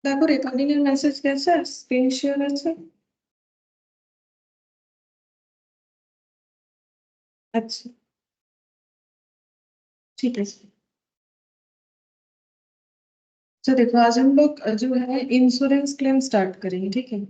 দেখো রেকর্ডিং এর মেসেজ গেছে, স্ক্রিন শেয়ার আছে। अच्छा ठीक है। तो देखो आज हम लोग जो है इंश्योरेंस क्लेम स्टार्ट करेंगे, ठीक है।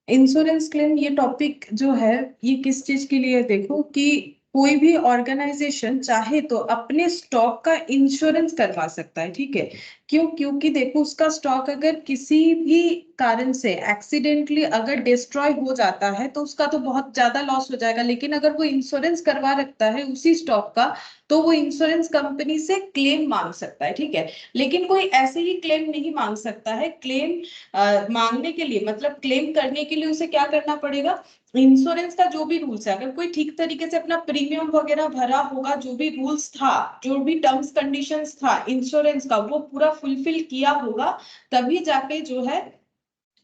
इंश्योरेंस क्लेम ये टॉपिक जो है ये किस चीज के लिए है? देखो कि कोई भी ऑर्गेनाइजेशन चाहे तो अपने स्टॉक का इंश्योरेंस करवा सकता है, ठीक है। क्यों? क्योंकि देखो उसका स्टॉक अगर किसी भी कारण से एक्सीडेंटली अगर डिस्ट्रॉय हो जाता है तो उसका तो बहुत ज्यादा लॉस हो जाएगा, लेकिन अगर वो इंश्योरेंस करवा रखता है उसी स्टॉक का तो वो इंश्योरेंस कंपनी से क्लेम मांग सकता है, ठीक है। लेकिन कोई ऐसे ही क्लेम नहीं मांग सकता है। क्लेम मांगने के लिए मतलब क्लेम करने के लिए उसे क्या करना पड़ेगा? इंश्योरेंस का जो भी रूल्स है, अगर कोई ठीक तरीके से अपना प्रीमियम वगैरह भरा होगा, जो भी रूल्स था, जो भी टर्म्स कंडीशंस था इंश्योरेंस का, वो पूरा फुलफिल किया होगा, तभी जाके जो है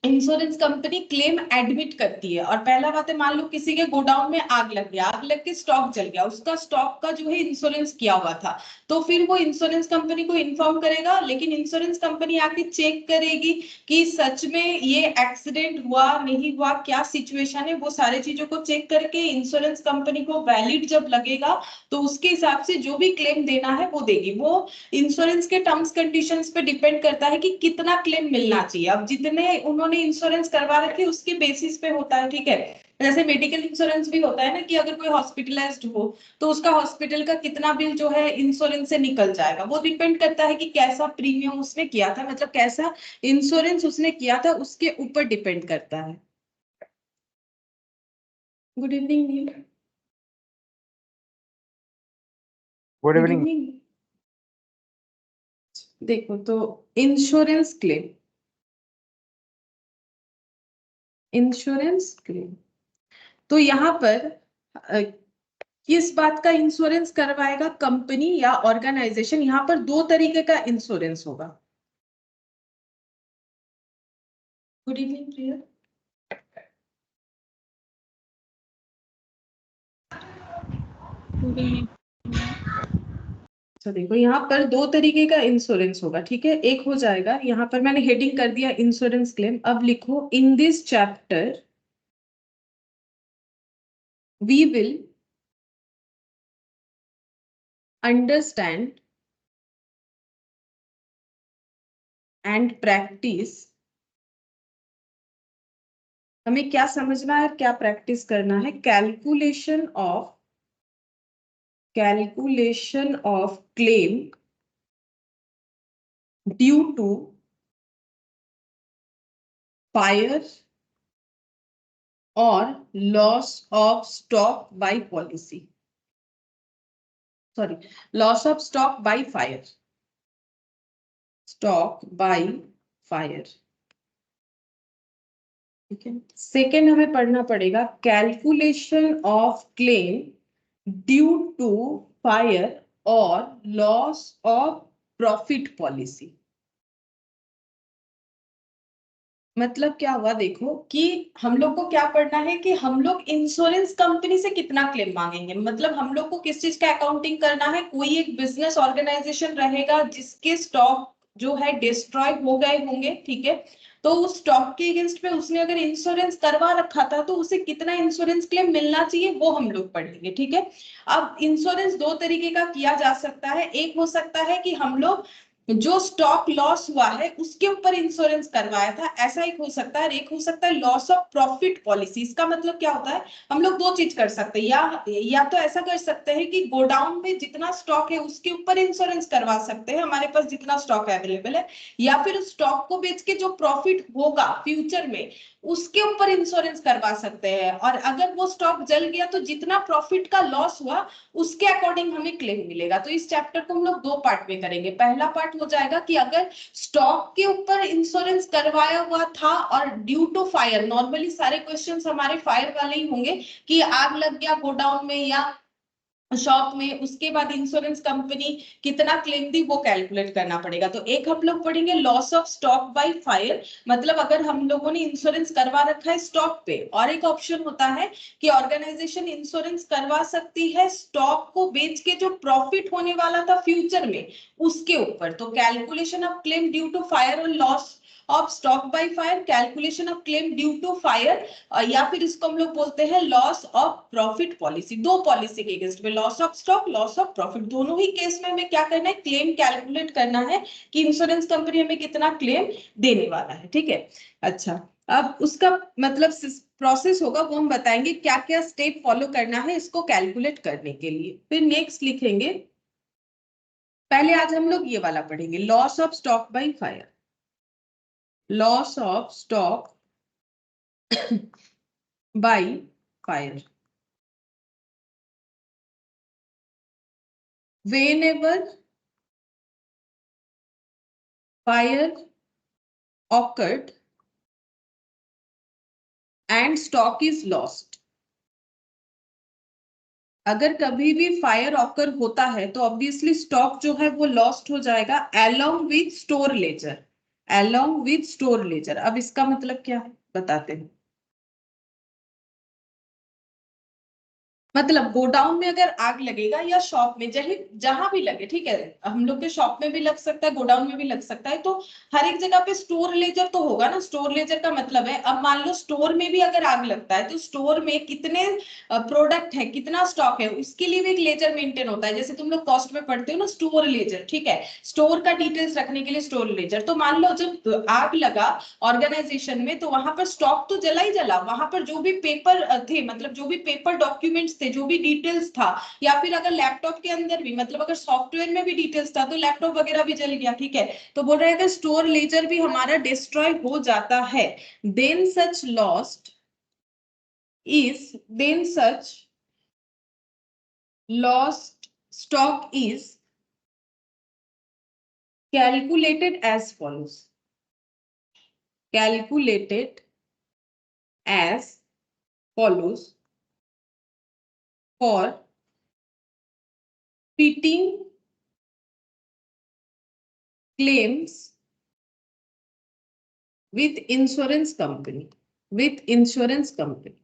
इंश्योरेंस कंपनी क्लेम एडमिट करती है। और पहला बात है, मान लो किसी के गोडाउन में आग लग गया, आग लग के स्टॉक जल गया, उसका स्टॉक का जो है इंश्योरेंस किया हुआ था, तो फिर वो इंश्योरेंस कंपनी को इन्फॉर्म करेगा, लेकिन इंश्योरेंस कंपनी आके चेक करेगी कि सच में ये एक्सीडेंट हुआ नहीं हुआ, क्या सिचुएशन है, वो सारी चीजों को चेक करके इंश्योरेंस कंपनी को वैलिड जब लगेगा तो उसके हिसाब से जो भी क्लेम देना है वो देगी। वो इंश्योरेंस के टर्म्स कंडीशंस पे डिपेंड करता है कि कितना क्लेम मिलना चाहिए। अब जितने उन्होंने इंश्योरेंस करवा रखे उसके बेसिस पे होता है, ठीक है। जैसे मेडिकल इंश्योरेंस भी होता है ना कि अगर कोई हॉस्पिटलाइज्ड हो तो उसका हॉस्पिटल का कितना बिल जो है इंश्योरेंस से निकल जाएगा, वो डिपेंड करता है कि कैसा प्रीमियम उसने किया था, मतलब कैसा इंश्योरेंस उसने किया था, उसके ऊपर डिपेंड करता है। Good evening. Good good evening. Evening. देखो तो इंश्योरेंस क्लेम, इंश्योरेंस क्लेम तो यहाँ पर किस बात का इंश्योरेंस करवाएगा कंपनी या ऑर्गेनाइजेशन? यहाँ पर दो तरीके का इंश्योरेंस होगा। गुड इवनिंग प्रिया। तो देखो यहाँ पर दो तरीके का इंश्योरेंस होगा, ठीक है। एक हो जाएगा, यहाँ पर मैंने हेडिंग कर दिया इंश्योरेंस क्लेम। अब लिखो, in this chapter we will understand and practice. हमें क्या समझना है, क्या प्रैक्टिस करना है? Calculation of claim due to fire और loss of stock by policy, sorry, loss of stock by fire, stock by fire, ठीक है। सेकेंड हमें पढ़ना पड़ेगा calculation of claim due to fire और लॉस ऑफ प्रॉफिट पॉलिसी। मतलब क्या हुआ? देखो कि हम लोग को क्या पढ़ना है कि हम लोग इंश्योरेंस कंपनी से कितना क्लेम मांगेंगे, मतलब हम लोग को किस चीज का अकाउंटिंग करना है। कोई एक बिजनेस ऑर्गेनाइजेशन रहेगा जिसके स्टॉक जो है डिस्ट्रॉय हो गए होंगे, ठीक है। तो उस स्टॉक के अगेंस्ट में उसने अगर इंश्योरेंस करवा रखा था तो उसे कितना इंश्योरेंस क्लेम मिलना चाहिए वो हम लोग पढ़ेंगे, ठीक है। अब इंश्योरेंस दो तरीके का किया जा सकता है। एक हो सकता है कि हम लोग जो स्टॉक लॉस हुआ है उसके ऊपर इंश्योरेंस करवाया था, ऐसा एक हो सकता है। एक हो सकता है लॉस ऑफ प्रॉफिट पॉलिसी। इसका मतलब क्या होता है? हम लोग दो चीज कर सकते हैं, या तो ऐसा कर सकते हैं कि गोडाउन में जितना स्टॉक है उसके ऊपर इंश्योरेंस करवा सकते हैं, हमारे पास जितना स्टॉक अवेलेबल है, या फिर उस स्टॉक को बेच के जो प्रॉफिट होगा फ्यूचर में उसके ऊपर इंश्योरेंस करवा सकते हैं। और अगर वो स्टॉक जल गया तो जितना प्रॉफिट का लॉस हुआ उसके अकॉर्डिंग हमें क्लेम मिलेगा। तो इस चैप्टर को हम लोग दो पार्ट में करेंगे। पहला पार्ट हो जाएगा कि अगर स्टॉक के ऊपर इंश्योरेंस करवाया हुआ था और ड्यू टू फायर, नॉर्मली सारे क्वेश्चंस हमारे फायर वाले ही होंगे कि आग लग गया गोडाउन में या शॉप में, उसके बाद इंश्योरेंस कंपनी कितना क्लेम दी वो कैलकुलेट करना पड़ेगा। तो एक हम लोग पढ़ेंगे loss of stock by fire, मतलब अगर हम लोगों ने इंश्योरेंस करवा रखा है स्टॉक पे। और एक ऑप्शन होता है कि ऑर्गेनाइजेशन इंश्योरेंस करवा सकती है स्टॉक को बेच के जो प्रॉफिट होने वाला था फ्यूचर में उसके ऊपर। तो calculation of claim due to fire और loss of stock by fire, calculation of claim due to fire, या फिर इसको हम लोग बोलते हैं लॉस ऑफ प्रॉफिट पॉलिसी। दो पॉलिसी के केस में, loss of stock, loss of profit, दोनों ही केस में हमें क्या करना है, क्लेम कैलकुलेट करना है कि इंश्योरेंस कंपनी हमें कितना क्लेम देने वाला है, ठीक है। अच्छा, अब उसका मतलब प्रोसेस होगा वो हम बताएंगे, क्या क्या स्टेप फॉलो करना है इसको कैलकुलेट करने के लिए। फिर नेक्स्ट लिखेंगे, पहले आज हम लोग ये वाला पढ़ेंगे, loss of stock by fire. Loss of stock by fire, whenever fire occurred and stock is lost। अगर कभी भी फायर ऑकर होता है तो ऑब्वियसली स्टॉक जो है वो लॉस्ट हो जाएगा, along with store laser, along with store laser. अब इसका मतलब क्या है बताते हैं। मतलब गोडाउन में अगर आग लगेगा या शॉप में, जहां भी लगे, ठीक है, हम लोग के शॉप में भी लग सकता है, गोडाउन में भी लग सकता है, तो हर एक जगह पे स्टोर लेजर तो होगा ना। स्टोर लेजर का मतलब है, अब मान लो स्टोर में भी अगर आग लगता है तो स्टोर में कितने प्रोडक्ट है, कितना स्टॉक है, उसके लिए भी एक लेजर मेंटेन होता है। जैसे तुम लोग कॉस्ट में पढ़ते हो ना, स्टोर लेजर, ठीक है, स्टोर का डिटेल्स रखने के लिए स्टोर लेजर। तो मान लो जब आग लगा ऑर्गेनाइजेशन में, तो वहां पर स्टॉक तो जला ही जला, वहां पर जो भी पेपर थे, मतलब जो भी पेपर डॉक्यूमेंट्स थे, जो भी डिटेल्स था, या फिर अगर लैपटॉप के अंदर भी, मतलब अगर सॉफ्टवेयर में भी डिटेल्स था, तो लैपटॉप वगैरह भी जल गया, ठीक है। तो बोल रहे हैं कि स्टोर लेजर भी हमारा डिस्ट्रॉय हो जाता है, then such lost is, then such lost stock is calculated as follows, calculated as follows for treating claims with insurance company, with insurance company।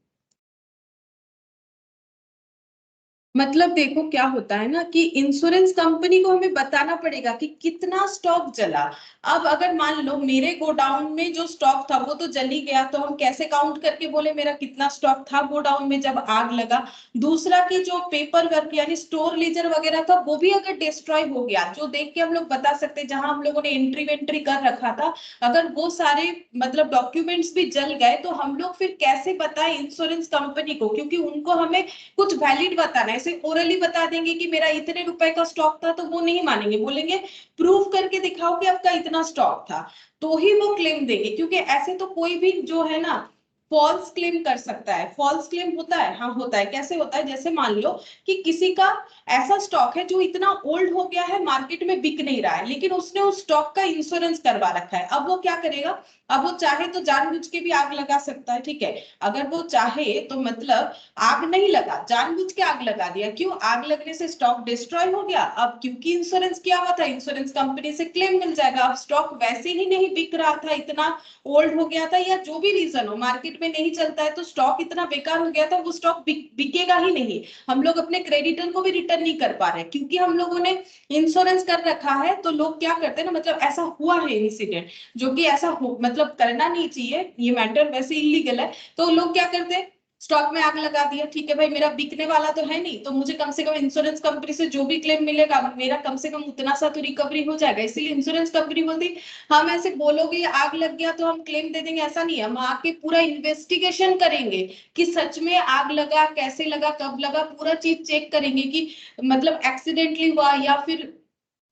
मतलब देखो क्या होता है ना कि इंश्योरेंस कंपनी को हमें बताना पड़ेगा कि कितना स्टॉक जला। अब अगर मान लो मेरे गोडाउन में जो स्टॉक था वो तो जल ही गया, तो हम कैसे काउंट करके बोले मेरा कितना स्टॉक था गोडाउन में जब आग लगा। दूसरा कि जो पेपर वर्क यानी स्टोर लेजर वगैरह था वो भी अगर डिस्ट्रॉय हो गया, जो देख के हम लोग बता सकते जहां हम लोगों ने एंट्री वेंट्री कर रखा था, अगर वो सारे मतलब डॉक्यूमेंट्स भी जल गए, तो हम लोग फिर कैसे बताएं इंश्योरेंस कंपनी को, क्योंकि उनको हमें कुछ वैलिड बताना है। ऐसे ओरली बता देंगे कि मेरा इतने रुपए का स्टॉक था तो वो नहीं मानेंगे, बोलेंगे प्रूव करके दिखाओ कि आपका इतना स्टॉक था, तो ही वो क्लेम देंगे। क्योंकि ऐसे तो कोई भी जो है ना फॉल्स क्लेम कर सकता है। फॉल्स क्लेम होता है, हाँ होता है। कैसे होता है, जैसे मान लो कि किसी का ऐसा स्टॉक है जो इतना ओल्ड हो गया है, मार्केट में बिक नहीं रहा है, लेकिन उसने उस स्टॉक का इंश्योरेंस करवा रखा है। अब वो क्या करेगा, अब वो चाहे तो जानबूझ के भी आग लगा सकता है, ठीक है। अगर वो चाहे तो मतलब आग नहीं लगा, जानबूझ के आग लगा दिया, क्यों, आग लगने से स्टॉक डिस्ट्रॉय हो गया। अब क्योंकि इंश्योरेंस किया हुआ था, इंश्योरेंस कंपनी से क्लेम मिल जाएगा। अब स्टॉक वैसे ही नहीं बिक रहा था, इतना ओल्ड हो गया था, या जो भी रीजन हो, मार्केट में नहीं चलता है तो स्टॉक इतना बेकार हो गया था, वो स्टॉक बिकेगा ही नहीं। हम लोग अपने क्रेडिटर को भी रिटर्न नहीं कर पा रहे, क्योंकि हम लोगों ने इंश्योरेंस कर रखा है। तो लोग क्या करते हैं ना, मतलब ऐसा हुआ है इंसिडेंट, जो कि ऐसा मतलब करना नहीं चाहिए, ये मैटर वैसे इलीगल है। तो लोग क्या करते हैं, स्टॉक में आग लगा दिया, ठीक है भाई मेरा बिकने वाला तो है नहीं, तो मुझे कम से कम इंश्योरेंस कंपनी से जो भी क्लेम मिलेगा मेरा कम से कम उतना सा तो रिकवरी हो जाएगा। इसीलिए इंश्योरेंस कंपनी बोलती हम ऐसे बोलोगे आग लग गया तो हम क्लेम दे देंगे, ऐसा नहीं है। हम आके पूरा इन्वेस्टिगेशन करेंगे कि सच में आग लगा, कैसे लगा, कब लगा, पूरा चीज चेक करेंगे कि मतलब एक्सीडेंटली हुआ या फिर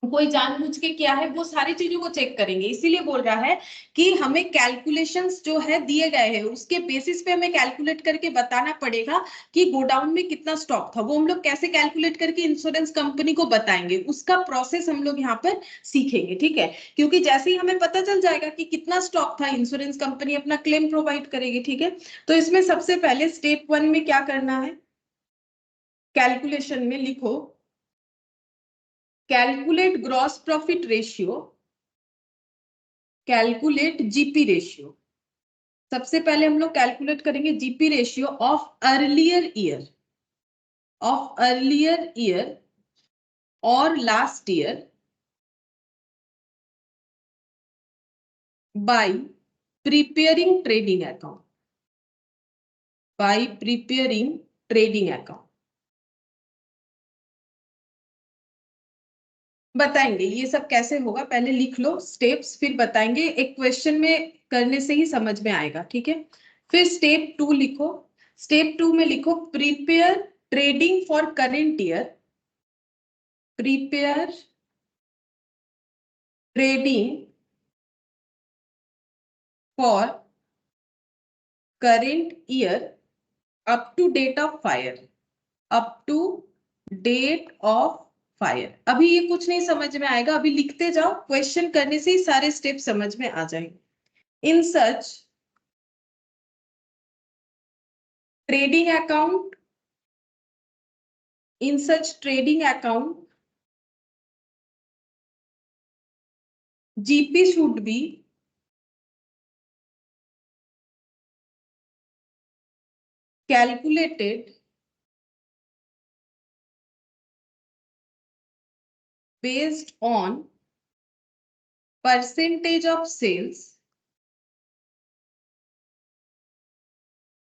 कोई जानबूझ के किया है, वो सारी चीजों को चेक करेंगे। इसीलिए बोल रहा है कि हमें कैलकुलेशंस जो है दिए गए हैं उसके बेसिस पे हमें कैलकुलेट करके बताना पड़ेगा कि गोडाउन में कितना स्टॉक था। वो हम लोग कैसे कैलकुलेट करके इंश्योरेंस कंपनी को बताएंगे, उसका प्रोसेस हम लोग यहाँ पर सीखेंगे, ठीक है। क्योंकि जैसे ही हमें पता चल जाएगा कि कितना स्टॉक था, इंश्योरेंस कंपनी अपना क्लेम प्रोवाइड करेगी, ठीक है। तो इसमें सबसे पहले स्टेप 1 में क्या करना है, कैलकुलेशन में लिखो calculate gross profit ratio, calculate GP ratio. सबसे पहले हम लोग कैलकुलेट करेंगे GP ratio of earlier year, of earlier year और last year by preparing trading account. By preparing trading account. बताएंगे ये सब कैसे होगा, पहले लिख लो स्टेप्स, फिर बताएंगे, एक क्वेश्चन में करने से ही समझ में आएगा, ठीक है। फिर स्टेप 2 लिखो। स्टेप 2 में लिखो prepare trading for current year. Prepare trading for current year up to date of fire. Up to date of fire. अभी ये कुछ नहीं समझ में आएगा, अभी लिखते जाओ, क्वेश्चन करने से ही सारे स्टेप समझ में आ जाएंगे। इन सच trading account, in such trading account, GP should be calculated based on percentage of sales.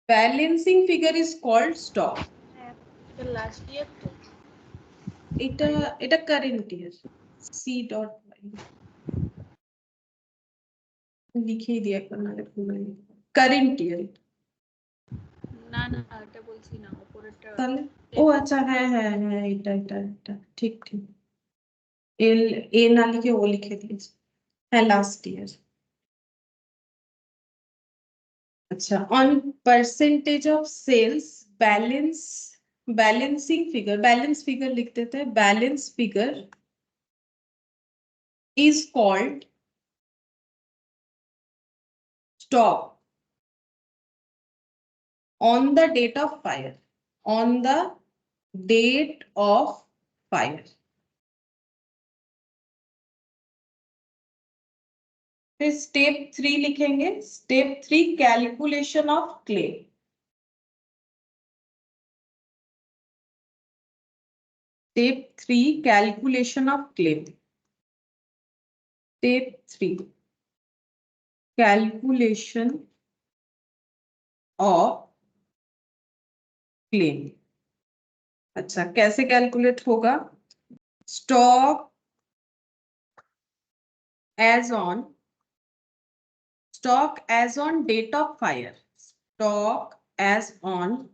Balancing figure is called stock. The last year to এটা current year C dot লিখে দিই একবার না current year না না এটা বলছি না উপরেরটা তাহলে ও আচ্ছা হ্যাঁ হ্যাঁ হ্যাঁ এটা ঠিক ঠিক এল এ না লিখে ও লিখে দিয়েছে হ্যাঁ লাস্ট ইয়ার अच्छा on percentage of sales balancing figure balance figure लिख देते हैं balance figure is called stock on the date of fire on the date of fire फिर स्टेप 3 लिखेंगे step 3 calculation of claim Step 3 calculation of claim. Step 3 calculation of claim. अच्छा कैसे calculate होगा? Stock as on date of fire. Stock as on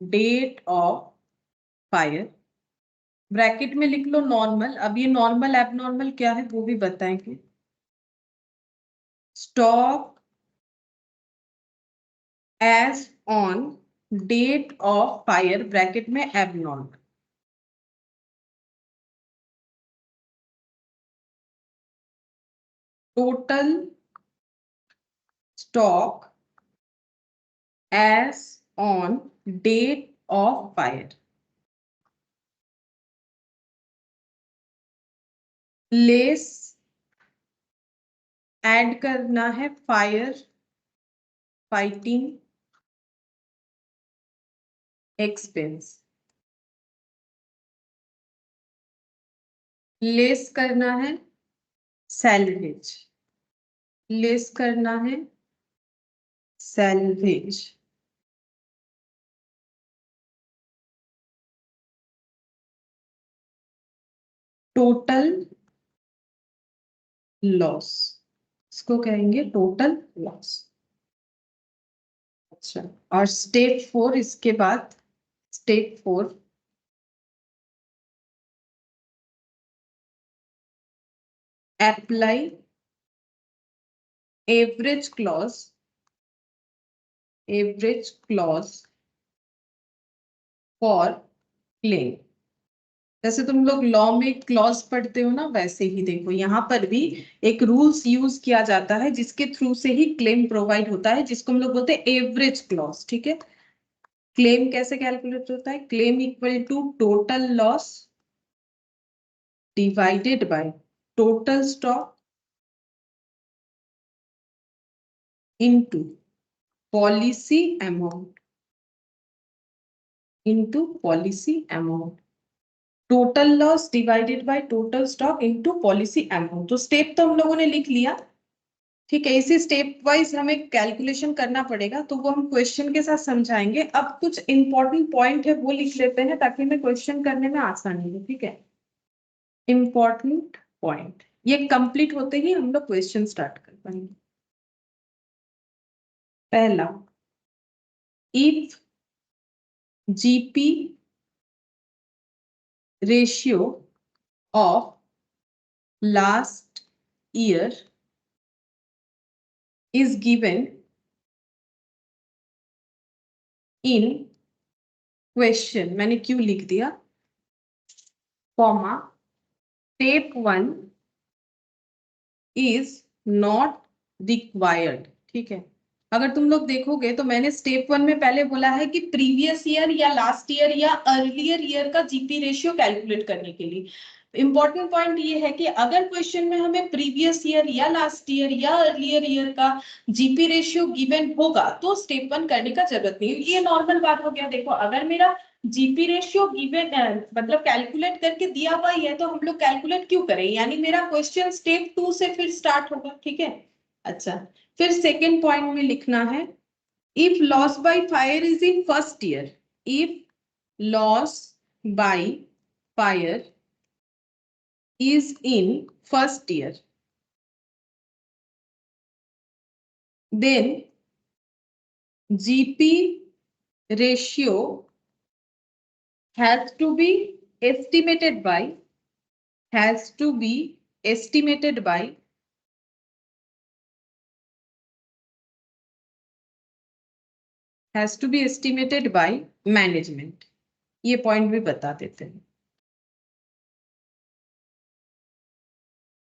date of fire. Bracket में लिख लो normal. अब ये normal abnormal क्या है वो भी बताएंगे। Stock as on date of fire bracket में abnormal. Total stock as on date of fire less add करना है फायर फाइटिंग एक्सपेंस। लेस करना है सैलवेज। लेस करना है सैलवेज। टोटल लॉस इसको कहेंगे टोटल लॉस। अच्छा और स्टेप 4 इसके बाद step 4 apply average clause for claim. जैसे तुम लोग लॉ में क्लॉज पढ़ते हो ना वैसे ही देखो यहाँ पर भी एक रूल्स यूज किया जाता है जिसके थ्रू से ही क्लेम प्रोवाइड होता है जिसको हम लोग बोलते हैं एवरेज क्लॉज। ठीक है क्लेम कैसे कैलकुलेट होता है? Claim equal to total loss divided by total stock into policy amount total loss divided by total stock into policy amount. तो स्टेप तो हम लोगों ने लिख लिया। ठीक है, इसी स्टेप वाइज हमें कैलकुलेशन करना पड़ेगा, तो वो हम क्वेश्चन के साथ समझाएंगे। अब कुछ इंपॉर्टेंट पॉइंट है वो लिख लेते हैं ताकि हमें क्वेश्चन करने में आसानी हो। ठीक है, इंपॉर्टेंट पॉइंट ये कंप्लीट होते ही हम लोग क्वेश्चन स्टार्ट कर पाएंगे। पहला, if GP ratio of last year is given in question, मैंने क्यों लिख दिया, comma, step 1 is not required। ठीक है, अगर तुम लोग देखोगे तो मैंने स्टेप 1 में पहले बोला है कि प्रीवियस ईयर या लास्ट ईयर या अर्लियर ईयर का जीपी रेशियो कैलकुलेट करने के लिए। इंपॉर्टेंट पॉइंट ये है कि अगर क्वेश्चन में हमें प्रीवियस ईयर या लास्ट ईयर या अर्लियर ईयर का जीपी रेशियो गिवन होगा तो स्टेप 1 करने का जरूरत नहीं है। ये नॉर्मल बात हो गया। देखो, अगर मेरा जीपी रेशियो गिवन मतलब कैलकुलेट करके दिया हुआ ही है तो हम लोग कैलकुलेट क्यों करें, यानी मेरा क्वेश्चन स्टेप 2 से फिर स्टार्ट होगा। ठीक है, अच्छा, फिर सेकेंड पॉइंट में लिखना है, if loss by fire is in first year, if loss by fire is in first year, then GP ratio has to be estimated by management. ये पॉइंट भी बता देते हैं।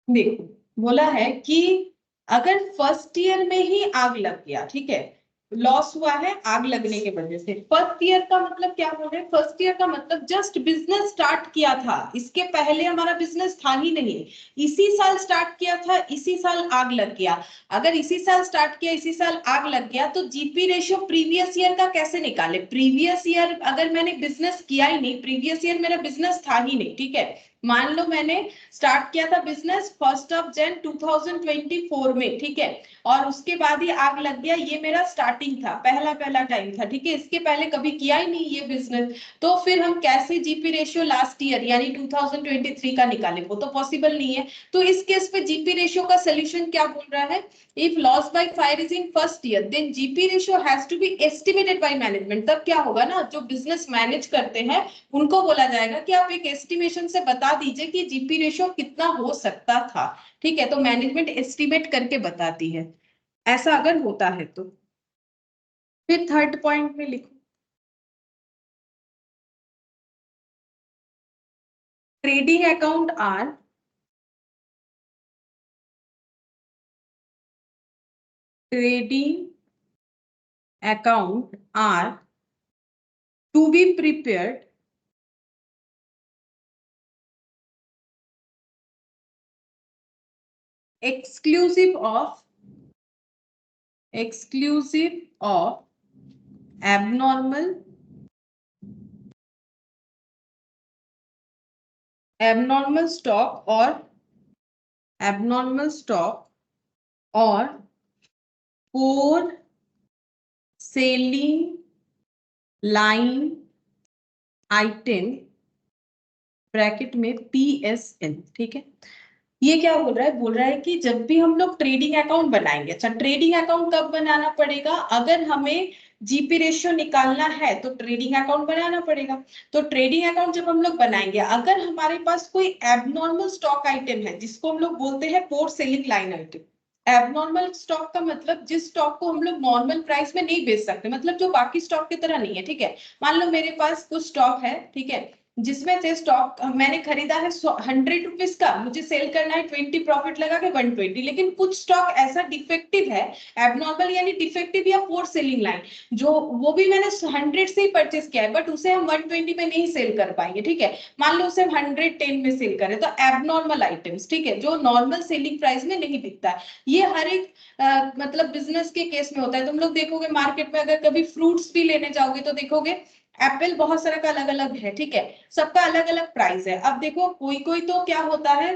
देखो, बोला है कि अगर फर्स्ट ईयर में ही आग लग गया, ठीक है, लॉस हुआ है आग लगने के वजह से, फर्स्ट ईयर का मतलब क्या बोल रहे हैं, फर्स्ट ईयर का मतलब जस्ट बिजनेस स्टार्ट किया था, इसके पहले हमारा बिजनेस था ही नहीं, इसी साल स्टार्ट किया था, इसी साल आग लग गया। अगर इसी साल स्टार्ट किया, इसी साल आग लग गया, तो जीपी रेशियो प्रीवियस ईयर का कैसे निकाले। प्रीवियस ईयर अगर मैंने बिजनेस किया ही नहीं, प्रीवियस ईयर मेरा बिजनेस था ही नहीं, ठीक है, मान लो मैंने स्टार्ट किया था बिजनेस 1 जनवरी 2024 में, ठीक है, और उसके बाद ही आग लग गया, ये मेरा स्टार्टिंग था, पहला टाइम था, ठीक है, इसके पहले कभी किया ही नहीं ये बिजनेस, तो फिर हम कैसे जीपी रेशियो लास्ट ईयर यानी 2023 का निकाले, वो तो पॉसिबल नहीं है। तो इस केस पे जीपी रेशियो का सोल्यूशन क्या बोल रहा है, if loss by fire is in first year then GP ratio has to be estimated by management. तब क्या होगा ना, जो बिजनेस मैनेज करते हैं उनको बोला जाएगा कि आप एक एस्टिमेशन से बता दीजिए कि जीपी रेशियो कितना हो सकता था। ठीक है, तो मैनेजमेंट एस्टिमेट करके बताती है, ऐसा अगर होता है तो। फिर थर्ड पॉइंट में लिखो, trading account are to be prepared exclusive of abnormal stock or core selling line item bracket में PSL। ठीक है, ये क्या बोल रहा है, बोल रहा है कि जब भी हम लोग ट्रेडिंग अकाउंट बनाएंगे, अच्छा ट्रेडिंग अकाउंट कब बनाना पड़ेगा, अगर हमें जीपी रेशियो निकालना है तो ट्रेडिंग अकाउंट बनाना पड़ेगा। तो ट्रेडिंग अकाउंट जब हम लोग बनाएंगे, अगर हमारे पास कोई एबनॉर्मल स्टॉक आइटम है जिसको हम लोग बोलते हैं poor selling line item, abnormal stock का मतलब जिस स्टॉक को हम लोग नॉर्मल प्राइस में नहीं बेच सकते, मतलब जो बाकी स्टॉक की तरह नहीं है। ठीक है, मान लो मेरे पास कुछ स्टॉक है, ठीक है, जिसमें से स्टॉक मैंने खरीदा है 100 रुपीज का, मुझे सेल करना है 20 प्रॉफिट लगा के 120, लेकिन कुछ स्टॉक ऐसा डिफेक्टिव है, एबनॉर्मल यानी डिफेक्टिव या पोर सेलिंग लाइन, जो वो भी मैंने 100 से ही परचेस किया है बट उसे हम 120 में नहीं सेल कर पाएंगे। ठीक है, मान लो उसे हम 110 में सेल करें, तो एबनॉर्मल आइटम्स, ठीक है, जो नॉर्मल सेलिंग प्राइस में नहीं बिकता है, ये हर एक मतलब बिजनेस के केस में होता है। तुम लोग देखोगे मार्केट में अगर कभी फ्रूट्स भी लेने जाओगे तो देखोगे एप्पल बहुत सारा का अलग अलग है, ठीक है, सबका अलग अलग प्राइस है। अब देखो कोई कोई तो क्या होता है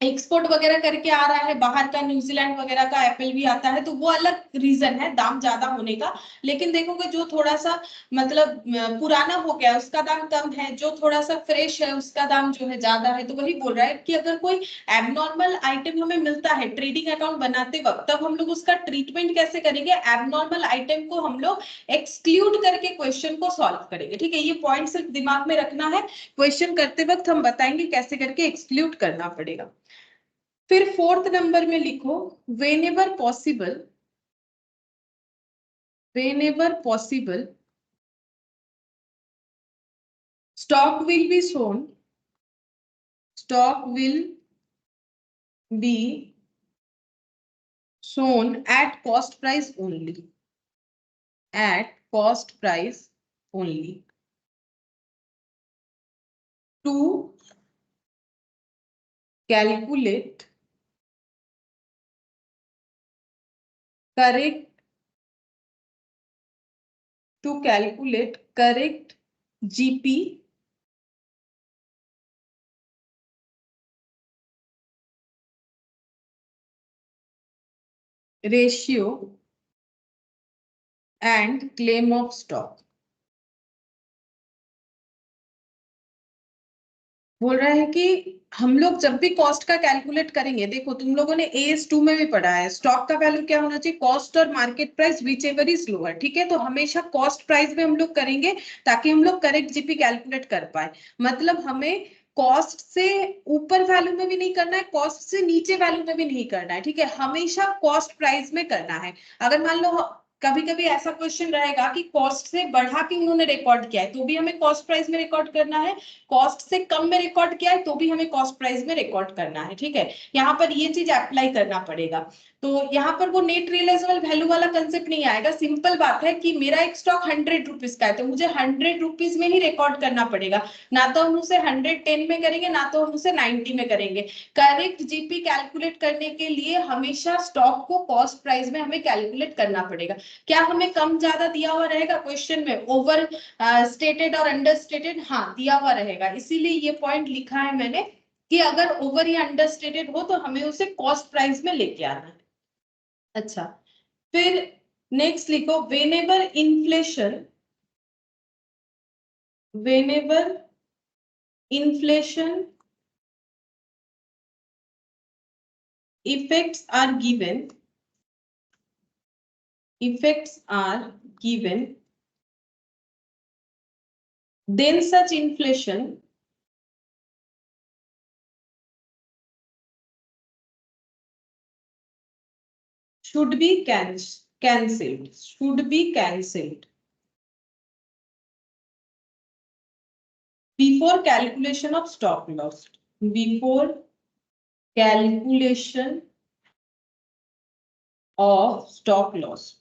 एक्सपोर्ट वगैरह करके आ रहा है बाहर का, न्यूजीलैंड वगैरह का एप्पल भी आता है, तो वो अलग रीजन है दाम ज्यादा होने का। लेकिन देखोगे जो थोड़ा सा मतलब पुराना हो गया उसका दाम कम है, जो थोड़ा सा फ्रेश है उसका दाम जो है ज्यादा है। तो वही बोल रहा है कि अगर कोई एबनॉर्मल आइटम हमें मिलता है ट्रेडिंग अकाउंट बनाते वक्त, तब हम लोग उसका ट्रीटमेंट कैसे करेंगे, एबनॉर्मल आइटम को हम लोग एक्सक्लूड करके क्वेश्चन को सॉल्व करेंगे। ठीक है, ये पॉइंट सिर्फ दिमाग में रखना है, क्वेश्चन करते वक्त हम बताएंगे कैसे करके एक्सक्लूड करना पड़ेगा। फिर फोर्थ नंबर में लिखो, whenever possible, whenever possible stock will be shown, stock will be shown at cost price only, at cost price only, to calculate correct, to calculate correct GP ratio and claim of stock। बोल रहा है कि हम लोग जब भी cost का calculate करेंगे, देखो तुम लोगों ने AS2 में भी पढ़ा है, स्टॉक का वैल्यू क्या होना चाहिए, कॉस्ट और market price which ever is lower. ठीक है, तो हमेशा कॉस्ट प्राइस में हम लोग करेंगे ताकि हम लोग करेक्ट जीपी कैलकुलेट कर पाए। मतलब हमें कॉस्ट से ऊपर वैल्यू में भी नहीं करना है, कॉस्ट से नीचे वैल्यू में भी नहीं करना है। ठीक है, हमेशा कॉस्ट प्राइस में करना है। अगर मान लो कभी कभी ऐसा क्वेश्चन रहेगा कि कॉस्ट से बढ़ा के उन्होंने रिकॉर्ड किया है, तो भी हमें कॉस्ट प्राइस में रिकॉर्ड करना है, कॉस्ट से कम में रिकॉर्ड किया है तो भी हमें कॉस्ट प्राइस में रिकॉर्ड करना है। ठीक है, यहाँ पर ये चीज अप्लाई करना पड़ेगा। तो यहाँ पर वो नेट रियलाइजेबल वैल्यू वाला कंसेप्ट नहीं आएगा। सिंपल बात है कि मेरा एक स्टॉक 100 रुपीज का है, तो मुझे 100 रुपीज में ही रिकॉर्ड करना पड़ेगा, ना तो हम उसे 110 में करेंगे ना तो हम उसे 90 में करेंगे। करेक्ट जीपी कैलकुलेट करने के लिए हमेशा स्टॉक को कॉस्ट प्राइस में हमें कैलकुलेट करना पड़ेगा। क्या हमें कम ज्यादा दिया हुआ रहेगा क्वेश्चन में, ओवर स्टेटेड और अंडर स्टेटेड, हाँ दिया हुआ रहेगा, इसीलिए ये पॉइंट लिखा है मैंने कि अगर ओवर या अंडर स्टेटेड हो तो हमें उसे कॉस्ट प्राइस में लेके आना है। अच्छा, फिर नेक्स्ट लिखो, whenever inflation, whenever inflation effects are given, effects are given, then such inflation should be cancelled, should be cancelled before calculation of stock loss, before calculation of stock loss।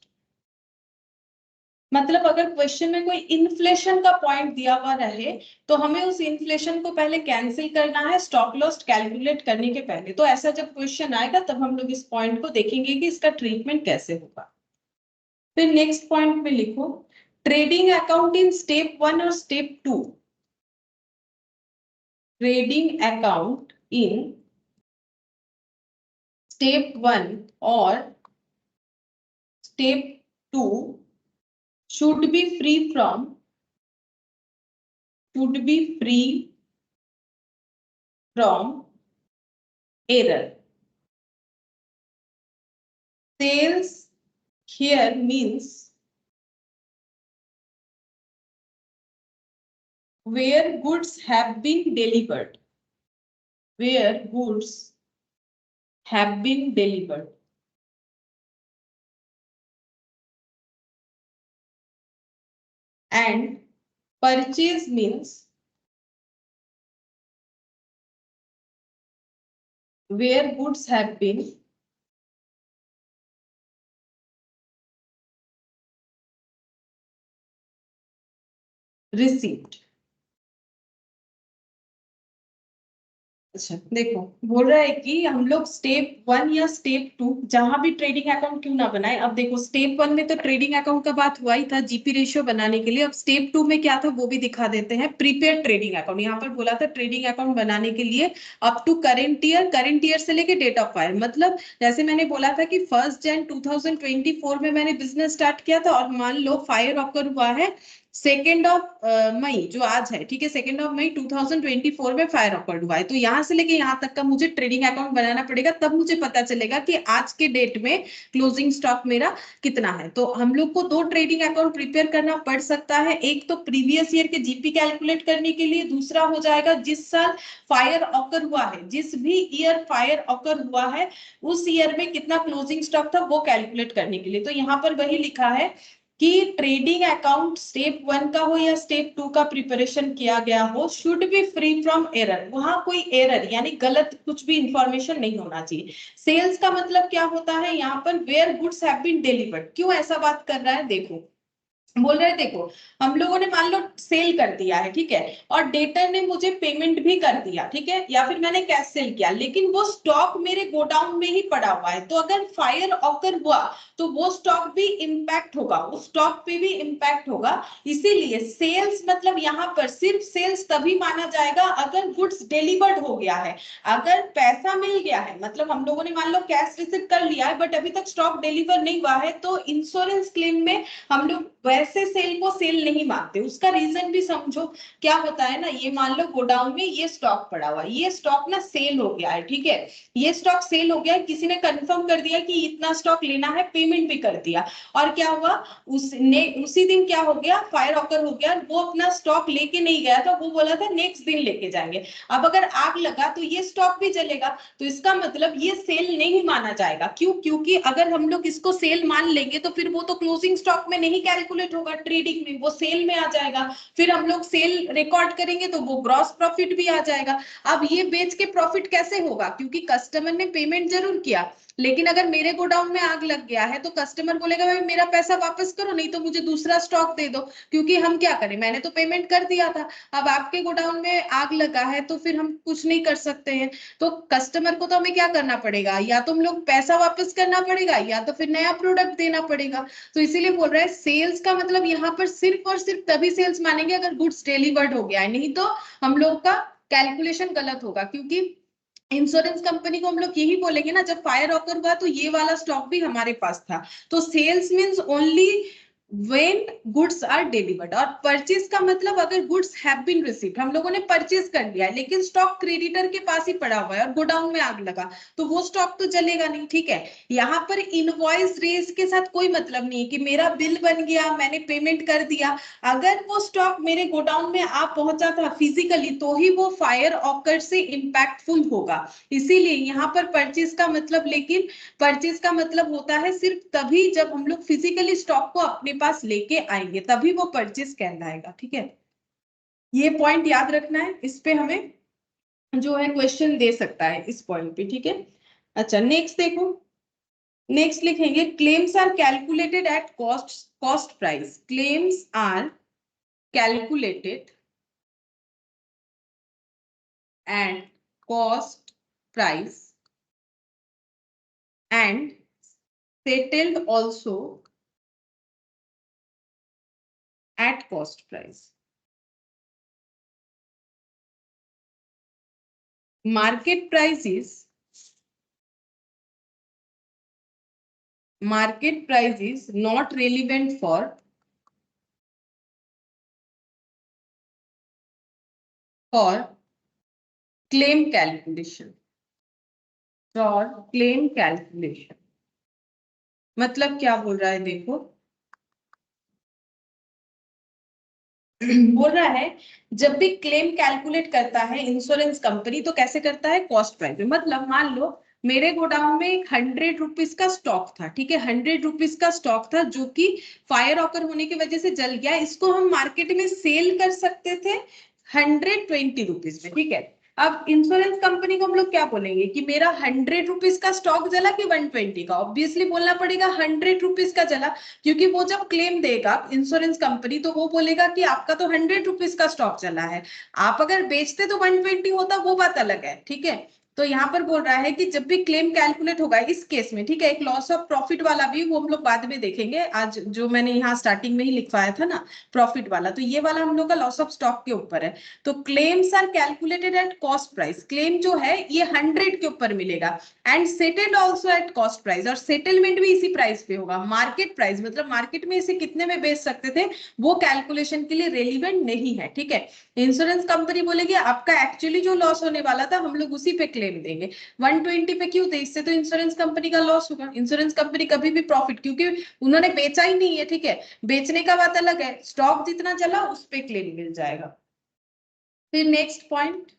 मतलब अगर question में कोई inflation का point दिया हुआ रहे तो हमें उस इन्फ्लेशन को पहले कैंसिल करना है स्टॉक लॉस कैलकुलेट करने के पहले। तो ऐसा जब क्वेश्चन आएगा तब हम लोग इस पॉइंट को देखेंगे कि इसका ट्रीटमेंट कैसे होगा। फिर नेक्स्ट पॉइंट में लिखो, ट्रेडिंग अकाउंट इन स्टेप 1 और step 2, trading account in step 1 और step 2 should be free from, should be free from error। Sales here means where goods have been delivered, where goods have been delivered, and purchase means where goods have been received। अच्छा देखो, बोल रहा है कि हम लोग step 1 या step 2 जहां भी ट्रेडिंग अकाउंट क्यों ना बनाए। अब देखो स्टेप 1 में तो ट्रेडिंग अकाउंट का बात हुआ ही था जीपी रेशियो बनाने के लिए। अब स्टेप 2 में क्या था वो भी दिखा देते हैं। प्रीपेड ट्रेडिंग अकाउंट, यहाँ पर बोला था ट्रेडिंग अकाउंट बनाने के लिए अप टू करंट ईयर से लेके डेट ऑफ फायर, मतलब जैसे मैंने बोला था कि 1 जनवरी 2024 में मैंने बिजनेस स्टार्ट किया था और मान लो फायर ऑकर हुआ है 2 मई जो आज है, ठीक है, 2 मई 2024 में फायर ऑकर हुआ है। तो यहाँ से लेके यहाँ तक का मुझे ट्रेडिंग अकाउंट बनाना पड़ेगा, तब मुझे पता चलेगा कि आज के डेट में क्लोजिंग स्टॉक मेरा कितना है। तो हम लोग को 2 ट्रेडिंग अकाउंट प्रिपेयर करना पड़ सकता है। एक तो प्रीवियस ईयर के जीपी कैलकुलेट करने के लिए, दूसरा हो जाएगा जिस साल फायर ऑकर हुआ है, जिस भी ईयर फायर ऑकर हुआ है उस ईयर में कितना क्लोजिंग स्टॉक था वो कैलकुलेट करने के लिए। तो यहाँ पर वही लिखा है कि ट्रेडिंग अकाउंट स्टेप 1 का हो या स्टेप 2 का प्रिपरेशन किया गया हो, should be free from error. वहां कोई एरर यानी गलत कुछ भी इंफॉर्मेशन नहीं होना चाहिए। सेल्स का मतलब क्या होता है यहाँ पर, where goods have been delivered. क्यों ऐसा बात कर रहा है, देखो बोल रहे देखो हम लोगों ने मान लो सेल कर दिया है, ठीक है, और डेटर ने मुझे पेमेंट भी कर दिया, ठीक है, या फिर मैंने कैश सेल किया, लेकिन वो स्टॉक मेरे गोडाउन में ही पड़ा हुआ है। तो अगर फायर ऑकर हुआ तो वो स्टॉक भी इंपैक्ट होगा, उस स्टॉक पे भी इंपैक्ट होगा। इसीलिए सेल्स मतलब यहाँ पर सिर्फ सेल्स तभी माना जाएगा अगर गुड्स डिलीवर्ड हो गया है। अगर पैसा मिल गया है, मतलब हम लोगों ने मान लो कैश रिसीव कर लिया है बट अभी तक स्टॉक डिलीवर नहीं हुआ है, तो इंश्योरेंस क्लेम में हम लोग वैसे सेल को सेल नहीं मानते। उसका रीजन भी समझो क्या होता है ना, ये मान लो गोडाउन में ये स्टॉक पड़ा हुआ है, ये स्टॉक ना सेल हो गया है, ठीक है, ये स्टॉक सेल हो गया है, किसी ने कंफर्म कर दिया कि इतना स्टॉक लेना है, पेमेंट भी कर दिया, और क्या हुआ उसी दिन क्या हो गया, फायर ऑकर हो गया, वो अपना स्टॉक लेके नहीं गया था, वो बोला था नेक्स्ट दिन लेके जाएंगे। अब अगर आग लगा तो ये स्टॉक भी जलेगा, तो इसका मतलब ये सेल नहीं माना जाएगा। क्यों? क्योंकि अगर हम लोग इसको सेल मान लेंगे तो फिर वो तो क्लोजिंग स्टॉक में नहीं कैलकुलेट होगा, ट्रेडिंग में वो सेल में आ जाएगा। फिर हम लोग सेल रिकॉर्ड करेंगे तो वो ग्रॉस प्रॉफिट भी आ जाएगा। अब ये बेच के प्रॉफिट कैसे होगा, क्योंकि कस्टमर ने पेमेंट जरूर किया, लेकिन अगर मेरे गोडाउन में आग लग गया है तो कस्टमर बोलेगा भाई मेरा पैसा वापस करो, नहीं तो मुझे दूसरा स्टॉक दे दो, क्योंकि हम क्या करें, मैंने तो पेमेंट कर दिया था। अब आपके गोडाउन में आग लगा है तो फिर हम कुछ नहीं कर सकते हैं। तो कस्टमर को तो हमें क्या करना पड़ेगा, या तो हम लोग पैसा वापस करना पड़ेगा या तो फिर नया प्रोडक्ट देना पड़ेगा। तो इसीलिए बोल रहा है सेल्स का मतलब यहाँ पर सिर्फ और सिर्फ तभी सेल्स मानेंगे अगर गुड्स डिलीवर्ड हो गया है, नहीं तो हम लोग का कैलकुलेशन गलत होगा। क्योंकि इंश्योरेंस कंपनी को हम लोग यही बोलेंगे ना, जब फायर ऑकर हुआ तो ये वाला स्टॉक भी हमारे पास था। तो sales means only when goods are delivered, और परचेज का मतलब अगर गुड्स हैव बीन रिसीव्ड, हम लोगों ने परचेज कर लिया है लेकिन स्टॉक क्रेडिटर के पास ही पड़ा हुआ है और गोडाउन में आग लगा, तो वो स्टॉक तो जलेगा नहीं, ठीक है। यहाँ पर इनवॉइस रेज के साथ कोई मतलब नहीं है कि मेरा बिल बन गया, मैंने पेमेंट कर दिया, अगर वो स्टॉक मेरे गोडाउन में आ पहुंचा था फिजिकली तो ही वो फायर ऑकर से इंपैक्टफुल होगा। इसीलिए यहाँ पर परचेज का मतलब, लेकिन परचेज का मतलब होता है सिर्फ तभी जब हम लोग फिजिकली स्टॉक को अपने पास लेके आएंगे, तभी वो परचेज कहलाएगा, ठीक है। ये पॉइंट याद रखना है, इस पे हमें जो है क्वेश्चन दे सकता है इस पॉइंट पे, ठीक है। अच्छा नेक्स्ट देखो, नेक्स्ट लिखेंगे claims are calculated at cost price. Claims are calculated at cost price and settled also at cost price. Market price is not relevant for claim calculation. For claim calculation मतलब क्या बोल रहा है, देखो बोल रहा है जब भी क्लेम कैलकुलेट करता है इंश्योरेंस कंपनी तो कैसे करता है, कॉस्ट प्राइस में। मतलब मान लो मेरे गोडाउन में 100 रुपीज का स्टॉक था, ठीक है, 100 रुपीज का स्टॉक था जो कि फायर ऑकर होने की वजह से जल गया। इसको हम मार्केट में सेल कर सकते थे 120 रुपीज में, ठीक है। अब इंश्योरेंस कंपनी को हम लोग क्या बोलेंगे कि मेरा 100 रुपीज का स्टॉक जला कि 120 का? ऑब्वियसली बोलना पड़ेगा 100 रुपीज का जला, क्योंकि वो जब क्लेम देगा इंश्योरेंस कंपनी तो वो बोलेगा कि आपका तो 100 रुपीज का स्टॉक चला है, आप अगर बेचते तो 120 होता, वो बात अलग है, ठीक है। तो यहाँ पर बोल रहा है कि जब भी क्लेम कैलकुलेट होगा इस केस में, ठीक है, एक लॉस ऑफ प्रॉफिट वाला भी वो हम लोग बाद में देखेंगे, आज जो मैंने यहाँ स्टार्टिंग में ही लिखवाया था ना प्रॉफिट वाला, तो ये वाला हम लोग का लॉस ऑफ स्टॉक के ऊपर है। तो claims are calculated at cost price, claim जो है ये 100 के ऊपर मिलेगा, and settled also at cost price, और सेटलमेंट भी इसी प्राइस पे होगा। मार्केट प्राइस मतलब मार्केट में इसे कितने में बेच सकते थे वो कैलकुलेशन के लिए रेलिवेंट नहीं है, ठीक है। इंश्योरेंस कंपनी बोलेगी आपका एक्चुअली जो लॉस होने वाला था हम लोग उसी पे क्लेम देंगे, 120 पे क्यों दे? इससे तो इंश्योरेंस कंपनी का लॉस होगा। इंश्योरेंस कंपनी कभी भी प्रॉफिट, क्योंकि उन्होंने बेचा ही नहीं है, ठीक है, बेचने का बात अलग है, स्टॉक जितना चला उस पे क्लेम मिल जाएगा। फिर next point,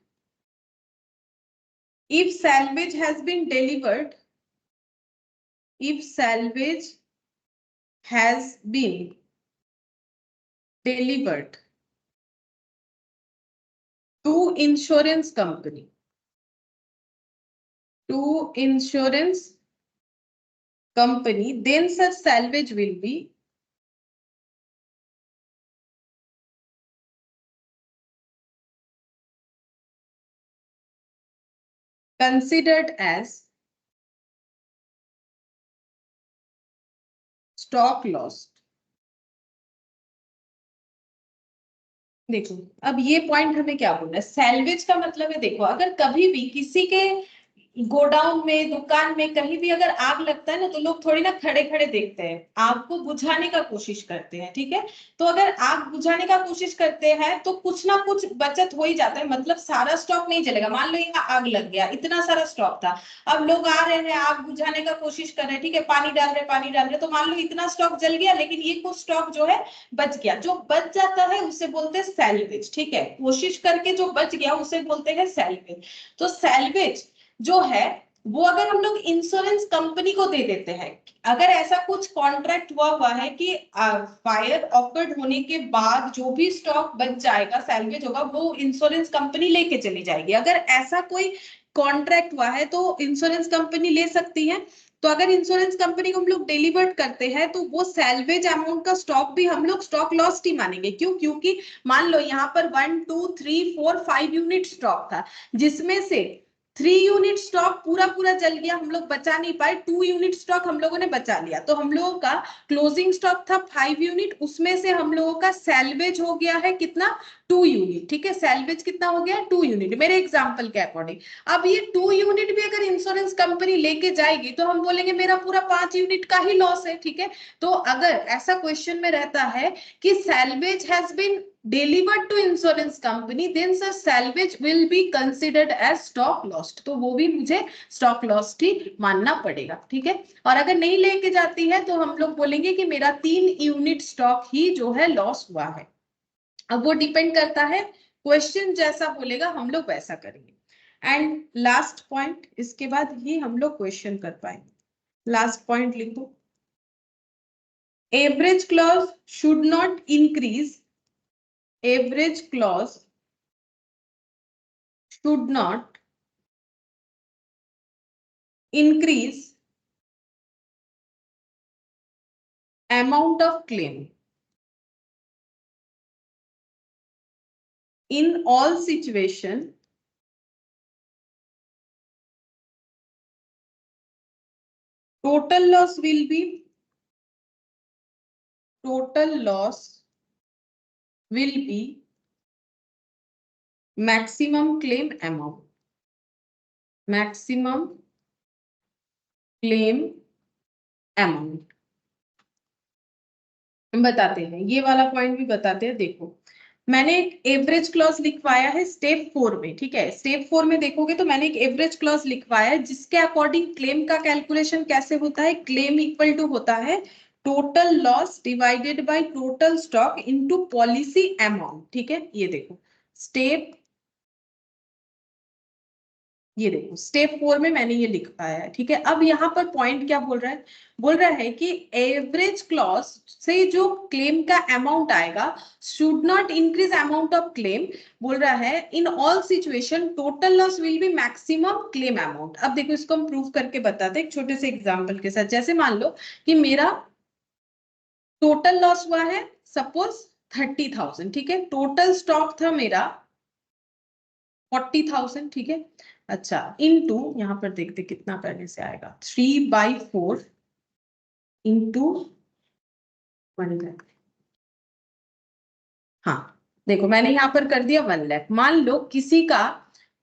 if salvage has been delivered, if salvage has been delivered to insurance company, to insurance company, then such salvage will be considered as stock loss। देखो अब ये पॉइंट हमें क्या बोलना है, सैल्वेज का मतलब है, देखो अगर कभी भी किसी के गोडाउन में, दुकान में, कहीं भी अगर आग लगता है ना तो लोग थोड़ी ना खड़े खड़े देखते हैं, आग को बुझाने का कोशिश करते हैं, ठीक है। तो अगर आग बुझाने का कोशिश करते हैं तो कुछ ना कुछ बचत हो ही जाता है, मतलब सारा स्टॉक नहीं जलेगा। मान लो यहाँ आग लग गया, इतना सारा स्टॉक था, अब लोग आ रहे हैं आग बुझाने का कोशिश कर रहे हैं, ठीक है, पानी डाल रहे, तो मान लो इतना स्टॉक जल गया, लेकिन ये कुछ स्टॉक जो है बच गया। जो बच जाता है उसे बोलते हैं सैल्वेज, ठीक है, कोशिश करके जो बच गया उसे बोलते हैं सैल्वेज। तो सैल्वेज जो है वो अगर हम लोग इंश्योरेंस कंपनी को दे देते हैं, अगर ऐसा कुछ कॉन्ट्रैक्ट हुआ है कि फायर ऑकर्ड होने के बाद जो भी स्टॉक बच जाएगा, सैल्वेज होगा, वो इंश्योरेंस कंपनी लेके चली जाएगी, अगर ऐसा कोई कॉन्ट्रैक्ट हुआ है तो इंश्योरेंस कंपनी ले सकती है। तो अगर इंश्योरेंस कंपनी को हम लोग डिलीवर्ड करते हैं तो वो सैल्वेज अमाउंट का स्टॉक भी हम लोग स्टॉक लॉस ही मानेंगे। क्यों? क्योंकि मान लो यहाँ पर 1 2 3 4 5 यूनिट स्टॉक था, जिसमें से 3 यूनिट स्टॉक पूरा पूरा जल गया, हम लोग बचा नहीं पाए, 2 यूनिट स्टॉक हम लोगों ने बचा लिया, तो हम लोगों का क्लोजिंग स्टॉक था 5 यूनिट, उसमें से हम लोगों का सैल्वेज हो गया है कितना? 2 यूनिट, ठीक है, सैल्वेज कितना हो गया? 2 यूनिट, मेरे एग्जांपल के अकॉर्डिंग। अब ये 2 यूनिट भी अगर इंश्योरेंस कंपनी लेके जाएगी तो हम बोलेंगे मेरा पूरा 5 यूनिट का ही लॉस है, ठीक है। तो अगर ऐसा क्वेश्चन में रहता है कि salvage has been delivered to insurance company, then such salvage will be considered as stock lost, तो वो भी मुझे stock lost ही मानना पड़ेगा, ठीक है। और अगर नहीं लेके जाती है तो हम लोग बोलेंगे कि मेरा 3 यूनिट स्टॉक ही जो है लॉस हुआ है। अब वो डिपेंड करता है, क्वेश्चन जैसा बोलेगा हम लोग वैसा करेंगे। एंड लास्ट पॉइंट, इसके बाद ही हम लोग क्वेश्चन कर पाएंगे। लास्ट पॉइंट लिखो, average clause should not increase, average clause should not increase amount of claim in all situation, total loss will be maximum claim amount, maximum claim amount। हम बताते हैं, ये वाला पॉइंट भी बताते हैं। देखो मैंने एक एवरेज क्लॉज लिखवाया है स्टेप 4 में, ठीक है, स्टेप 4 में देखोगे तो मैंने एक एवरेज क्लॉज लिखवाया है जिसके अकॉर्डिंग क्लेम का कैलकुलेशन कैसे होता है, क्लेम इक्वल टू होता है total loss divided by total stock into policy amount, ठीक है। ये देखो स्टेप ये देखो स्टेप 4 में मैंने ये लिख पाया है, ठीक है। अब यहाँ पर पॉइंट क्या बोल रहा है कि एवरेज क्लॉज से जो क्लेम का अमाउंट आएगा should not increase amount of claim. बोल रहा है in all situation total loss will be maximum claim amount. अब देखो इसको हम प्रूव करके बताते हैं एक छोटे से एग्जाम्पल के साथ। जैसे मान लो कि मेरा टोटल लॉस हुआ है सपोज 30,000, ठीक है। टोटल स्टॉक था मेरा 40,000, ठीक है। अच्छा इनटू यहाँ पर देखते कितना करने से आएगा, 3/4 इंटू 1 लाख। हाँ देखो मैंने यहाँ पर कर दिया 1 लाख। मान लो किसी का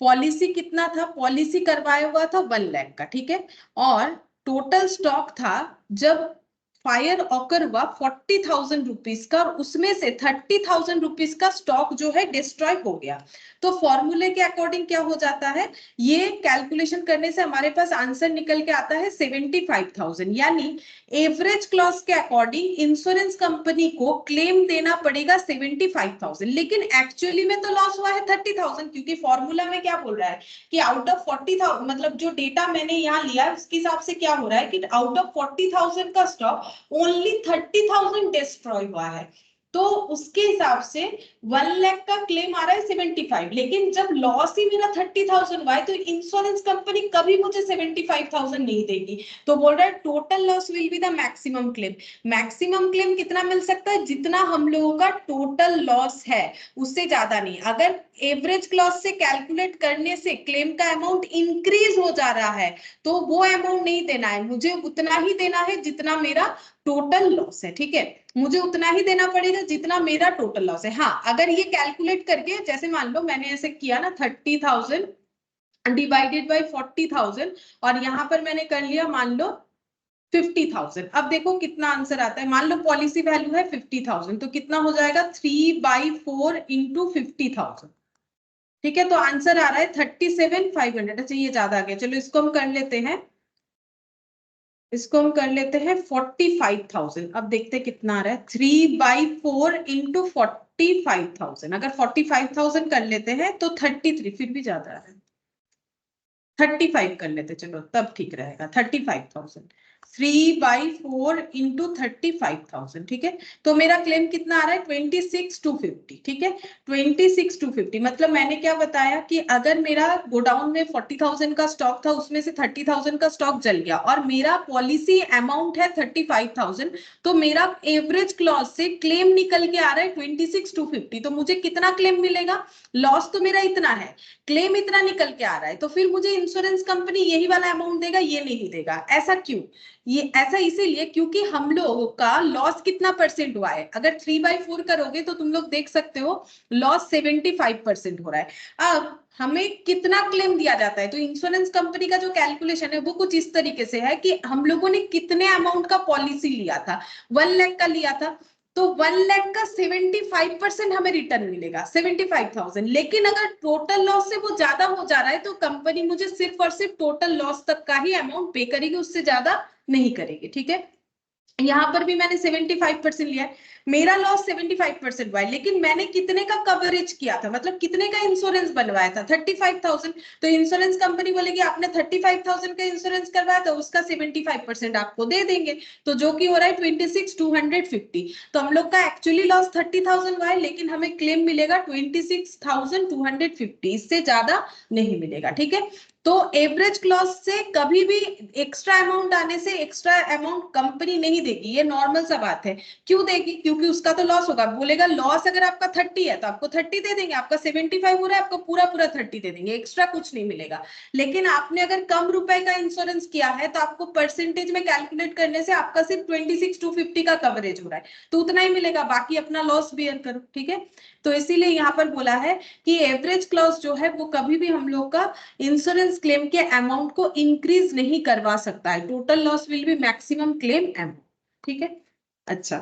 पॉलिसी कितना था, पॉलिसी करवाया हुआ था 1 लाख का, ठीक है। और टोटल स्टॉक था जब फायर ऑकर हुआ 40,000 रुपीज का, और उसमें से 30,000 रुपीज का स्टॉक जो है डिस्ट्रॉय हो गया। तो फॉर्मूले के अकॉर्डिंग क्या हो जाता है, ये कैलकुलेशन करने से हमारे पास आंसर निकल के आता है 75,000। यानी एवरेज क्लॉज के अकॉर्डिंग इंश्योरेंस कंपनी को क्लेम देना पड़ेगा 75,000, लेकिन एक्चुअली में तो लॉस हुआ है 30,000, क्योंकि फॉर्मूला में क्या बोल रहा है कि आउट ऑफ 40,000, मतलब जो डेटा मैंने यहाँ लिया उसके हिसाब से क्या हो रहा है कि आउट ऑफ 40,000 का स्टॉक ओनली 30,000 डिस्ट्रॉय हुआ है। तो उसके हिसाब से 1 लाख का क्लेम आ रहा है 75, लेकिन जब लॉस ही मेरा 30,000 हुआ है तो इंश्योरेंस कंपनी कभी मुझे 75,000 नहीं देगी। तो बोल रहा है total loss will be the maximum claim. Maximum claim कितना मिल सकता है, जितना हम लोगों का टोटल लॉस है उससे ज्यादा नहीं। अगर एवरेज क्लॉज से कैलकुलेट करने से क्लेम का अमाउंट इंक्रीज हो जा रहा है तो वो अमाउंट नहीं देना है, मुझे उतना ही देना है जितना मेरा टोटल लॉस है, ठीक है। मुझे उतना ही देना पड़ेगा जितना मेरा टोटल लॉस है। हाँ अगर ये कैलकुलेट करके, जैसे मान लो मैंने ऐसे किया ना 30,000 डिवाइडेड बाय 40,000, और यहाँ पर मैंने कर लिया मान लो 50,000। अब देखो कितना आंसर आता है। मान लो पॉलिसी वैल्यू है 50,000, तो कितना हो जाएगा 3/4 इंटू 50,000, ठीक है। तो आंसर आ रहा है 37,500। अच्छा ये ज्यादा आ गया, चलो इसको हम कर लेते हैं, इसको हम कर लेते हैं 45,000। अब देखते हैं कितना आ रहा है, 3/4 इंटू 45,000। अगर 45,000 कर लेते हैं तो 33, फिर भी ज्यादा आ रहा है, 35 कर लेते चलो तब ठीक रहेगा। 35,000, 3/4 इंटू 35,000, ठीक है। तो मेरा क्लेम कितना आ रहा है 26,250, ठीक है। 26,250 मतलब मैंने क्या बताया कि अगर मेरा गोडाउन में 40,000 का स्टॉक था, उसमें से 30,000 का स्टॉक जल गया और मेरा पॉलिसी अमाउंट है 35,000, तो मेरा एवरेज क्लॉज से क्लेम निकल के आ रहा है 26,250। तो मुझे कितना क्लेम मिलेगा, लॉस तो मेरा इतना है, क्लेम इतना निकल के आ रहा है, तो फिर मुझे इंश्योरेंस कंपनी यही वाला अमाउंट देगा, ये नहीं देगा। ऐसा क्यों, ये ऐसा इसीलिए क्योंकि हम लोगों का लॉस कितना परसेंट हुआ है। अगर 3/4 करोगे तो तुम लोग देख सकते हो लॉस 75% हो रहा है। अब हमें कितना क्लेम दिया जाता है, तो इंश्योरेंस कंपनी का जो कैलकुलेशन है वो कुछ इस तरीके से है कि हम लोगों ने कितने अमाउंट का पॉलिसी लिया था, 1 लाख का लिया था, तो 1 लाख का 75% हमें रिटर्न मिलेगा 75,000। लेकिन अगर टोटल लॉस से वो ज्यादा हो जा रहा है तो कंपनी मुझे सिर्फ और सिर्फ टोटल लॉस तक का ही अमाउंट पे करेगी, उससे ज्यादा नहीं करेगी, ठीक है। यहाँ पर भी मैंने 75% लिया है, मेरा लॉस 75% हुआ है, लेकिन मैंने कितने का कवरेज किया था, मतलब कितने का इंश्योरेंस बनवाया था 35,000। तो इंश्योरेंस कंपनी बोलेगी आपने 35,000 का इंश्योरेंस करवाया था, उसका 75% आपको दे देंगे, तो जो कि हो रहा है 26,250। तो हम लोग का एक्चुअली लॉस 30,000 हुआ है, लेकिन हमें क्लेम मिलेगा 26,250, इससे ज्यादा नहीं मिलेगा, ठीक है। तो एवरेज क्लॉज से कभी भी एक्स्ट्रा अमाउंट आने से एक्स्ट्रा अमाउंट कंपनी नहीं देगी, ये नॉर्मल सा बात है। क्यों देगी, क्योंकि उसका तो लॉस होगा। बोलेगा लॉस अगर आपका 30 है तो आपको 30 दे देंगे, आपका 75 हो रहा है आपको पूरा पूरा 30 दे देंगे, एक्स्ट्रा कुछ नहीं मिलेगा। लेकिन आपने अगर कम रुपए का इंश्योरेंस किया है तो आपको परसेंटेज में कैलकुलेट करने से आपका सिर्फ 26,250 का कवरेज हो रहा है, तो उतना ही मिलेगा, बाकी अपना लॉस बियर करो, ठीक है। तो इसीलिए यहाँ पर बोला है कि एवरेज क्लॉज जो है वो कभी भी हम लोग का इंश्योरेंस क्लेम के अमाउंट को इंक्रीज नहीं करवा सकता है। Total loss will be maximum claim amount, ठीक है। अच्छा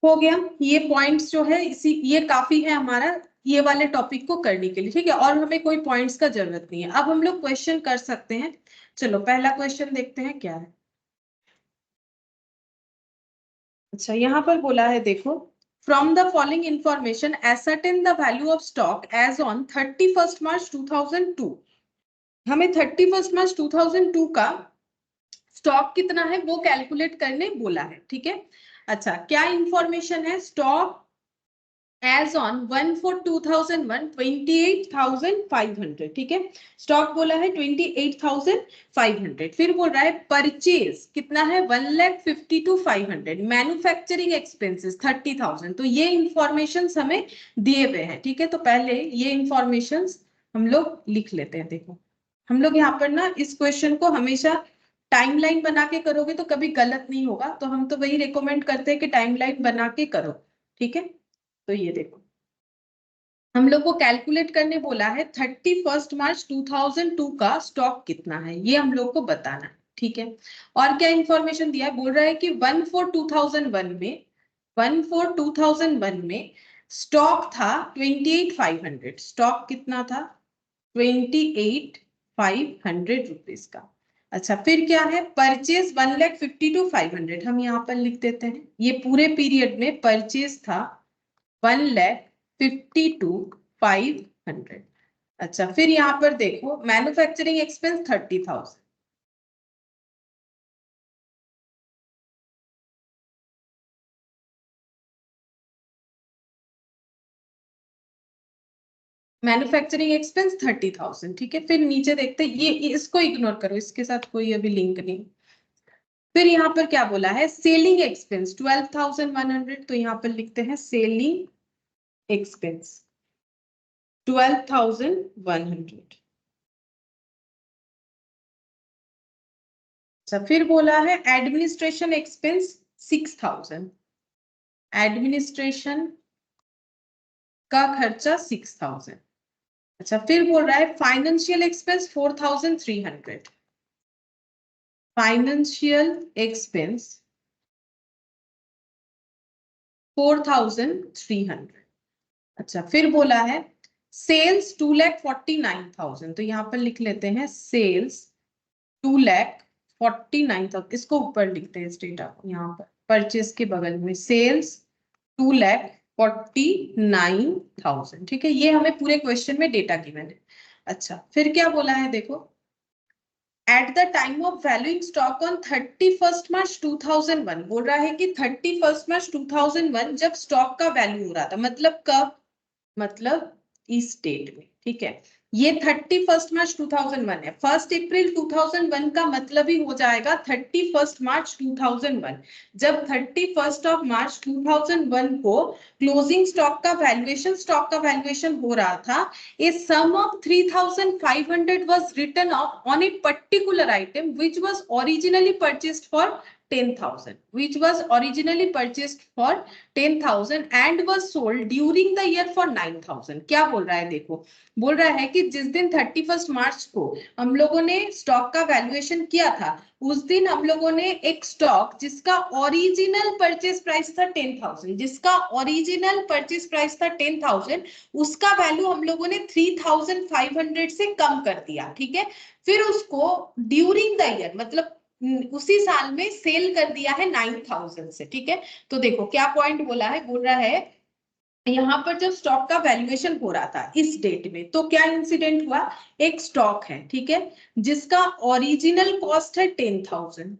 हो गया, ये पॉइंट्स जो है इसी ये काफी है हमारा ये वाले टॉपिक को करने के लिए, ठीक है। और हमें कोई पॉइंट्स का जरूरत नहीं है। अब हम लोग क्वेश्चन कर सकते हैं। चलो पहला क्वेश्चन देखते हैं क्या है। अच्छा यहाँ पर बोला है देखो From the following information, ascertain the value of stock as on 31st March 2002. हमें 31st March 2002 का स्टॉक कितना है वो कैलकुलेट करने बोला है, ठीक है। अच्छा, क्या इंफॉर्मेशन है? स्टॉक एज ऑन 1/4/2001 28,500, ठीक है। स्टॉक बोला है 28,500। फिर बोल रहा है परचेज कितना है 1,52,500। Manufacturing expenses 30,000। तो ये इंफॉर्मेशन हमें दिए हुए हैं, ठीक है। तो पहले ये इंफॉर्मेशन हम लोग लिख लेते हैं। देखो हम लोग यहाँ पर ना इस क्वेश्चन को हमेशा टाइमलाइन बना के करोगे तो कभी गलत नहीं होगा, तो हम तो वही रिकमेंड करते हैं कि टाइमलाइन बना के करो, ठीक है। तो ये देखो हम लोग को कैलकुलेट करने बोला है 31 मार्च 2002 का स्टॉक कितना है, ये हम लोग को बताना है, ठीक है। और क्या इंफॉर्मेशन दिया है? बोल रहा है कि 1/4/2001 में स्टॉक था 28,500। स्टॉक कितना था? 28,500 रुपीज का। अच्छा, फिर क्या है? परचेज 1,52,500। हम यहाँ पर लिख देते हैं, ये पूरे पीरियड में परचेज था 1,52,500। अच्छा, फिर यहाँ पर देखो मैन्युफैक्चरिंग एक्सपेंस 30,000। मैन्युफैक्चरिंग एक्सपेंस 30,000, ठीक है। फिर नीचे देखते हैं, ये इसको इग्नोर करो, इसके साथ कोई अभी लिंक नहीं। फिर यहाँ पर क्या बोला है? Selling expense 12,100। तो यहाँ पर लिखते हैं सेलिंग एक्सपेंस 12,100। अच्छा, फिर बोला है एडमिनिस्ट्रेशन एक्सपेंस 6,000। एडमिनिस्ट्रेशन का खर्चा 6,000। अच्छा, फिर बोल रहा है फाइनेंशियल एक्सपेंस 4,300। Financial expense 4,300। अच्छा, फिर बोला है सेल्स 2,49,000। तो यहाँ पर लिख लेते हैं सेल्स 2,49,000। इसको ऊपर लिखते हैं इस डेटा को, यहाँ पर परचेस के बगल में सेल्स 2,49,000, ठीक है। ये हमें पूरे क्वेश्चन में डेटा गिवन है। अच्छा, फिर क्या बोला है? देखो at the time of valuing stock on 31 मार्च 2001। बोल रहा है कि 31 मार्च 2001 जब स्टॉक का वैल्यू हो रहा था, मतलब कब? मतलब इस डेट में, ठीक है। ये 31 मार्च 2001 है। 1 अप्रैल 2001 का मतलब ही हो जाएगा 31 मार्च 2001। जब 31 ऑफ मार्च 2001 को क्लोजिंग स्टॉक का वैल्यूएशन हो रहा था, a sum of 3,500 was written off on a particular item which was originally purchased for 10,000, and was sold during the year for 9,000। क्या बोल रहा है? देखो बोल रहा है कि जिस दिन 31 मार्च को हम लोगों ने स्टॉक का वैल्यूएशन किया था, उस दिन हम लोगों ने एक स्टॉक जिसका ओरिजिनल परचेस प्राइस था 10,000, उसका वैल्यू हम लोगों ने 3,500 से कम कर दिया, ठीक है। फिर उसको ड्यूरिंग द ईयर मतलब उसी साल में सेल कर दिया है 9,000 से, ठीक है। तो देखो क्या पॉइंट बोला है? बोल रहा है यहाँ पर जब स्टॉक का वैल्यूएशन हो रहा था इस डेट में, तो क्या इंसिडेंट हुआ? एक स्टॉक है, ठीक है, जिसका ओरिजिनल कॉस्ट है 10,000,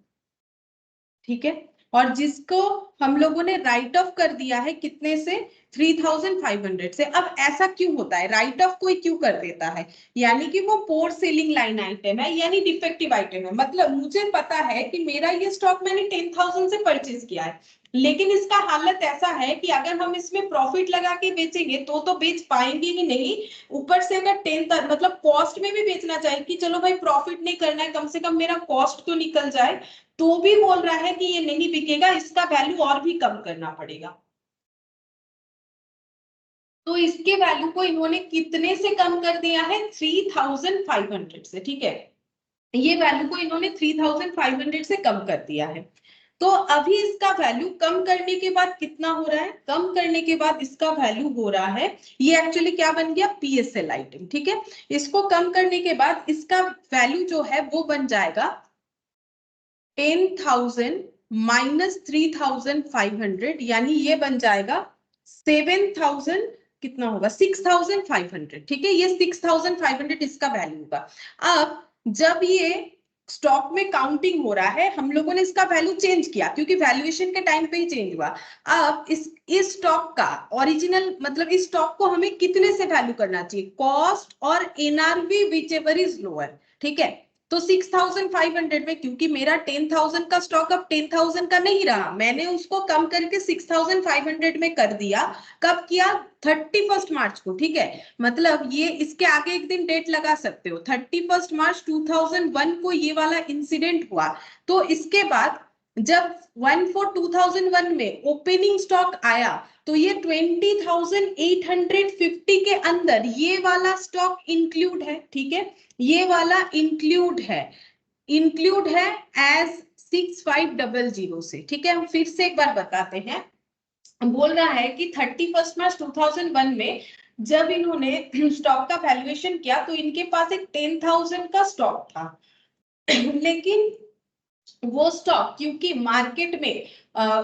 ठीक है, और जिसको हम लोगों ने राइट ऑफ कर दिया है कितने से? 3,500 से। अब ऐसा क्यों होता है? राइट ऑफ कोई क्यों कर देता है? यानी कि वो पोर सेलिंग लाइन आइटम है, यानी डिफेक्टिव आइटम है। मतलब मुझे पता है कि मेरा ये स्टॉक मैंने 10,000 से परचेज किया है, लेकिन इसका हालत ऐसा है कि अगर हम इसमें प्रॉफिट लगा के बेचेंगे तो बेच पाएंगे ही नहीं। ऊपर से अगर 10 मतलब कॉस्ट में भी बेचना चाहिए कि चलो भाई प्रॉफिट नहीं करना है, कम से कम मेरा कॉस्ट तो निकल जाए, तो भी बोल रहा है कि ये नहीं बिकेगा, इसका वैल्यू और भी कम करना पड़ेगा। तो इसके वैल्यू को इन्होंने कितने से कम कर दिया है? 3,500 से, ठीक है। ये वैल्यू को इन्होंने 3,500 से कम कर दिया है। तो अभी इसका वैल्यू कम करने के बाद कितना हो रहा है? कम करने के बाद इसका वैल्यू हो रहा है, ये एक्चुअली क्या बन गया? पीएसएल आइटम, ठीक है। इसको कम करने के बाद इसका वैल्यू जो है वो बन जाएगा 10,000 माइनस 3,500, यानी ये बन जाएगा 7,000 कितना होगा 6,500, ठीक है, ये 6,500 इसका वैल्यू होगा। अब जब ये स्टॉक में काउंटिंग हो रहा है, हम लोगों ने इसका वैल्यू चेंज किया क्योंकि वैल्यूएशन के टाइम पे ही चेंज हुआ। अब इस स्टॉक का ओरिजिनल मतलब इस स्टॉक को हमें कितने से वैल्यू करना चाहिए, कॉस्ट और NRV which ever is lower, ठीक है। तो 6,500 में, क्योंकि मेरा 10,000 का स्टॉक अब 10,000 का नहीं रहा, मैंने उसको कम करके 6,500 में कर दिया। कब किया, 31 मार्च को, ठीक है। मतलब ये इसके आगे एक दिन डेट लगा सकते हो, 31 मार्च 2001 को ये वाला इंसिडेंट हुआ। तो इसके बाद जब 1/4/2001 में ओपनिंग स्टॉक आया तो ये 20,850 के अंदर ये वाला स्टॉक इंक्लूड है, ठीक है, ये वाला इंक्लूड है एज 6500 से, ठीक है। हम फिर से एक बार बताते हैं, बोल रहा है कि 31 मार्च 2001 में जब इन्होंने स्टॉक का वैल्यूएशन किया तो इनके पास एक 10,000 का स्टॉक था लेकिन वो स्टॉक क्योंकि मार्केट में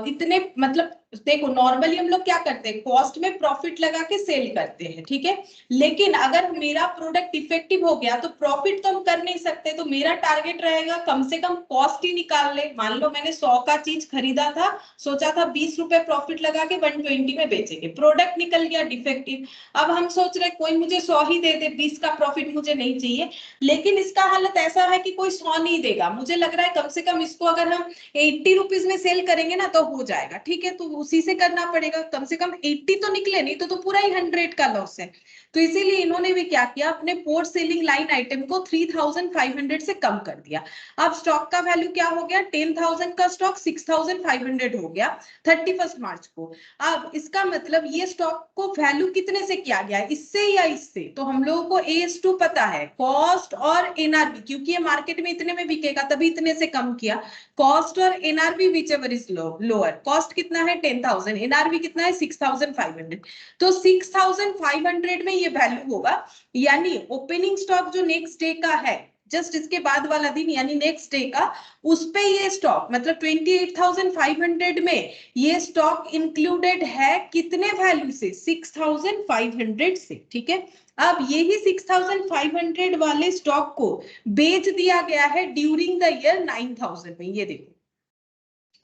इतने मतलब देखो नॉर्मली हम लोग क्या करते हैं, कॉस्ट में प्रॉफिट लगा के सेल करते हैं, ठीक है। लेकिन अगर मेरा प्रोडक्ट इफेक्टिव हो गया तो प्रॉफिट तो हम कर नहीं सकते, तो मेरा टारगेट रहेगा कम से कम कॉस्ट ही निकाल ले। मान लो मैंने 100 का चीज खरीदा था, सोचा था 20 रुपए प्रॉफिट लगा के 120 में बेचेंगे, प्रोडक्ट निकल गया डिफेक्टिव। अब हम सोच रहे कोई मुझे 100 ही दे दे, 20 का प्रॉफिट मुझे नहीं चाहिए। लेकिन इसका हालत ऐसा है कि कोई 100 नहीं देगा, मुझे लग रहा है कम से कम इसको अगर हम 80 रुपीज में सेल करेंगे ना तो हो जाएगा, ठीक है। तो उसी से करना पड़ेगा, कम से कम 80 तो निकले, नहीं तो पूरा ही 100 का लॉस है। तो इसीलिए इन्होंने भी क्या किया, अपने पोर्ट सेलिंग लाइन आइटम को 3,500 से कम कर दिया। अब स्टॉक का वैल्यू क्या हो गया, 10,000 का स्टॉक 6,500 हो गया 31 मार्च को। अब इसका मतलब ये स्टॉक को वैल्यू कितने से किया गया, इससे या इससे, तो हम लोगों को AS2 पता है, कॉस्ट और एनआरबी, क्योंकि ये मार्केट में इतने में बिकेगा तभी इतने से कम किया। कॉस्ट और NRB which ever is lower, cost कितना है 10,000, एनआरबी कितना है 6,500, तो 6,500 में ये वैल्यू होगा। यानी ओपनिंग स्टॉक जो नेक्स्ट डे का है, जस्ट इसके बाद वाला दिन यानी नेक्स्ट डे का, उस पे ये स्टॉक मतलब 28,500 में ये स्टॉक इंक्लूडेड है कितने वैल्यू से, 6,500 से, ठीक है। अब यही 6,500 वाले स्टॉक को बेच दिया गया है ड्यूरिंग द ईयर 9,000 में, ये देखो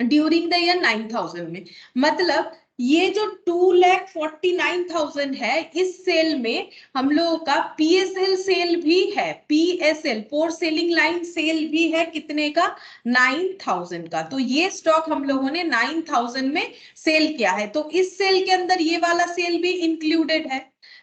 ड्यूरिंग द ईयर 9,000 में, मतलब ये जो 2,49,000 है, इस सेल में हम लोगों का PSL सेल भी है, PSL port selling line sale भी है, कितने का 9,000 का। तो ये स्टॉक हम लोगों ने 9,000 में सेल किया है, तो इस सेल के अंदर ये वाला सेल भी इंक्लूडेड है।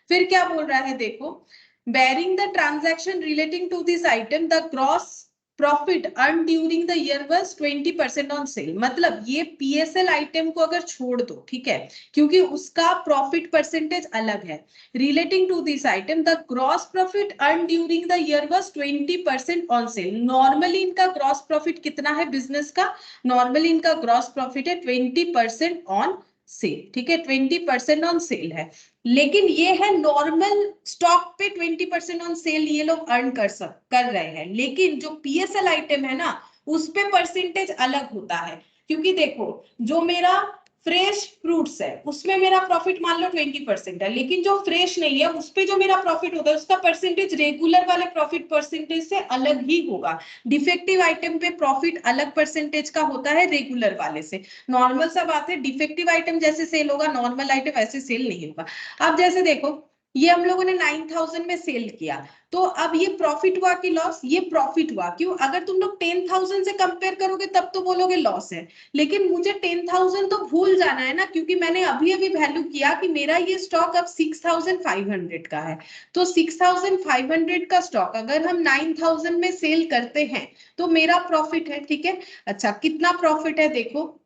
फिर क्या बोल रहा है देखो, bearing the transaction relating to this item the gross profit earn during the year was 20% on cell. मतलब ये PSL आइटम को अगर छोड़ दो, ठीक है, क्योंकि उसका प्रॉफिट परसेंटेज अलग है, relating to this item the gross profit earn during the year was 20% on sale. Normally इनका ग्रॉस प्रॉफिट कितना है बिजनेस का, नॉर्मली इनका ग्रॉस प्रॉफिट है 20% ऑन सेल, ठीक है, 20% ऑन सेल है। लेकिन ये है नॉर्मल स्टॉक पे 20% ऑन सेल ये लोग अर्न कर रहे हैं, लेकिन जो PSL आइटम है ना उस पे परसेंटेज अलग होता है। क्योंकि देखो जो मेरा फ्रेश फ्रूट्स है उसमें मेरा प्रॉफिट मान लो 20% है, लेकिन जो फ्रेश नहीं है उस पे जो मेरा प्रॉफिट होता है उसका परसेंटेज रेगुलर वाले प्रॉफिट परसेंटेज से अलग ही होगा। डिफेक्टिव आइटम पे प्रॉफिट अलग परसेंटेज का होता है रेगुलर वाले से। नॉर्मल सा बात है, डिफेक्टिव आइटम जैसे सेल होगा नॉर्मल आइटम ऐसे सेल नहीं होगा। अब जैसे देखो ये हम लोगों ने 9,000 में सेल किया, तो अब ये प्रॉफिट हुआ कि लॉस, ये प्रॉफिट हुआ। क्यों, अगर तुम लोग 10,000 से कंपेयर करोगे तब तो बोलोगे लॉस है, लेकिन मुझे 10,000 तो भूल जाना है ना, क्योंकि मैंने अभी अभी वैल्यू किया कि मेरा ये स्टॉक अब 6,500 का है। तो 6,500 का स्टॉक अगर हम 9,000 में सेल करते हैं तो मेरा प्रॉफिट है, ठीक है। अच्छा कितना प्रॉफिट है देखो,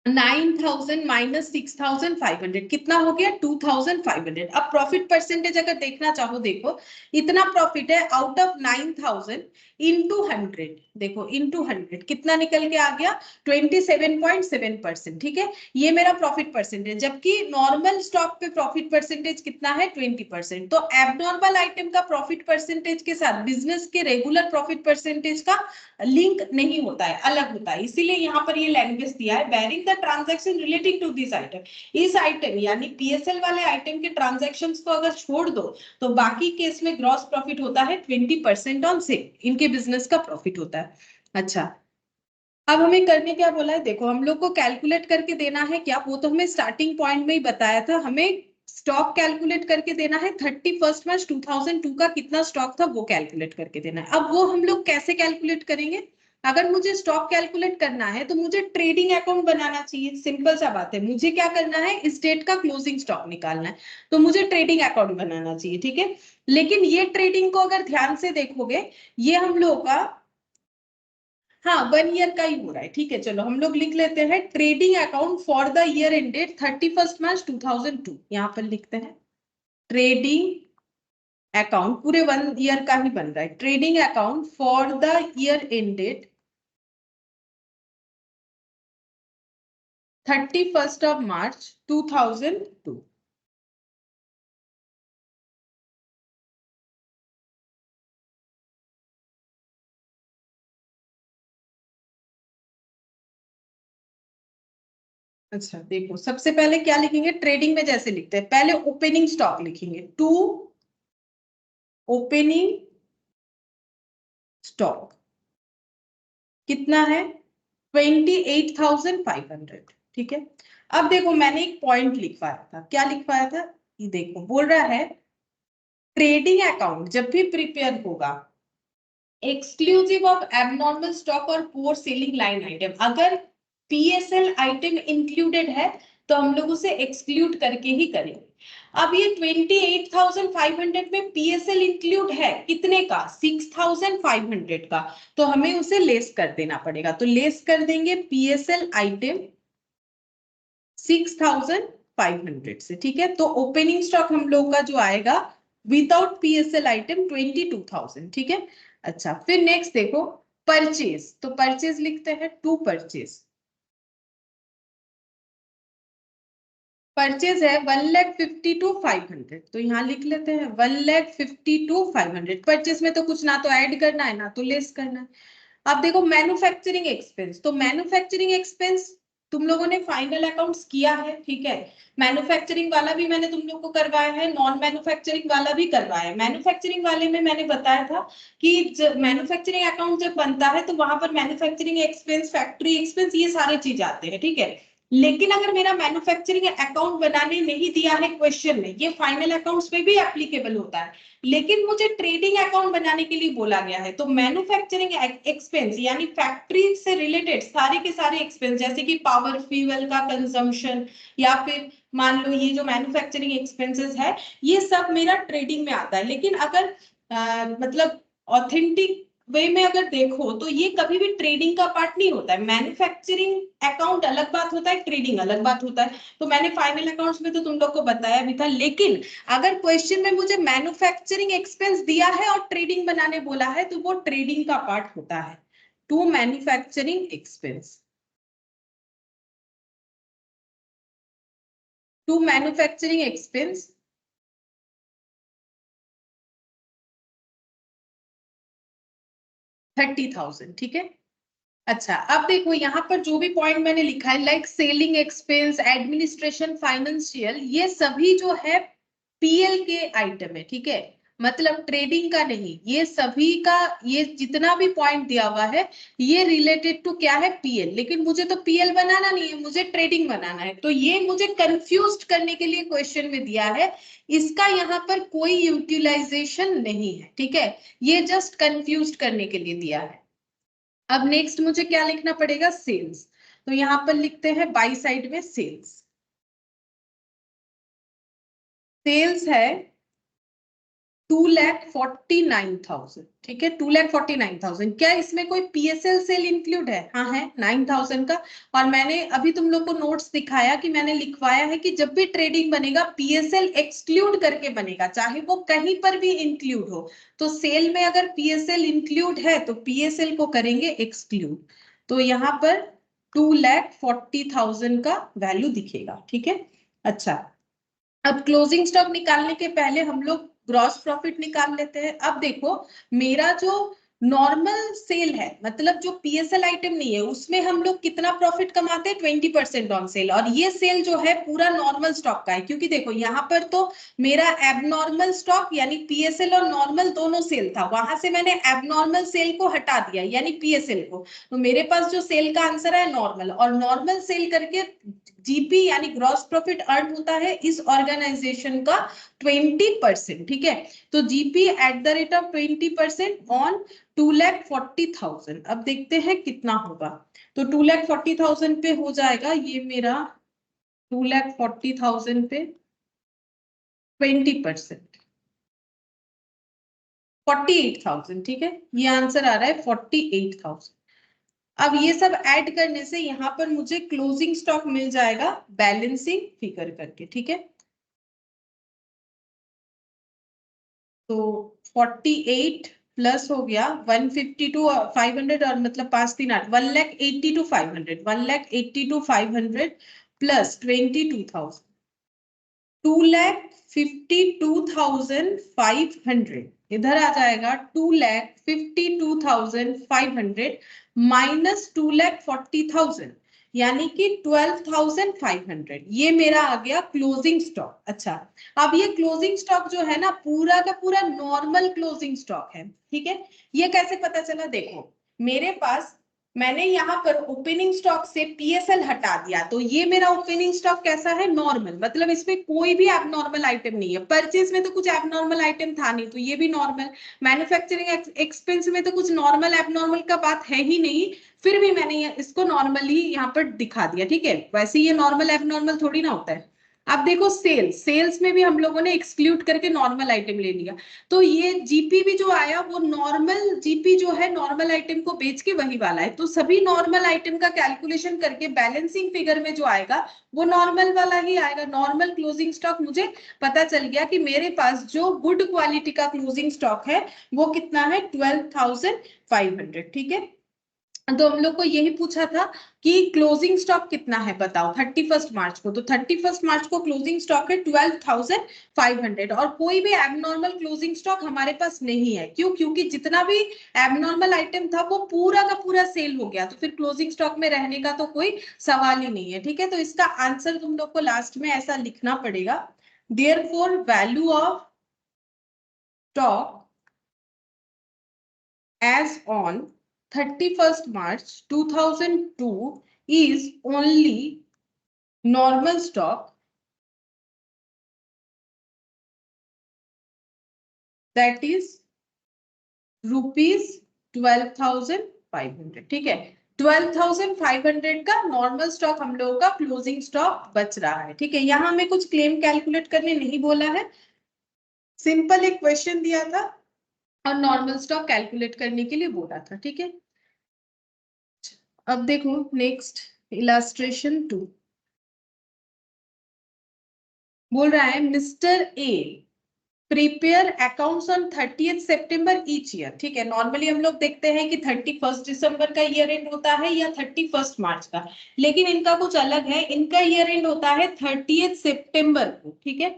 9,000 माइनस 6,500 कितना हो गया 2,500। अब प्रॉफिट परसेंटेज अगर देखना चाहो देखो इतना प्रॉफिट है आउट ऑफ 9,000 इंटू 100, देखो इंटू 100 कितना निकल के आ गया 27.7%, ठीक है। ये मेरा प्रॉफिट परसेंटेज, जबकि नॉर्मल स्टॉक पे प्रॉफिट परसेंटेज कितना है 20%। तो एबनॉर्मल आइटम का प्रॉफिट परसेंटेज के साथ बिजनेस के रेगुलर प्रॉफिट परसेंटेज का लिंक नहीं होता है, अलग होता है। इसीलिए यहाँ पर ये लैंग्वेज दिया है, bearing the the transaction relating to this item. इस आइटम यानी पीएसएल वाले आइटम के ट्रांजैक्शंस को अगर छोड़ दो तो बाकी केस में ग्रॉस प्रॉफिट होता है 20% ऑन सेल, इनके बिजनेस का प्रॉफिट होता है। अच्छा, अब हमें करने क्या बोला है, देखो हम लोग को कैलकुलेट करके देना है क्या, वो तो हमें स्टार्टिंग पॉइंट में ही बताया था, हमें स्टॉक कैलकुलेट करके देना है 31 मार्च 2002 का कितना स्टॉक था वो कैलकुलेट करके देना है। अब वो हम लोग कैसे कैलकुलेट करेंगे, अगर मुझे स्टॉक कैलकुलेट करना है तो मुझे ट्रेडिंग अकाउंट बनाना चाहिए, सिंपल सा बात है। मुझे क्या करना है, इस डेट का क्लोजिंग स्टॉक निकालना है, तो मुझे ट्रेडिंग अकाउंट बनाना चाहिए, ठीक है। लेकिन ये ट्रेडिंग को अगर ध्यान से देखोगे, ये हम लोग का हाँ 1 ईयर का ही हो रहा है, ठीक है। चलो हम लोग लिख लेते हैं trading account for the year ended 31 मार्च 2002, यहाँ पर लिखते हैं ट्रेडिंग अकाउंट, पूरे 1 ईयर का ही बन रहा है, trading account for the year ended 31 मार्च 2002। अच्छा देखो, सबसे पहले क्या लिखेंगे, ट्रेडिंग में जैसे लिखते हैं, पहले ओपनिंग स्टॉक लिखेंगे, टू ओपनिंग स्टॉक कितना है 28,500, ठीक है। अब देखो मैंने एक पॉइंट लिखवाया था, क्या लिखवाया था, ये देखो बोल रहा है ट्रेडिंग अकाउंट जब भी प्रिपेयर होगा एक्सक्लूसिव ऑफ एबनॉर्मल स्टॉक और पुअर सेलिंग लाइन आइटम, अगर पीएसएल आइटम इंक्लूडेड है तो हम लोग उसे एक्सक्लूड करके ही करेंगे। अब ये 28,500 में पीएसएल इंक्लूड है कितने का, 6,500 का, तो हमें उसे लेस कर देना पड़ेगा, तो लेस कर देंगे पीएसएल आइटम 6,500 से, ठीक है। तो ओपनिंग स्टॉक हम लोग का जो आएगा विदाउट पीएसएल आइटम 22,000, ठीक है। अच्छा, फिर नेक्स्ट देखो परचेज, तो परचेज लिखते हैं टू परचेज, परचेज है 1,52,500, तो यहाँ लिख लेते हैं 1,52,500। परचेज में तो कुछ ना तो ऐड करना है ना तो लेस करना है। अब देखो मैन्युफैक्चरिंग एक्सपेंस, तो मैन्युफैक्चरिंग एक्सपेंस तुम लोगों ने फाइनल अकाउंट्स किया है, ठीक है। मैन्युफैक्चरिंग वाला भी मैंने तुम लोग को करवाया है, नॉन मैन्युफैक्चरिंग वाला भी करवाया है। मैन्युफैक्चरिंग वाले में मैंने बताया था कि मैन्युफैक्चरिंग अकाउंट जब बनता है तो वहां पर मैन्युफैक्चरिंग एक्सपेंस, फैक्ट्री एक्सपेंस, ये सारे चीज आते हैं, ठीक है। लेकिन अगर मेरा मैन्युफैक्चरिंग अकाउंट बनाने नहीं दिया है क्वेश्चन में, ये फाइनल अकाउंट्स में भी एप्लीकेबल होता है, लेकिन मुझे ट्रेडिंग अकाउंट बनाने के लिए बोला गया है, तो मैन्युफैक्चरिंग एक्सपेंस यानी फैक्ट्री से रिलेटेड सारे के सारे एक्सपेंस, जैसे कि पावर फ्यूल का कंजम्पशन या फिर मान लो ये जो मैन्युफैक्चरिंग एक्सपेंसेस है, ये सब मेरा ट्रेडिंग में आता है। लेकिन अगर मतलब ऑथेंटिक वे में अगर देखो तो ये कभी भी ट्रेडिंग का पार्ट नहीं होता है। मैन्युफैक्चरिंग अकाउंट अलग बात होता है, ट्रेडिंग अलग बात होता है। तो मैंने फाइनल अकाउंट्स में तो तुम लोग को बताया भी था, लेकिन अगर क्वेश्चन में मुझे मैन्युफैक्चरिंग एक्सपेंस दिया है और ट्रेडिंग बनाने बोला है तो वो ट्रेडिंग का पार्ट होता है, to manufacturing expense, to manufacturing expense 30,000, ठीक है। अच्छा, अब देखो यहाँ पर जो भी पॉइंट मैंने लिखा है like selling expense, administration, financial, ये सभी जो है पीएल के आइटम है, ठीक है। मतलब ट्रेडिंग का नहीं, ये सभी का, ये जितना भी पॉइंट दिया हुआ है ये रिलेटेड टू क्या है, पीएल। लेकिन मुझे तो पीएल बनाना नहीं है, मुझे ट्रेडिंग बनाना है, तो ये मुझे कंफ्यूज करने के लिए क्वेश्चन में दिया है। इसका यहाँ पर कोई यूटिलाइजेशन नहीं है, ठीक है, ये जस्ट कंफ्यूज करने के लिए दिया है। अब नेक्स्ट मुझे क्या लिखना पड़ेगा, सेल्स, तो यहां पर लिखते हैं बाई साइड में सेल्स, सेल्स है 2,49,000, ठीक है, 2,49,000। क्या इसमें कोई पीएसएल सेल इंक्लूड है, हाँ है 9,000 का। और मैंने अभी तुम लोग को नोट्स दिखाया कि मैंने लिखवाया है कि जब भी ट्रेडिंग बनेगा पीएसएल एक्सक्लूड करके बनेगा, चाहे वो कहीं पर भी इंक्लूड हो। तो सेल में अगर पीएसएल इंक्लूड है तो पीएसएल को करेंगे एक्सक्लूड, तो यहाँ पर 2,40,000 का वैल्यू दिखेगा, ठीक है। अच्छा, अब क्लोजिंग स्टॉक निकालने के पहले हम लोग ग्रॉस प्रॉफिट निकाल लेते हैं। अब देखो मेरा जो नॉर्मल सेल है, मतलब जो पीएसएल आइटम नहीं है उसमें हम लोग कितना प्रॉफिट कमाते हैं 20% ऑन सेल, और ये सेल जो है पूरा नॉर्मल स्टॉक का है, क्योंकि देखो यहाँ पर तो मेरा एबनॉर्मल स्टॉक यानी पीएसएल और नॉर्मल दोनों सेल था, वहां से मैंने एबनॉर्मल सेल को हटा दिया यानी पीएसएल को, तो मेरे पास जो सेल का आंसर है नॉर्मल, और नॉर्मल सेल करके जीपी यानी ग्रॉस प्रॉफिट अर्न होता है इस ऑर्गेनाइजेशन का 20%, ठीक है। तो GP at the rate of 20% on 2,40,000। अब देखते हैं कितना होगा, तो 2,40,000 पे हो जाएगा ये मेरा 2,40,000 पे 20%, 48,000, ठीक है, ये आंसर आ रहा है 48,000। अब ये सब ऐड करने से यहाँ पर मुझे क्लोजिंग स्टॉक मिल जाएगा बैलेंसिंग फिगर करके, ठीक है। तो 48 प्लस हो गया 152 500 और मतलब 538 1,80,500 1,80,500 प्लस 22,000 2,52,500 इधर आ जाएगा 2,52,500 माइनस 2,40,000 यानी कि 12,500, ये मेरा आ गया क्लोजिंग स्टॉक। अच्छा, अब ये क्लोजिंग स्टॉक जो है ना पूरा का पूरा नॉर्मल क्लोजिंग स्टॉक है, ठीक है। ये कैसे पता चला, देखो मेरे पास मैंने यहाँ पर ओपनिंग स्टॉक से पीएसएल हटा दिया, तो ये मेरा ओपनिंग स्टॉक कैसा है नॉर्मल, मतलब इसमें कोई भी एबनॉर्मल आइटम नहीं है। परचेज में तो कुछ एबनॉर्मल आइटम था नहीं, तो ये भी नॉर्मल। मैन्युफैक्चरिंग एक्सपेंस में तो कुछ नॉर्मल एबनॉर्मल का बात है ही नहीं, फिर भी मैंने इसको नॉर्मली यहाँ पर दिखा दिया, ठीक है। वैसे ये नॉर्मल एबनॉर्मल थोड़ी ना होता है। अब देखो सेल्स में भी हम लोगों ने एक्सक्लूड करके नॉर्मल आइटम ले लिया, तो ये जीपी भी जो आया वो नॉर्मल जीपी जो है नॉर्मल आइटम को बेच के वही वाला है, तो सभी नॉर्मल आइटम का कैलकुलेशन करके बैलेंसिंग फिगर में जो आएगा वो नॉर्मल वाला ही आएगा। नॉर्मल क्लोजिंग स्टॉक मुझे पता चल गया कि मेरे पास जो गुड क्वालिटी का क्लोजिंग स्टॉक है वो कितना है 12,500, ठीक है। तो हम लोग को यही पूछा था कि क्लोजिंग स्टॉक कितना है बताओ 31 मार्च को, तो 31 मार्च को क्लोजिंग स्टॉक है 12,500, और कोई भी एबनॉर्मल क्लोजिंग स्टॉक हमारे पास नहीं है। क्यों? क्योंकि जितना भी एबनॉर्मल आइटम था वो पूरा का पूरा सेल हो गया, तो फिर क्लोजिंग स्टॉक में रहने का तो कोई सवाल ही नहीं है, ठीक है। तो इसका आंसर तुम लोग को लास्ट में ऐसा लिखना पड़ेगा, therefore value of stock as on 31st March 2002 is only normal stock that is rupees 12,500, ठीक है। 12,500 का नॉर्मल स्टॉक हम लोगों का क्लोजिंग स्टॉक बच रहा है, ठीक है। यहाँ हमें कुछ क्लेम कैलकुलेट करने नहीं बोला है, सिंपल एक क्वेश्चन दिया था और नॉर्मल स्टॉक कैलकुलेट करने के लिए बोला था, ठीक है। अब देखो नेक्स्ट इलस्ट्रेशन 2 बोल रहा है mister A prepare accounts on 30th September each year, ठीक है। नॉर्मली हम लोग देखते हैं कि 31 दिसंबर का ईयर एंड होता है या 31 मार्च का, लेकिन इनका कुछ अलग है, इनका ईयर एंड होता है 30th सितंबर को, ठीक है।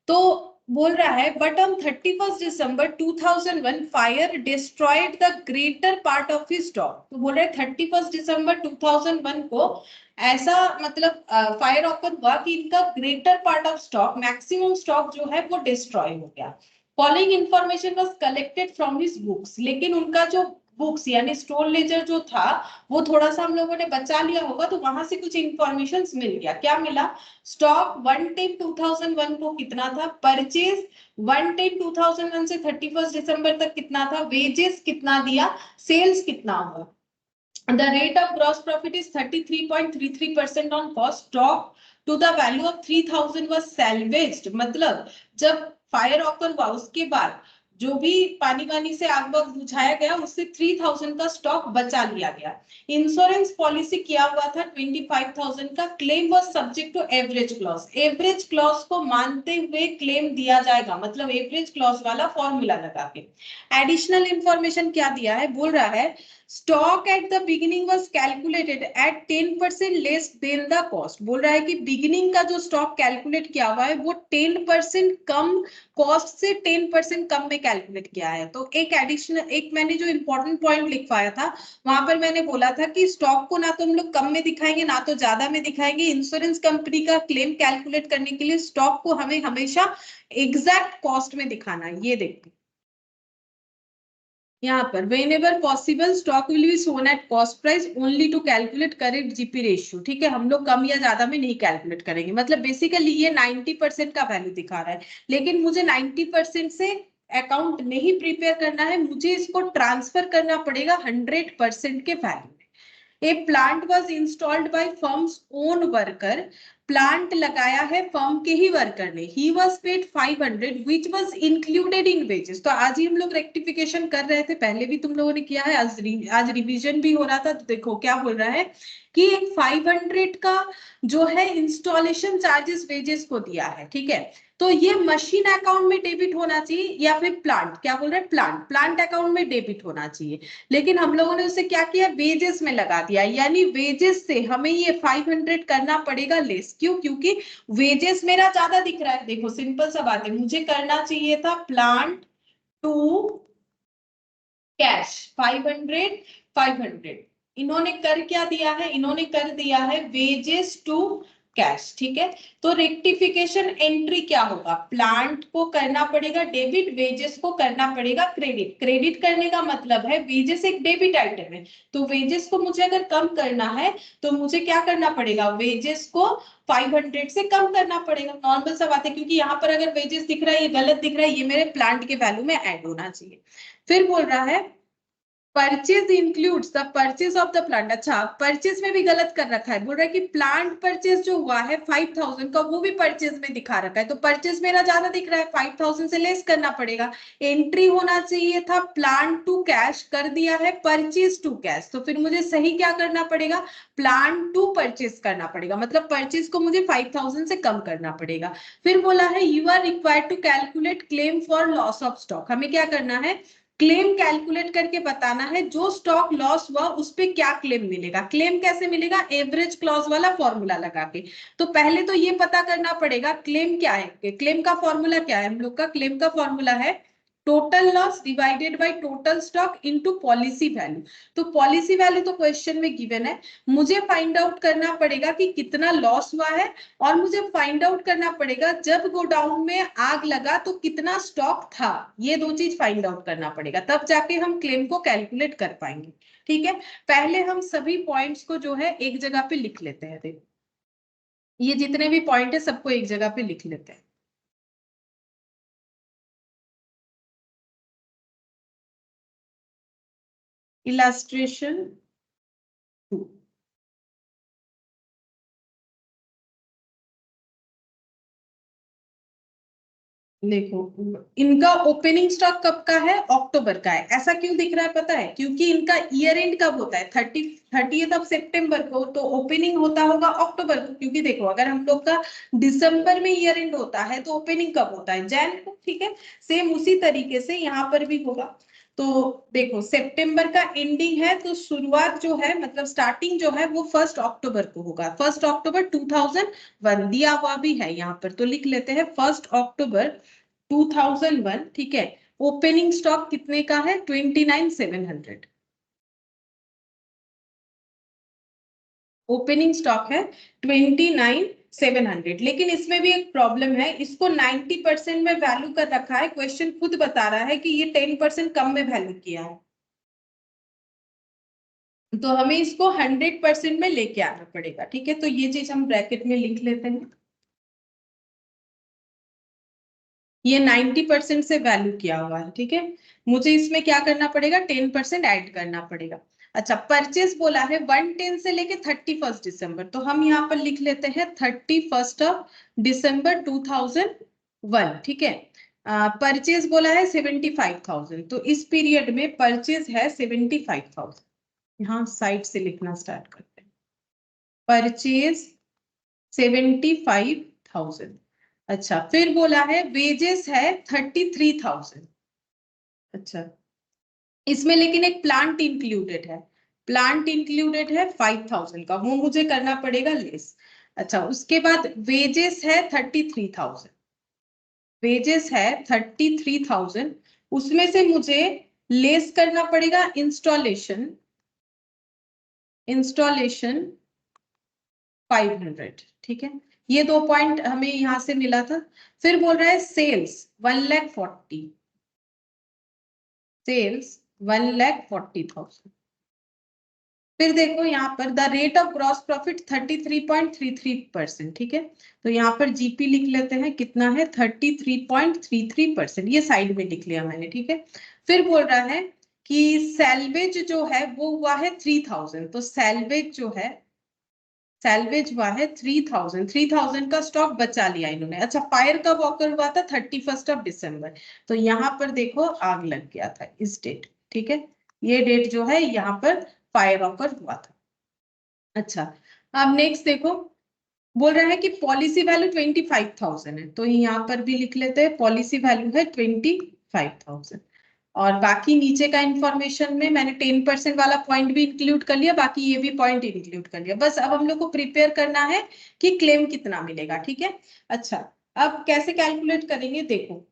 तो बोल रहा है but on 31 December 2001 fire destroyed the greater part of his stock, तो बोल रहे 31 दिसंबर 2001 को ऐसा मतलब फायर ऑकर हुआ कि इनका greater part of stock maximum stock जो है वो डिस्ट्रॉय हो गया। Following information was collected from his books, लेकिन उनका जो बुक्स यानी स्टोर लेजर जो था वो थोड़ा सा हम लोगों ने बचा लिया होगा, तो वहां से कुछ इंफॉर्मेशन मिल गया। क्या मिला? स्टॉक 1/10/2001 को कितना था, परचेज 1/10/2001 से 31 दिसंबर तक कितना था, वेजेस कितना दिया, सेल्स कितना हुआ। The rate of gross profit is 33.33% on cost. Stock to the value of 3,000 was salvaged. मतलब जब फायर ऑकर हुआ उसके बाद जो भी पानी वानी से आग वाग बुझाया गया उससे 3,000 का स्टॉक बचा लिया गया। इंश्योरेंस पॉलिसी किया हुआ था 25,000 का। Claim was subject to average clause, average clause को मानते हुए क्लेम दिया जाएगा, मतलब एवरेज क्लॉज वाला फॉर्मूला लगा के। एडिशनल इंफॉर्मेशन क्या दिया है, बोल रहा है stock at the beginning was calculated at 10% less than the cost. बोल रहा है कि बिगिनिंग का जो स्टॉक कैलकुलेट किया हुआ है वो 10% कम, कॉस्ट से 10% कम में कैलकुलेट किया है। तो एक एडिशनल, एक मैंने जो इंपॉर्टेंट पॉइंट लिखवाया था वहां पर मैंने बोला था कि स्टॉक को ना तो हम लोग कम में दिखाएंगे ना तो ज्यादा में दिखाएंगे। इंश्योरेंस कंपनी का क्लेम कैलकुलेट करने के लिए स्टॉक को हमें हमेशा एग्जैक्ट कॉस्ट में दिखाना है। ये देखिए यहाँ पर whenever possible stock will be shown at cost price only to calculate correct GP ratio। ठीक है, हम लोग कम या ज्यादा में नहीं कैलकुलेट करेंगे। मतलब बेसिकली ये 90% का वैल्यू दिखा रहा है, लेकिन मुझे 90% से अकाउंट नहीं प्रिपेयर करना है, मुझे इसको ट्रांसफर करना पड़ेगा 100% के वैल्यू में। A plant was installed by firm's own worker। Plant लगाया है फर्म के ही वर्कर ने। He was paid 500 which was included in wages। तो आज ही हम लोग रेक्टिफिकेशन कर रहे थे, पहले भी तुम लोगों ने किया है, आज रिवीजन भी हो रहा था। तो देखो क्या बोल रहा है कि 500 का जो है इंस्टॉलेशन चार्जेस वेजेस को दिया है। ठीक है, तो ये मशीन अकाउंट में डेबिट होना चाहिए या फिर प्लांट, क्या बोल रहे हैं, प्लांट अकाउंट में डेबिट होना चाहिए। लेकिन हम लोगों ने उसे क्या किया, वेजेस में लगा दिया, यानी वेजेस से हमें ये 500 करना पड़ेगा लेस। क्यों? क्योंकि वेजेस मेरा ज्यादा दिख रहा है। देखो सिंपल सा बात है, मुझे करना चाहिए था प्लांट टू कैश 500। इन्होंने कर क्या दिया है, इन्होंने कर दिया है वेजेस टू कैश। ठीक है, तो रेक्टिफिकेशन एंट्री क्या होगा, प्लांट को करना पड़ेगा डेबिट, वेजेस को करना पड़ेगा क्रेडिट। क्रेडिट करने का मतलब है वेजेस एक डेबिट आइटम है, तो वेजेस को मुझे अगर कम करना है तो मुझे क्या करना पड़ेगा, वेजेस को 500 से कम करना पड़ेगा। नॉर्मल सा बात है, क्योंकि यहाँ पर अगर वेजेस दिख रहा है ये गलत दिख रहा है, ये मेरे प्लांट के वैल्यू में ऐड होना चाहिए। फिर बोल रहा है purchase includes the purchase of the plant. अच्छा, परचेज में भी गलत कर रखा है, बोल रहा है कि प्लांट परचेज जो हुआ है 5000 का वो भी परचेज में दिखा रखा है, तो परचेज मेरा ज्यादा दिख रहा है, 5000 से लेस करना पड़ेगा। एंट्री होना चाहिए था प्लांट टू कैश, कर दिया है परचेज टू कैश, तो फिर मुझे सही क्या करना पड़ेगा, प्लांट टू परचेज करना पड़ेगा, मतलब परचेज को मुझे 5000 से कम करना पड़ेगा। फिर बोला है you are required to calculate claim for loss of stock. हमें क्या करना है, क्लेम कैलकुलेट करके बताना है जो स्टॉक लॉस हुआ उस पे क्या क्लेम मिलेगा। क्लेम कैसे मिलेगा, एवरेज क्लॉज वाला फॉर्मूला लगा के। तो पहले तो ये पता करना पड़ेगा क्लेम क्या है, क्लेम का फॉर्मूला क्या है। हम लोग का क्लेम का फॉर्मूला है total loss divided by total stock into policy value. तो पॉलिसी वैल्यू तो क्वेश्चन में गिवन है, मुझे फाइंड आउट करना पड़ेगा कि कितना लॉस हुआ है, और मुझे फाइंड आउट करना पड़ेगा जब गोडाउन में आग लगा तो कितना स्टॉक था। ये दो चीज फाइंड आउट करना पड़ेगा, तब जाके हम क्लेम को कैलकुलेट कर पाएंगे। ठीक है, पहले हम सभी पॉइंट्स को जो है एक जगह पे लिख लेते हैं। देखो ये जितने भी पॉइंट है सबको एक जगह पे लिख लेते हैं। इलास्ट्रेशन 2, देखो इनका ओपनिंग स्टॉक कब का है, अक्टूबर का है। ऐसा क्यों दिख रहा है पता है, क्योंकि इनका ईयर एंड कब होता है, 30th सितंबर को, तो ओपनिंग होता होगा अक्टूबर को। क्योंकि देखो अगर हम लोग का दिसंबर में ईयर एंड होता है तो ओपनिंग कब होता है, जैन को। ठीक है, सेम उसी तरीके से यहाँ पर भी होगा। तो देखो सितंबर का एंडिंग है, तो शुरुआत जो है मतलब स्टार्टिंग जो है वो 1 अक्टूबर को होगा। 1 अक्टूबर 2001 दिया हुआ भी है यहाँ पर, तो लिख लेते हैं 1 अक्टूबर 2001। ठीक है, ओपनिंग स्टॉक कितने का है, 29,700। ओपनिंग स्टॉक है 29,700। लेकिन इसमें भी एक प्रॉब्लम है, इसको 90% में वैल्यू कर रखा है, क्वेश्चन खुद बता रहा है कि ये 10% कम में वैल्यू किया है, तो हमें इसको 100% में लेके आना पड़ेगा। ठीक है, तो ये चीज हम ब्रैकेट में लिख लेते हैं। ये 90% से वैल्यू किया हुआ है। ठीक है, मुझे इसमें क्या करना पड़ेगा, 10% ऐड करना पड़ेगा। अच्छा, परचेस बोला है 110 से लेके 31 दिसंबर, तो हम यहाँ पर लिख लेते हैं 31 दिसंबर 2001। ठीक है, परचेस बोला है 75,000, तो इस पीरियड में परचेस है 75,000। यहाँ साइड से लिखना स्टार्ट करते हैं, परचेज 75,000। अच्छा, फिर बोला है वेजेस है 33,000। अच्छा, इसमें लेकिन एक प्लांट इंक्लूडेड है, प्लांट इंक्लूडेड है 5,000 का, वो मुझे करना पड़ेगा लेस। अच्छा, उसके बाद वेजेस है 33,000, वेजेस है 33,000। उसमें से मुझे लेस करना पड़ेगा इंस्टॉलेशन 500, ठीक है। ये 2 पॉइंट हमें यहां से मिला था। फिर बोल रहा है सेल्स 1,40,000, सेल्स 1,40,000। फिर देखो यहाँ पर the rate of gross profit 33.33%, ठीक है। तो यहाँ पर जीपी लिख लेते हैं, कितना है 33.33%, ये साइड में लिख लिया मैंने, ठीक है। फिर बोल रहा है कि सैल्वेज जो है वो हुआ है 3,000, तो सैल्वेज जो है सैल्वेज हुआ है 3,000 का स्टॉक बचा लिया इन्होंने। अच्छा, फायर कब ऑकर हुआ था 31 दिसंबर, तो यहाँ पर देखो आग लग गया था इस डेट, ठीक है। ये डेट जो है यहाँ पर फायर ऑकर हुआ था। अच्छा, अब नेक्स्ट देखो, बोल रहा है कि पॉलिसी वैल्यू 25,000 है, तो यहाँ पर भी लिख लेते हैं पॉलिसी वैल्यू है 25,000। और बाकी नीचे का इंफॉर्मेशन में मैंने 10% वाला पॉइंट भी इंक्लूड कर लिया, बाकी ये भी पॉइंट इंक्लूड कर लिया। बस अब हम लोग को प्रिपेयर करना है कि क्लेम कितना मिलेगा, ठीक है। अच्छा, अब कैसे कैलकुलेट करेंगे देखो,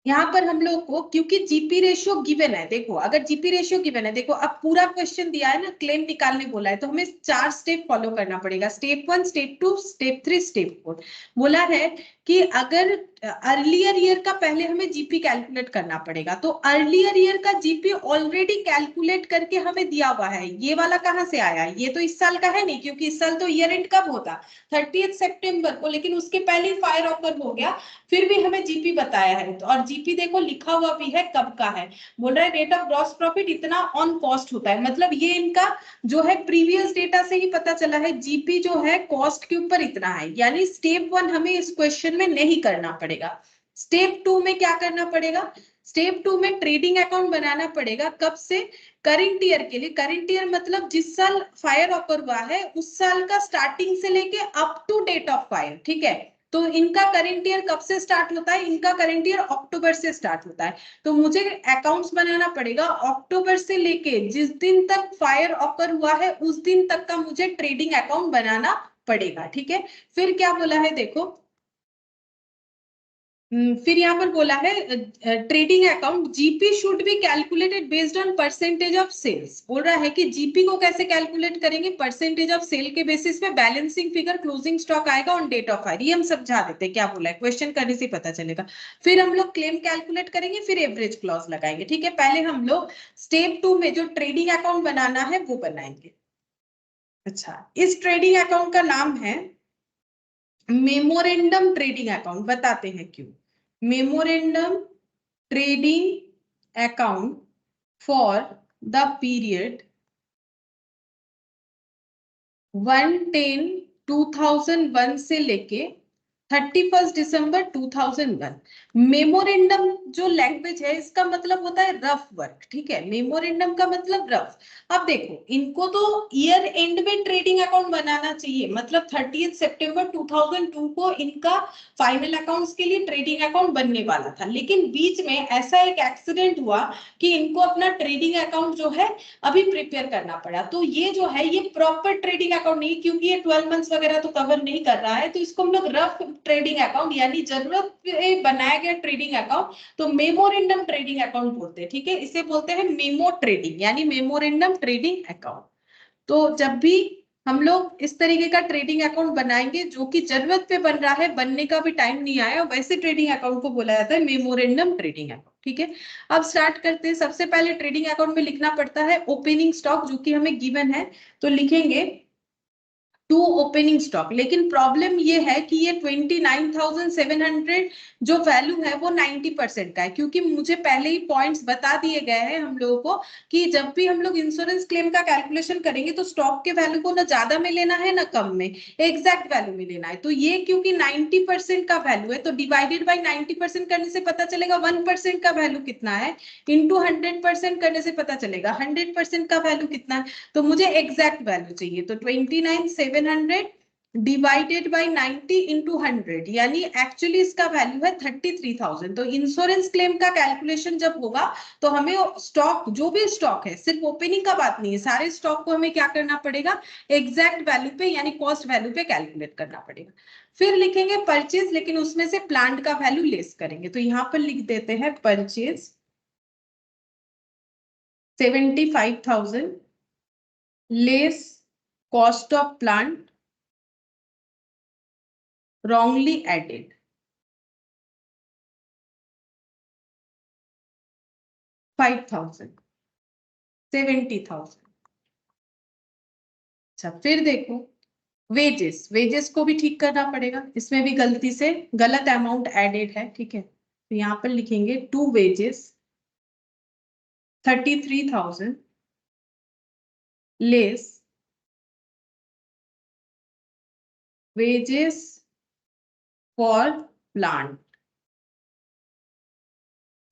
यहाँ पर हम लोग को क्योंकि जीपी रेशियो गिवन है, देखो अगर जीपी रेशियो गिवन है, देखो अब पूरा क्वेश्चन दिया है ना, क्लेम निकालने बोला है, तो हमें 4 स्टेप फॉलो करना पड़ेगा, स्टेप 1, स्टेप 2, स्टेप 3, स्टेप 4। बोला है कि अगर अर्लियर ईयर का पहले हमें जीपी कैलकुलेट करना पड़ेगा, तो अर्लियर ईयर का जीपी ऑलरेडी कैलकुलेट करके हमें दिया हुआ है। ये वाला कहाँ से आया, ये तो इस साल का है नहीं, क्योंकि इस साल तो ईयर एंड कब होता 30 सितंबर को, लेकिन उसके पहले फायर ऑकर हो गया, फिर भी हमें जीपी बताया है। तो और जीपी देखो लिखा हुआ भी है कब का है, बोल रहा है रेट ऑफ ग्रॉस प्रॉफिट इतना ऑन कॉस्ट होता है, मतलब ये इनका जो है प्रीवियस डेटा से ही पता चला है, जीपी जो है कॉस्ट के ऊपर इतना है। यानी स्टेप 1 हमें इस क्वेश्चन में नहीं करना पड़ेगा। स्टेप 2 में क्या करना पड़ेगा, स्टेप 2 में ट्रेडिंग अकाउंट बनाना पड़ेगा, कब से, करंट ईयर के लिए। करंट ईयर मतलब जिस साल फायर ऑकर हुआ है उस साल का स्टार्टिंग से लेके up to date of fire, ठीक है। तो इनका करंट ईयर कब से स्टार्ट होता है, इनका करंट ईयर अक्टूबर से स्टार्ट होता है, तो मुझे अकाउंट्स बनाना पड़ेगा अक्टूबर से लेके जिस दिन तक फायर ऑकर हुआ है उस दिन तक का मुझे ट्रेडिंग अकाउंट बनाना पड़ेगा, ठीक है। फिर क्या बोला है देखो, फिर यहाँ पर बोला है trading account GP should be calculated based on percentage of sales. बोल रहा है कि जीपी को कैसे कैलकुलेट करेंगे, परसेंटेज ऑफ सेल के बेसिस पे बैलेंसिंग फिगर क्लोजिंग स्टॉक आएगा ऑन डेट ऑफ फायर। ये हम समझा देते हैं क्या बोला है, क्वेश्चन करने से पता चलेगा। फिर हम लोग क्लेम कैलकुलेट करेंगे, फिर एवरेज क्लॉज लगाएंगे, ठीक है। पहले हम लोग स्टेप 2 में जो ट्रेडिंग अकाउंट बनाना है वो बनाएंगे। अच्छा, इस ट्रेडिंग अकाउंट का नाम है मेमोरेंडम ट्रेडिंग अकाउंट। बताते हैं क्यों, memorandum trading account for the period 1/10/2001 से लेके 31 दिसंबर 2001। मेमोरेंडम जो लैंग्वेज है इसका मतलब होता है रफ वर्क, ठीक है। मेमोरेंडम का मतलब रफ। अब देखो इनको तो ईयर एंड में ट्रेडिंग अकाउंट बनाना चाहिए, मतलब 30 सितंबर 2002 को इनका फाइनल अकाउंट्स के लिए ट्रेडिंग अकाउंट बनने वाला था, लेकिन बीच में ऐसा एक एक्सीडेंट हुआ कि इनको अपना ट्रेडिंग अकाउंट जो है अभी प्रिपेयर करना पड़ा। तो ये जो है ये प्रॉपर ट्रेडिंग अकाउंट नहीं, क्योंकि ये 12 मंथ्स वगैरह तो कवर नहीं कर रहा है, तो इसको हम लोग रफ ट्रेडिंग अकाउंट यानी जरूरत पे बनाया गया ट्रेडिंग अकाउंट, तो मेमोरेंडम ट्रेडिंग अकाउंट बोलते हैं, ठीक है। इसे बोलते हैं मेमो ट्रेडिंग यानी मेमोरेंडम ट्रेडिंग अकाउंट। तो जब भी हम लोग इस तरीके का ट्रेडिंग अकाउंट बनाएंगे जो कि जरूरत पे बन रहा है, बनने का भी टाइम नहीं आया, वैसे ट्रेडिंग अकाउंट को बोला जाता है मेमोरेंडम ट्रेडिंग अकाउंट, ठीक है। अब स्टार्ट करते हैं। सबसे पहले ट्रेडिंग अकाउंट में लिखना पड़ता है ओपनिंग स्टॉक, जो कि हमें गिवन है, तो लिखेंगे टू ओपनिंग स्टॉक। लेकिन प्रॉब्लम ये है कि ये 29,700 जो वैल्यू है वो 90% का है, क्योंकि मुझे पहले ही पॉइंट्स बता दिए गए हैं हम लोगों को कि जब भी हम लोग इंश्योरेंस क्लेम का कैलकुलेशन करेंगे तो स्टॉक के वैल्यू को ना ज्यादा में लेना है ना कम में, एग्जैक्ट वैल्यू में लेना है। तो ये क्योंकि 90% का वैल्यू है तो डिवाइडेड बाई 90% करने से पता चलेगा 1% का वैल्यू कितना है, इंटू 100% करने से पता चलेगा 100% का वैल्यू कितना है। तो मुझे एग्जैक्ट वैल्यू चाहिए, तो 29,700 डिवाइडेड बाय 90 इंटू 100, यानी एक्चुअली इसका वैल्यू है 33,000। तो इंश्योरेंस क्लेम का कैलकुलेशन जब होगा तो हमें स्टॉक, जो भी स्टॉक है, सिर्फ ओपनिंग का बात नहीं है, सारे स्टॉक को हमें क्या करना पड़ेगा, एग्जैक्ट वैल्यू पे यानी कॉस्ट वैल्यू पे कैलकुलेट करना पड़ेगा। फिर लिखेंगे परचेज, लेकिन उसमें से प्लांट का वैल्यू लेस करेंगे। तो यहां पर लिख देते हैं purchase 75,000 less cost of plant wrongly added 5,000 70,000। अच्छा, फिर देखो वेजेस, वेजेस को भी ठीक करना पड़ेगा, इसमें भी गलती से गलत अमाउंट एडेड है, ठीक है। तो यहां पर लिखेंगे to wages 33,000 less wages for plant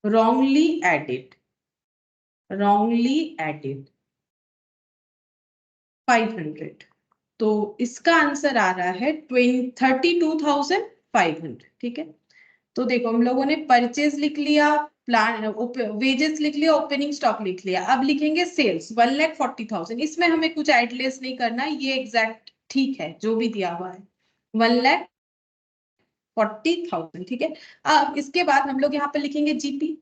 wrongly added 500। तो इसका आंसर आ रहा है 32,500, ठीक है। तो देखो हम लोगों ने परचेज लिख लिया, प्लान वेजेस लिख लिया, ओपनिंग स्टॉक लिख लिया। अब लिखेंगे सेल्स 1,40,000। इसमें हमें कुछ एडलेस नहीं करना, ये एग्जैक्ट ठीक है जो भी दिया हुआ है, 1,40,000, ठीक है। अब इसके बाद हम लोग यहाँ पे लिखेंगे जीपी।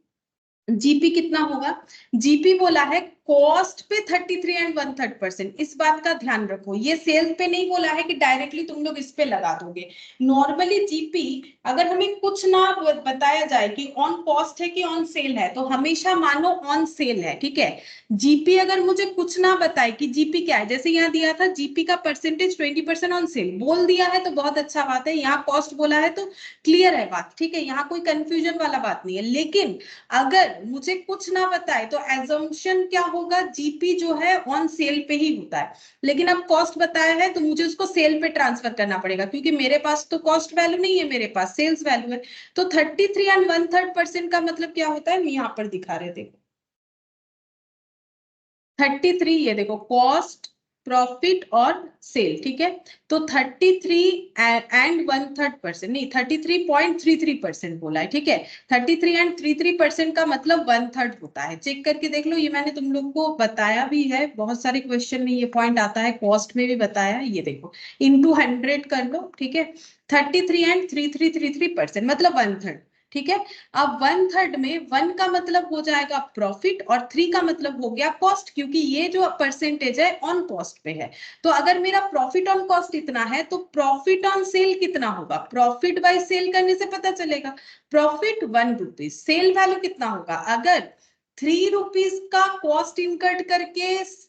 जीपी कितना होगा, जीपी बोला है कॉस्ट पे 33 एंड 1/3%। इस बात का ध्यान रखो, ये सेल्स पे नहीं बोला है कि डायरेक्टली तुम लोग इस पे लगा दोगे। नॉर्मली जीपी अगर हमें कुछ ना बताया जाए कि ऑन कॉस्ट है कि ऑन सेल है, तो हमेशा मानो ऑन सेल है, ठीक है। जीपी अगर मुझे कुछ ना बताए कि जीपी क्या है, जैसे यहाँ दिया था जीपी का परसेंटेज 20% ऑन सेल बोल दिया है तो बहुत अच्छा बात है, यहाँ कॉस्ट बोला है तो क्लियर है बात, ठीक है, यहाँ कोई कंफ्यूजन वाला बात नहीं है। लेकिन अगर मुझे कुछ ना बताए तो एजम्पशन क्या होगा, जीपी जो है ऑन सेल पे ही होता है। लेकिन अब कॉस्ट बताया है तो मुझे उसको सेल पे ट्रांसफर करना पड़ेगा, क्योंकि मेरे पास तो कॉस्ट वैल्यू नहीं है, मेरे पास सेल्स वैल्यू है। तो 33 एंड 1/3% का मतलब क्या होता है, यहाँ पर दिखा रहे थे 33, ये देखो कॉस्ट प्रॉफिट और सेल, ठीक है। तो 33 एंड 1/3% नहीं, 33.33% बोला है, ठीक है। 33 एंड 33% का मतलब 1/3 होता है। चेक करके देख लो, ये मैंने तुम लोग को बताया भी है, बहुत सारे क्वेश्चन में ये पॉइंट आता है, कॉस्ट में भी बताया है। ये देखो इंटू 100 कर लो, ठीक है। 33 एंड 3333% मतलब 1/3, ठीक है। अब 1/3 में 1 का मतलब हो जाएगा प्रॉफिट और 3 का मतलब हो गया कॉस्ट, क्योंकि ये जो परसेंटेज है ऑन कॉस्ट पे है। तो अगर मेरा प्रॉफिट ऑन कॉस्ट इतना है तो प्रॉफिट ऑन सेल कितना होगा, प्रॉफिट बाय सेल करने से पता चलेगा। प्रॉफिट 1 रुपीज, सेल वैल्यू कितना होगा, अगर 3 रुपीज का कॉस्ट इनकर्ड करके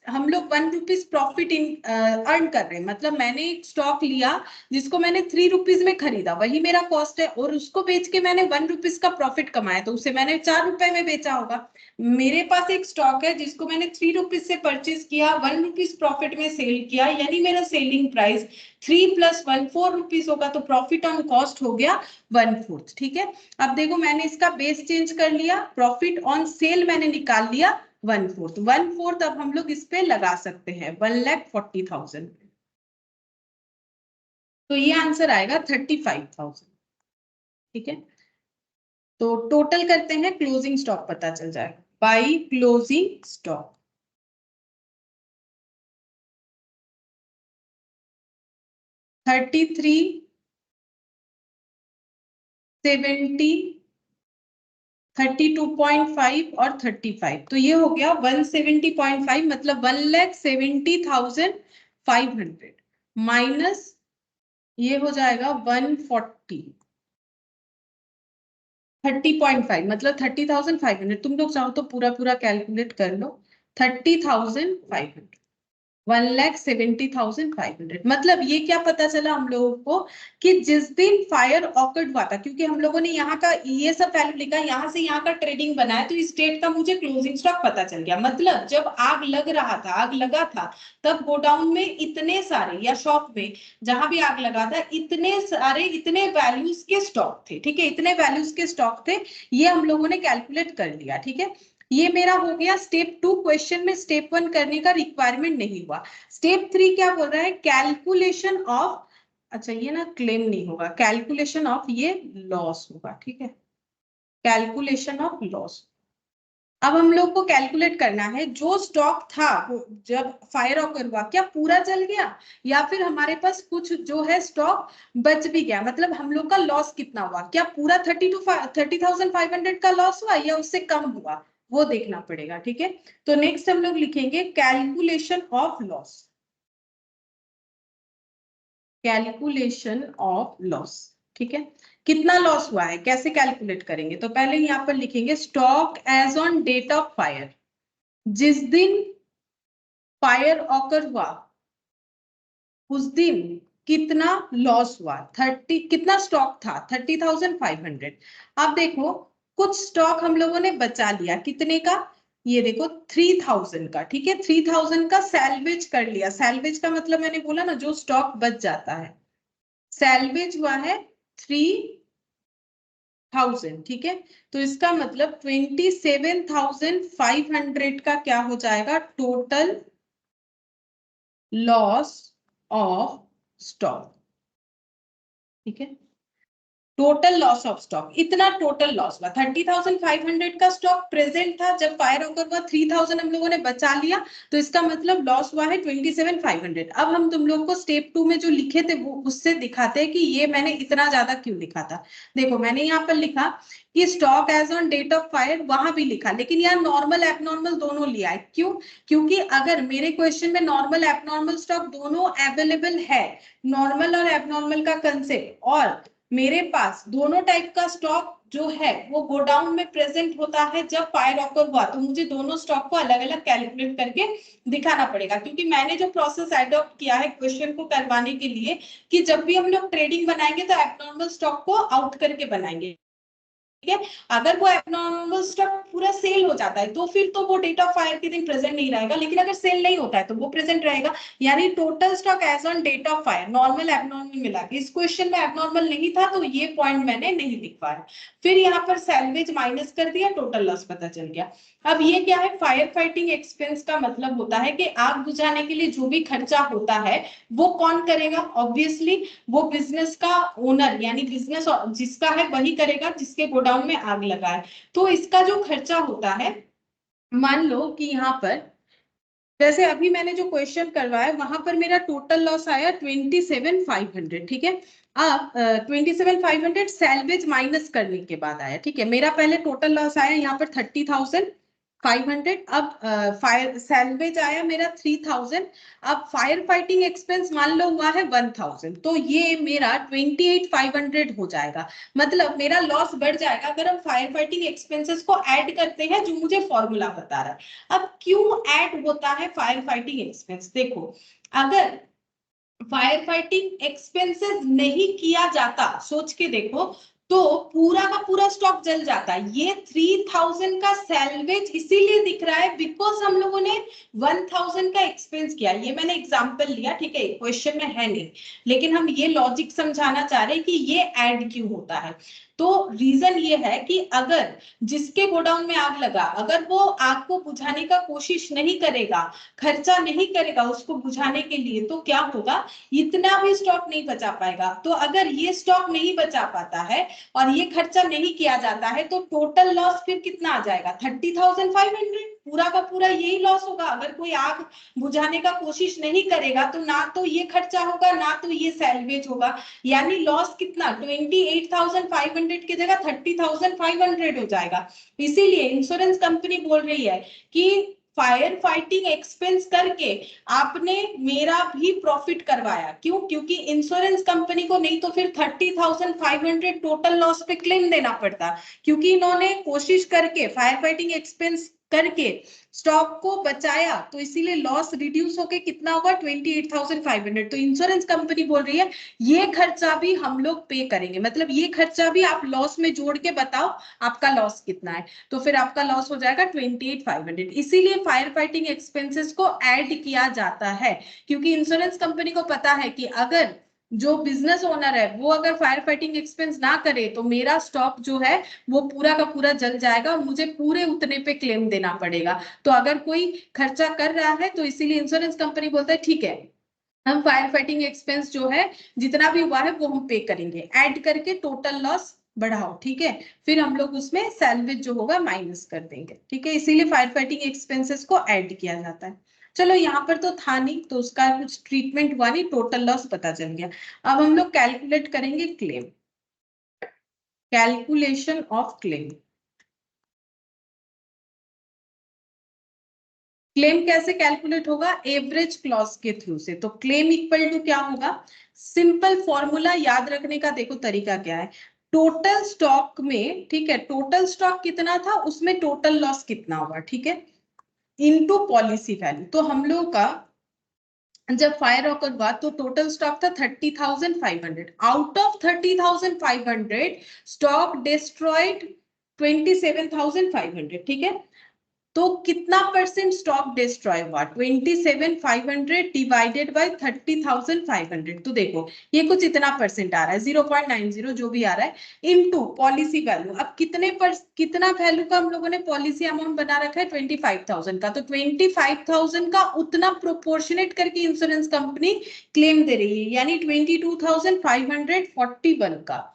हम लोग 1 रुपीज प्रॉफिट अर्न कर रहे हैं, मतलब मैंने एक स्टॉक लिया जिसको मैंने 3 रुपीज में खरीदा, वही मेरा कॉस्ट है, और उसको बेच के मैंने 1 रुपीज का प्रॉफिट कमाया, तो उसे मैंने 4 रुपए में बेचा होगा। मेरे पास एक स्टॉक है जिसको मैंने 3 रुपीज से परचेज किया, 1 रुपीज प्रॉफिट में सेल किया, यानी मेरा सेलिंग प्राइस 3 + 1 4 रुपीज होगा, तो प्रॉफिट ऑन कॉस्ट हो गया 1/4, ठीक है। अब देखो मैंने इसका बेस चेंज कर लिया, प्रॉफिट ऑन सेल मैंने निकाल लिया 1/4, 1/4 अब हम लोग इस पे लगा सकते हैं 1,40,000। तो ये आंसर आएगा 35,000, ठीक है। तो टोटल करते हैं, क्लोजिंग स्टॉक पता चल जाएगा। बाई क्लोजिंग स्टॉक 33 70 32.5 और 35, तो ये हो गया 170.5, मतलब 1,70,500 माइनस ये हो जाएगा 140 30.5, मतलब 30,500। तुम लोग चाहो तो पूरा पूरा कैलकुलेट कर लो, 30,500 1,70,500। मतलब ये क्या पता चला हम लोगों को कि जिस दिन फायर ऑकर्ड हुआ था, क्योंकि हम लोगों ने यहाँ का ये सब वैल्यू लिखा, यहाँ से यहाँ का ट्रेडिंग बना है, तो इस डेट का मुझे क्लोजिंग स्टॉक पता चल गया। मतलब जब आग लग रहा था, आग लगा था, तब गोडाउन में इतने सारे, या शॉप में जहां भी आग लगा था, इतने सारे इतने वैल्यूज के स्टॉक थे, ठीक है, इतने वैल्यूज के स्टॉक थे, ये हम लोगों ने कैलकुलेट कर लिया, ठीक है। ये मेरा हो गया स्टेप 2। क्वेश्चन में स्टेप 1 करने का रिक्वायरमेंट नहीं हुआ। स्टेप 3 क्या बोल रहा है, कैलकुलेशन ऑफ अच्छा ये ना क्लेम नहीं होगा, कैलकुलेशन ऑफ ये लॉस होगा, ठीक है, कैलकुलेशन ऑफ लॉस। अब हम लोग को कैलकुलेट करना है जो स्टॉक था वो जब फायर ऑकर हुआ क्या पूरा जल गया, या फिर हमारे पास कुछ जो है स्टॉक बच भी गया, मतलब हम लोग का लॉस कितना हुआ, क्या पूरा 30,500 का लॉस हुआ या उससे कम हुआ, वो देखना पड़ेगा, ठीक है। तो नेक्स्ट हम लोग लिखेंगे calculation of loss, calculation of loss, ठीक है। कितना लॉस हुआ है कैसे कैलकुलेट करेंगे, तो पहले यहाँ पर लिखेंगे stock as on date of fire, जिस दिन फायर ऑकर हुआ उस दिन कितना लॉस हुआ, 30 कितना स्टॉक था 30,500। अब देखो कुछ स्टॉक हम लोगों ने बचा लिया, कितने का, ये देखो 3,000 का, ठीक है, 3,000 का सैल्वेज कर लिया, सैल्वेज का मतलब मैंने बोला ना जो स्टॉक बच जाता है, सैल्वेज हुआ है 3,000, ठीक है। तो इसका मतलब 27,500 का क्या हो जाएगा टोटल लॉस ऑफ स्टॉक, ठीक है, टोटल लॉस ऑफ स्टॉक, इतना टोटल लॉस हुआ। 30,500 का स्टॉक प्रेजेंट था जब फायर ऑकर हुआ, 3,000 हम लोगों ने बचा लिया, तो इसका मतलब लॉस हुआ है 27,500। अब हम तुम लोग को स्टेप 2 में जो लिखे थे वो उससे दिखाते हैं कि ये मैंने इतना ज्यादा क्यों लिखा था। देखो मैंने यहाँ पर लिखा कि stock as on date of fire, वहां भी लिखा, लेकिन यहाँ नॉर्मल एबनॉर्मल दोनों लिया है, क्यों, क्योंकि अगर मेरे क्वेश्चन में नॉर्मल एबनॉर्मल स्टॉक दोनों अवेलेबल है, नॉर्मल और एबनॉर्मल का कंसेप्ट, और मेरे पास दोनों टाइप का स्टॉक जो है वो गोडाउन में प्रेजेंट होता है जब फायर ऑकर हुआ, तो मुझे दोनों स्टॉक को अलग अलग कैलकुलेट करके दिखाना पड़ेगा, क्योंकि मैंने जो प्रोसेस एडॉप्ट किया है क्वेश्चन को करवाने के लिए कि जब भी हम लोग ट्रेडिंग बनाएंगे तो एबनॉर्मल स्टॉक को आउट करके बनाएंगे, ठीक है। अगर वो एबनॉर्मल स्टॉक पूरा सेल हो जाता है तो फिर तो वो डेट ऑफ फायर के दिन प्रेजेंट नहीं रहेगा, लेकिन अगर सेल नहीं होता है तो वो प्रेजेंट रहेगा, यानी total stock as on date of fire normal abnormal मिला के। इस क्वेश्चन में एबनॉर्मल नहीं था तो ये पॉइंट मैंने नहीं लिख पाया, फिर यहाँ पर सैल्वेज माइनस कर दिया, टोटल लॉस पता चल गया। अब ये क्या है, फायर फाइटिंग एक्सपेंस का मतलब होता है कि आग बुझाने के लिए जो भी खर्चा होता है वो कौन करेगा, ऑब्वियसली वो बिजनेस का ओनर यानी बिजनेस जिसका है वही करेगा जिसके गोडाउन में आग लगा है। तो इसका जो खर्चा होता है, मान लो कि यहाँ पर जैसे अभी मैंने जो क्वेश्चन करवाया वहां पर मेरा टोटल लॉस आया 27,500, ठीक है। अब 27,500 सैल्वेज माइनस करने के बाद आया, ठीक है, मेरा पहले टोटल लॉस आया यहाँ पर 30,500, अब फायर सैल्वेज आया मेरा 3,000, अब फायर फाइटिंग एक्सपेंस मान लो हुआ है 1,000, तो ये मेरा 28,500 हो जाएगा, मतलब मेरा लॉस बढ़ जाएगा अगर हम फायर फाइटिंग एक्सपेंसेस को ऐड करते हैं जो मुझे फॉर्मूला बता रहा है। अब क्यों ऐड होता है फायर फाइटिंग एक्सपेंस, देखो अगर फायर फाइटिंग एक्सपेंसेस नहीं किया जाता, सोच के देखो, तो पूरा का पूरा स्टॉक जल जाता है। ये 3,000 का सैल्वेज इसीलिए दिख रहा है बिकॉज हम लोगों ने 1,000 का एक्सपेंस किया, ये मैंने एग्जांपल लिया, ठीक है, क्वेश्चन में है नहीं, लेकिन हम ये लॉजिक समझाना चाह रहे हैं कि ये ऐड क्यों होता है। तो रीजन ये है कि अगर जिसके गोडाउन में आग लगा अगर वो आग को बुझाने का कोशिश नहीं करेगा, खर्चा नहीं करेगा उसको बुझाने के लिए, तो क्या होगा, इतना भी स्टॉक नहीं बचा पाएगा। तो अगर ये स्टॉक नहीं बचा पाता है और ये खर्चा नहीं किया जाता है तो टोटल लॉस फिर कितना आ जाएगा 30,500, पूरा का पूरा यही लॉस होगा। अगर कोई आग बुझाने का कोशिश नहीं करेगा तो ना तो ये खर्चा होगा ना तो ये सैल्वेज होगा, यानी लॉस कितना 28,500 की जगह 30,500 हो जाएगा। इसीलिए इंश्योरेंस कंपनी बोल रही है कि फायर फाइटिंग एक्सपेंस करके आपने मेरा भी प्रॉफिट करवाया, क्यों, क्योंकि इंश्योरेंस कंपनी को नहीं तो फिर 30,500 टोटल लॉस पे क्लेम देना पड़ता, क्योंकि इन्होंने कोशिश करके फायर फाइटिंग एक्सपेंस करके स्टॉक को बचाया, तो इसीलिए लॉस रिड्यूस होके कितना होगा 28,500। तो इंश्योरेंस कंपनी बोल रही है ये खर्चा भी हम लोग पे करेंगे, मतलब ये खर्चा भी आप लॉस में जोड़ के बताओ आपका लॉस कितना है, तो फिर आपका लॉस हो जाएगा 28,500। इसीलिए फायर फाइटिंग एक्सपेंसेस को ऐड किया जाता है, क्योंकि इंश्योरेंस कंपनी को पता है कि अगर जो बिजनेस ओनर है वो अगर फायर फाइटिंग एक्सपेंस ना करे तो मेरा स्टॉक जो है वो पूरा का पूरा जल जाएगा और मुझे पूरे उतने पे क्लेम देना पड़ेगा। तो अगर कोई खर्चा कर रहा है तो इसीलिए इंश्योरेंस कंपनी बोलता है ठीक है हम फायर फाइटिंग एक्सपेंस जो है जितना भी हुआ है वो हम पे करेंगे, ऐड करके टोटल लॉस बढ़ाओ, ठीक है, फिर हम लोग उसमें सैल्वेज जो होगा माइनस कर देंगे, ठीक है, इसीलिए फायर फाइटिंग एक्सपेंसेस को ऐड किया जाता है। चलो यहाँ पर तो था नहीं तो उसका कुछ ट्रीटमेंट हुआ नहीं, टोटल लॉस पता चल गया। अब हम लोग कैलकुलेट करेंगे claim, calculation of claim. Claim कैसे कैलकुलेट होगा? एवरेज क्लॉज के थ्रू से। तो क्लेम इक्वल टू क्या होगा? सिंपल फॉर्मूला याद रखने का देखो तरीका क्या है, टोटल स्टॉक में, ठीक है, टोटल स्टॉक कितना था उसमें टोटल लॉस कितना होगा, ठीक है, इनटू पॉलिसी वैल्यू। तो हम लोग का जब फायर ऑकर हुआ तो टोटल स्टॉक था 30,500, आउट ऑफ 30,500 स्टॉक डिस्ट्रॉयड 27,500, ठीक है, तो कितना परसेंट स्टॉक डिस्ट्रॉय हुआ? 27,500 डिवाइडेड बाय 30,500। तो देखो ये कुछ इतना परसेंट आ रहा है, 0.90 जो भी आ रहा है, इनटू पॉलिसी वैल्यू। अब कितना वैल्यू का हम लोगों ने पॉलिसी अमाउंट बना रखा है? 25,000 का। तो 25,000 का उतना प्रोपोर्शनेट करके इंश्योरेंस कंपनी क्लेम दे रही है, यानी 22,541 का।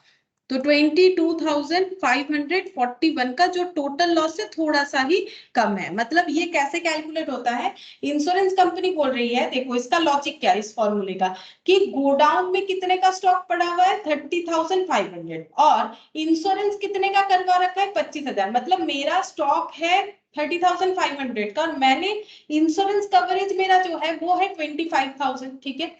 तो 22,541 का जो टोटल लॉस है थोड़ा सा ही कम है। मतलब ये कैसे कैलकुलेट होता है? इंश्योरेंस कंपनी बोल रही है, देखो इसका लॉजिक क्या है इस फॉर्मूले का, कि गोडाउन में कितने का स्टॉक पड़ा हुआ है? 30,500, और इंश्योरेंस कितने का करवा रखा है? 25,000। मतलब मेरा स्टॉक है 30,500 का और मैंने इंश्योरेंस कवरेज मेरा जो है वो है 25,000, ठीक है।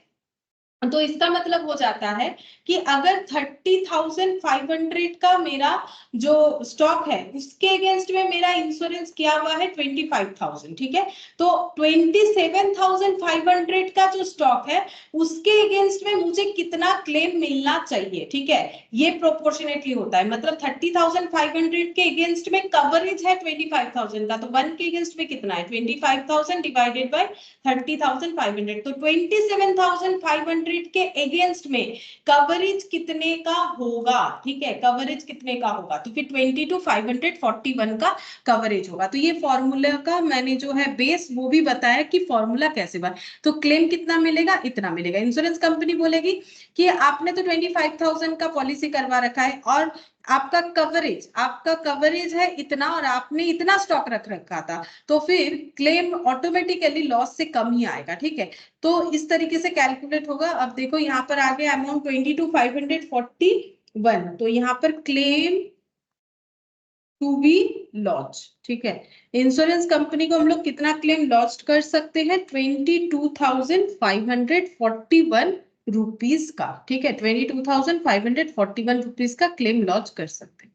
तो इसका मतलब हो जाता है कि अगर 30,500 का मेरा जो स्टॉक है उसके अगेंस्ट में मेरा इंश्योरेंस किया हुआ है 25,000, ठीक है, तो 27,500 का जो स्टॉक है उसके अगेंस्ट में मुझे कितना क्लेम मिलना चाहिए, ठीक है, ये प्रोपोर्शनेटली होता है। मतलब 30,500 के अगेंस्ट में कवरेज है 25,000 का, तो 1 के अगेंस्ट में कितना है? 25,000 डिवाइडेड बाय 30,500। तो 27,500 के अगेंस्ट में कवरेज कितने का होगा, ठीक है, कवरेज कितने का होगा? तो फिर 22,541 का कवरेज होगा। तो ये फॉर्मूला का मैंने जो है बेस वो भी बताया कि फॉर्मूला कैसे बना। तो क्लेम कितना मिलेगा? इतना मिलेगा। इंश्योरेंस कंपनी बोलेगी कि आपने तो 25,000 का पॉलिसी करवा रखा है और आपका कवरेज है इतना और आपने इतना स्टॉक रख रखा था, तो फिर क्लेम ऑटोमेटिकली लॉस से कम ही आएगा, ठीक है। तो इस तरीके से कैलकुलेट होगा। अब देखो यहाँ पर आ गया अमाउंट 22,541, तो यहाँ पर क्लेम टू बी लॉन्च, ठीक है, इंश्योरेंस कंपनी को हम लोग कितना क्लेम लॉन्च कर सकते हैं? 22,541 रुपीज का, ठीक है, 22,541 रुपीज का क्लेम लॉन्च कर सकते हैं।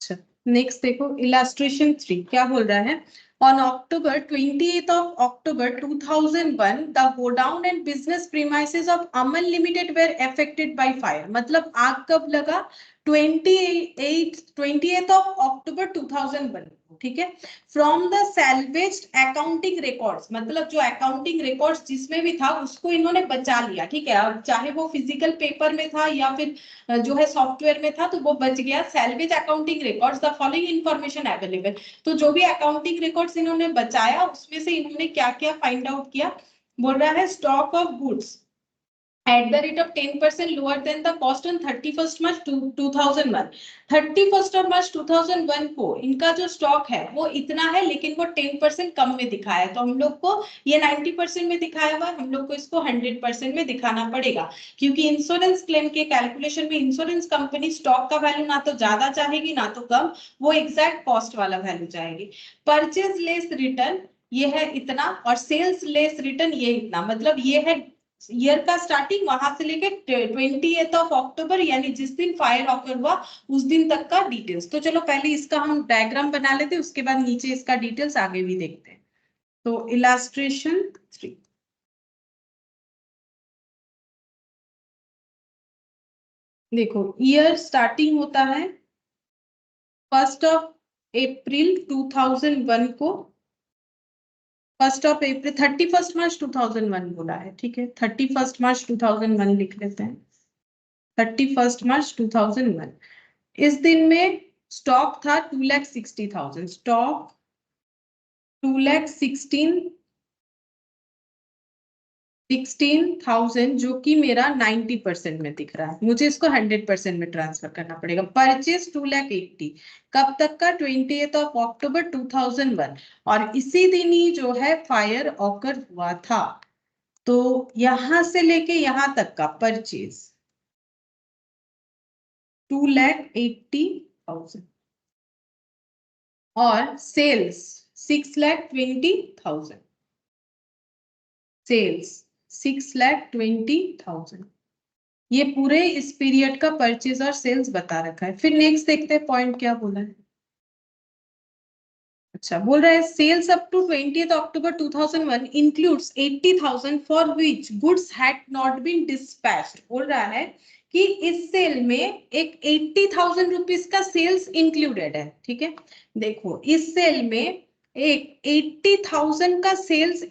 अच्छा, नेक्स्ट देखो इलास्ट्रेशन 3 क्या बोल रहा है। On October 28th of October 2001, the godown and business premises of Aman Limited were affected by fire. मतलब आग कब लगा? 28th of October 2001, ठीक है। From the salvaged accounting records, मतलब जो accounting records जिसमें भी था उसको इन्होंने बचा लिया, ठीक है, अब चाहे वो फिजिकल पेपर में था या फिर जो है सॉफ्टवेयर में था तो वो बच गया। Salvage accounting records, the following information available. तो जो भी अकाउंटिंग रिकॉर्ड्स इन्होंने बचाया उसमें से इन्होंने क्या क्या फाइंड आउट किया? बोल रहा है stock of goods at the rate of 10% lower than the cost on 31st March 2001। 31st of March 2001 को इनका जो स्टॉक है वो इतना है, लेकिन वो 10% कम में दिखाया है। तो हम लोग को ये 90% में दिखाया हुआ है, हम लोग को इसको 100% में दिखाना पड़ेगा, क्योंकि इंश्योरेंस क्लेम के कैलकुलेशन में इंश्योरेंस कंपनी स्टॉक का वैल्यू ना तो ज्यादा चाहेगी ना तो कम, वो एग्जैक्ट कॉस्ट वाला वैल्यू चाहेगी। परचेज लेस रिटर्न ये है इतना और सेल्स लेस रिटर्न ये इतना। मतलब ये है ईयर का स्टार्टिंग वहां से लेके 20th ऑफ अक्टूबर यानी जिस दिन फायर ऑकर हुआ उस दिन तक का डिटेल्स। तो चलो पहले इसका हम डायग्राम बना लेते हैं, उसके बाद नीचे इसका डिटेल्स आगे भी देखते हैं। तो इलास्ट्रेशन 3 देखो, ईयर स्टार्टिंग होता है 1st of April 2001 को, 1st of April 31st March 2001 बोला है, ठीक है, 31st March 2001 लिख लेते हैं। 31st March 2001 इस दिन में स्टॉक था 2,60,000, स्टॉक 2,16,000 जो कि मेरा 90% में दिख रहा है, मुझे इसको 100% में ट्रांसफर करना पड़ेगा। परचेज 2,80,000 कब तक का? 20th of October 2001, और इसी दिन ही जो है फायर ऑकर हुआ था। तो यहां से लेके यहां तक का परचेज 2,80,000 और सेल्स 6,20,000, सेल्स 6,20,000। ये पूरे इस पीरियड का परचेज और सेल्स बता रखा है। फिर नेक्स्ट देखते हैं पॉइंट क्या बोला है। अच्छा, बोल रहा है sales up to 20th October 2001 includes 80,000 for which goods had not been dispatched. बोल रहा है कि इस सेल में एक 80,000 रुपीज का सेल्स इंक्लूडेड है। ठीक है, देखो इस सेल में एक 80,000 का सेल्स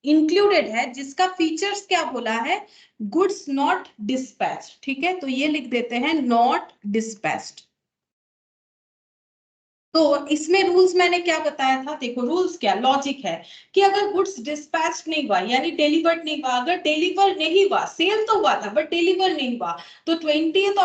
इंक्लूडेड है, जिसका फीचर्स क्या बोला है? Goods not dispatched. ठीक है, तो ये लिख देते हैं नॉट डिस्पैच्ड। तो इसमें रूल्स मैंने क्या बताया था? देखो रूल्स क्या, लॉजिक है कि अगर गुड्स डिस्पैच नहीं हुआ यानी डिलीवर्ड नहीं हुआ, अगर डिलीवर नहीं हुआ, सेल तो हुआ था बट डिलीवर नहीं हुआ, तो 20th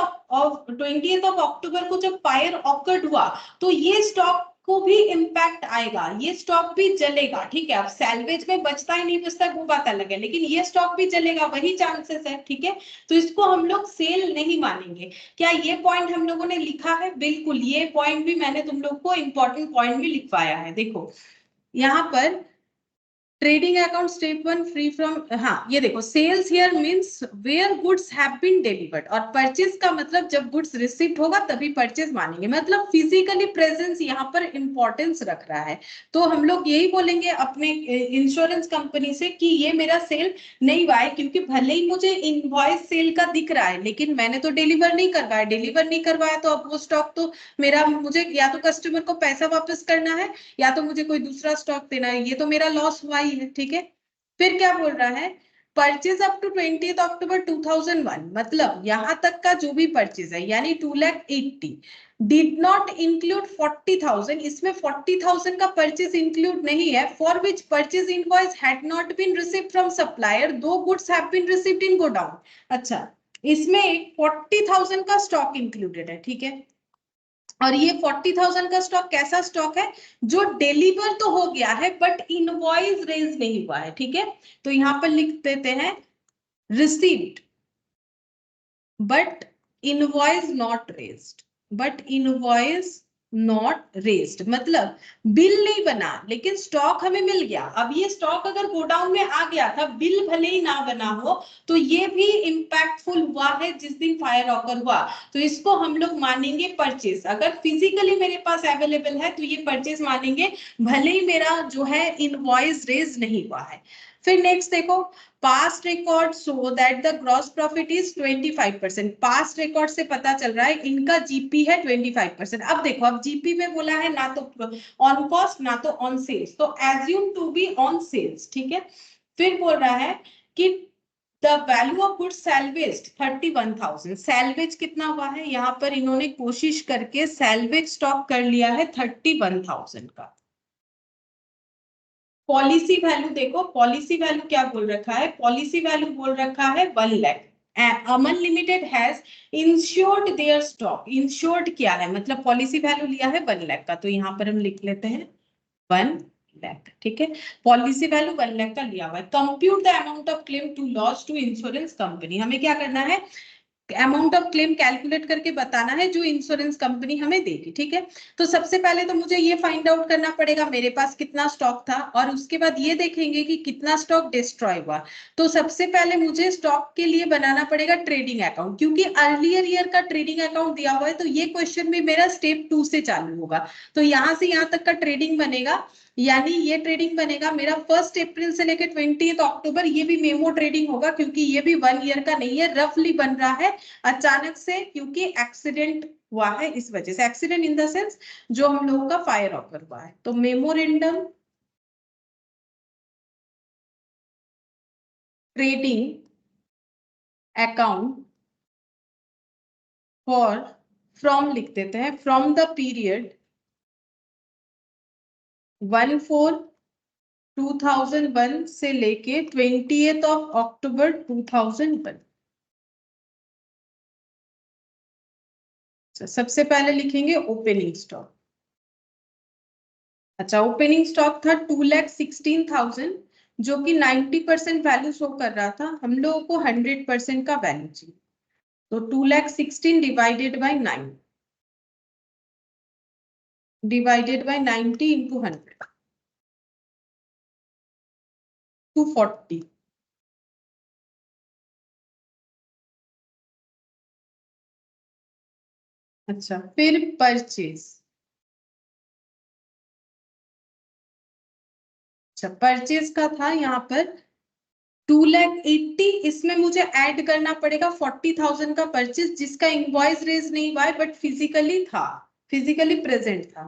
of October को जब फायर ऑकर्ड हुआ तो ये स्टॉक को भी इम्पैक्ट आएगा, ये स्टॉक भी जलेगा। ठीक है, अब सैलवेज में बचता ही नहीं बचता वो बात अलग है, लेकिन ये स्टॉक भी जलेगा, वही चांसेस है। ठीक है, तो इसको हम लोग सेल नहीं मानेंगे। क्या ये पॉइंट हम लोगों ने लिखा है? बिल्कुल, ये पॉइंट भी मैंने तुम लोग को इंपॉर्टेंट पॉइंट भी लिखवाया है। देखो यहाँ पर trading account step 1 free from, हाँ ये देखो sales here means where goods have been delivered, और परचेज का मतलब जब गुड्स रिसीव्ड होगा तभी परचेज मानेंगे, मतलब फिजिकली प्रेजेंस यहाँ पर इंपॉर्टेंस रख रहा है। तो हम लोग यही बोलेंगे अपने इंश्योरेंस कंपनी से कि ये मेरा सेल नहीं हुआ है, क्योंकि भले ही मुझे इनवॉइस सेल का दिख रहा है लेकिन मैंने तो डिलीवर नहीं करवाया, डिलीवर नहीं करवाया तो अब वो स्टॉक तो मेरा, मुझे या तो कस्टमर को पैसा वापस करना है या तो मुझे कोई दूसरा स्टॉक देना है, ये तो मेरा लॉस हुआ ही है। ठीक है, फिर क्या बोल रहा है? Purchase up to 20th October 2001, मतलब यहां तक का जो भी परचेज है यानी 2,80,000 डिड नॉट इंक्लूड 40,000, इसमें 40,000 का परचेज इंक्लूड नहीं है, for which purchase invoice had not been received from supplier though goods have been received in godown. अच्छा, इसमें 40,000 का स्टॉक इंक्लूडेड है। ठीक है, और ये 40,000 का स्टॉक कैसा स्टॉक है? जो डिलीवर तो हो गया है बट इनवॉइस रेज नहीं हुआ है। ठीक है, तो यहां पर लिख देते हैं received but invoice not raised, but invoice not raised मतलब बिल नहीं बना लेकिन स्टॉक हमें मिल गया। अब ये स्टॉक अगर गोडाउन में आ गया था, बिल भले ही ना बना हो, तो ये भी इंपैक्टफुल हुआ है जिस दिन फायर ऑकर हुआ, तो इसको हम लोग मानेंगे परचेज। अगर फिजिकली मेरे पास अवेलेबल है तो ये परचेज मानेंगे, भले ही मेरा जो है इनवॉइस रेज नहीं हुआ है। फिर नेक्स्ट देखो, past record so that the gross profit is 25%। Past record से पता चल रहा है इनका जीपी है 25%। अब देखो, अब जीपी में बोला है ना तो ऑन कॉस्ट ना तो ऑन सेल्स, तो assume to be on sales. ठीक है, फिर बोल रहा है कि the value of goods salvaged 31,000। Salvage कितना हुआ है? यहाँ पर इन्होंने कोशिश करके सैल्वेज स्टॉक कर लिया है 31,000 का। पॉलिसी वैल्यू देखो, पॉलिसी वैल्यू क्या बोल रखा है? पॉलिसी वैल्यू बोल रखा है 1 lakh. Aman limited has insured their stock. Insured क्या है? मतलब पॉलिसी वैल्यू लिया है 1 लाख का, तो यहाँ पर हम लिख लेते हैं 1 लाख। ठीक है, पॉलिसी वैल्यू 1 लाख का लिया हुआ है। Compute the amount of claim to loss to insurance company. हमें क्या करना है? अमाउंट ऑफ क्लेम कैलकुलेट करके बताना है जो इंश्योरेंस कंपनी हमें देगी। ठीक है, तो सबसे पहले तो मुझे ये फाइंड आउट करना पड़ेगा मेरे पास कितना स्टॉक था, और उसके बाद ये देखेंगे कि कितना स्टॉक डिस्ट्रॉय हुआ। तो सबसे पहले मुझे स्टॉक के लिए बनाना पड़ेगा ट्रेडिंग अकाउंट, क्योंकि अर्लियर ईयर का ट्रेडिंग अकाउंट दिया हुआ है, तो ये क्वेश्चन भी मेरा स्टेप 2 से चालू होगा। तो यहां से यहां तक का ट्रेडिंग बनेगा, यानी ये ट्रेडिंग बनेगा मेरा 1 अप्रैल से लेकर 20th अक्टूबर। ये भी मेमो ट्रेडिंग होगा क्योंकि ये भी 1 ईयर का नहीं है, रफली बन रहा है अचानक से, क्योंकि एक्सीडेंट हुआ है इस वजह से। एक्सीडेंट इन द सेंस जो हम लोगों का फायर ऑकर हुआ है। तो memorandum trading account for from लिख देते हैं, फ्रॉम द पीरियड 1/4/2001 से लेके 20th of October 2001। सबसे पहले लिखेंगे ओपनिंग स्टॉक। अच्छा, ओपनिंग स्टॉक था 2,16,000, जो कि 90% वैल्यू शो कर रहा था। हम लोगों को 100% का वैल्यू चाहिए, तो 2,16,000 divided by 9 divided by 90 into 100, 240। अच्छा, फिर परचेज। अच्छा, परचेज का था यहाँ पर 2,80,000, इसमें मुझे ऐड करना पड़ेगा 40,000 का परचेज, जिसका इनवॉइस रेज नहीं हुआ है बट फिजिकली था, फिजिकली प्रेजेंट था।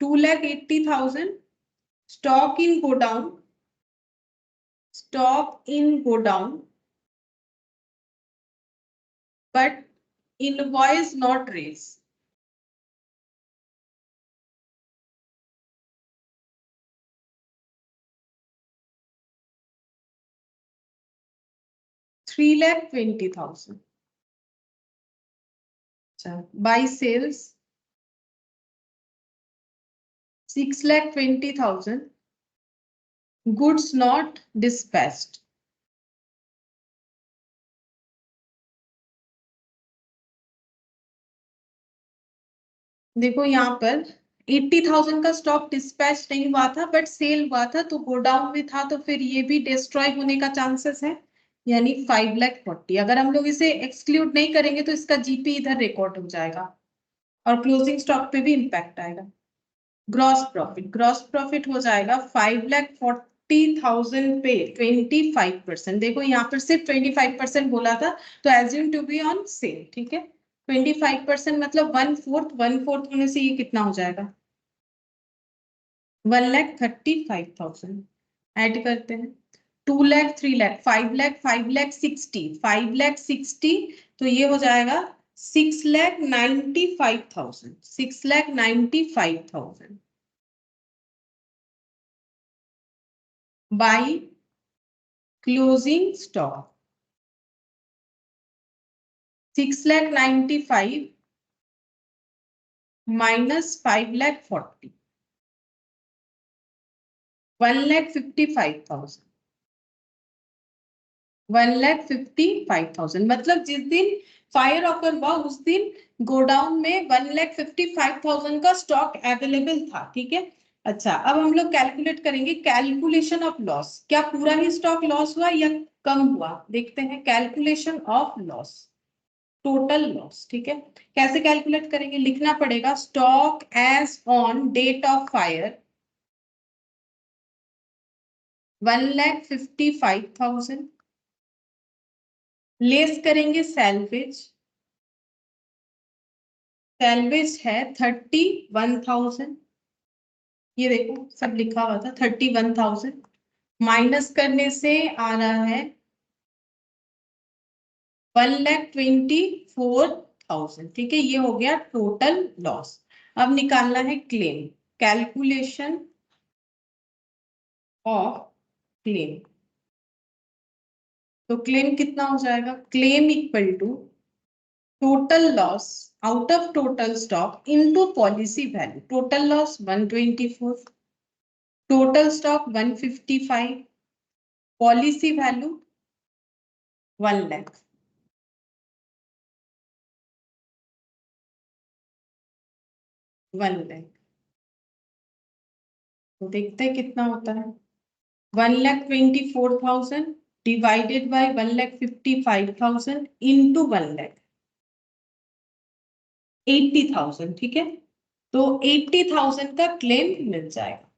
2,80,000 stock in godown, stock in godown but invoice not raise. $3,20,000। अच्छा, by sales 6,20,000, goods not dispatched. देखो यहाँ पर 80,000 का स्टॉक डिस्पैच नहीं हुआ था बट सेल हुआ था, तो गोडाउन में था, तो फिर ये भी डिस्ट्रॉय होने का चांसेस है, यानी 5,40,000। अगर हम लोग इसे एक्सक्लूड नहीं करेंगे तो इसका जीपी इधर रिकॉर्ड हो जाएगा और क्लोजिंग स्टॉक पे भी इंपैक्ट आएगा। ग्रॉस प्रॉफिट हो जाएगा 5,40,000 पे 25%। देखो यहाँ पर सिर्फ 25% बोला था, तो assume to be on sale, ठीक है। 25% मतलब 1/4 होने से ये कितना हो जाएगा, 1,35,000। ऐड करते हैं 2 लाख, 3 लाख, 5 लाख, 5,60,000, तो ये हो जाएगा 6,95,000, 6,95,000 बाई क्लोजिंग स्टॉक। 6,95,000 minus 5,40,000, 1,55,000, 1,55,000। मतलब जिस दिन फायर ऑकर हुआ उस दिन गोडाउन में 1,55,000 का स्टॉक अवेलेबल था, ठीक है। अच्छा, अब हम लोग कैलकुलेट करेंगे कैलकुलेशन ऑफ लॉस। क्या पूरा ही स्टॉक लॉस हुआ या कम हुआ, देखते हैं। Calculation of loss, total loss, ठीक है। कैसे कैलकुलेट करेंगे, लिखना पड़ेगा stock as on date of fire 1,55,000, less करेंगे सैल्वेज, सैल्वेज है 31,000, ये देखो सब लिखा हुआ था 31,000, माइनस करने से आ रहा है 1,24,000, ठीक है। ये हो गया टोटल लॉस। अब निकालना है क्लेम, कैलकुलेशन ऑफ क्लेम। तो क्लेम कितना हो जाएगा, claim equal to total loss out of total stock into policy value. Total loss 124, total stock 155, policy value 1 lakh. तो देखते हैं कितना होता है। 1,24,000 डिवाइडेड बाई 1,55,000 इंटू 1 लाख, 80,000, ठीक है। तो 80,000 का क्लेम मिल जाएगा,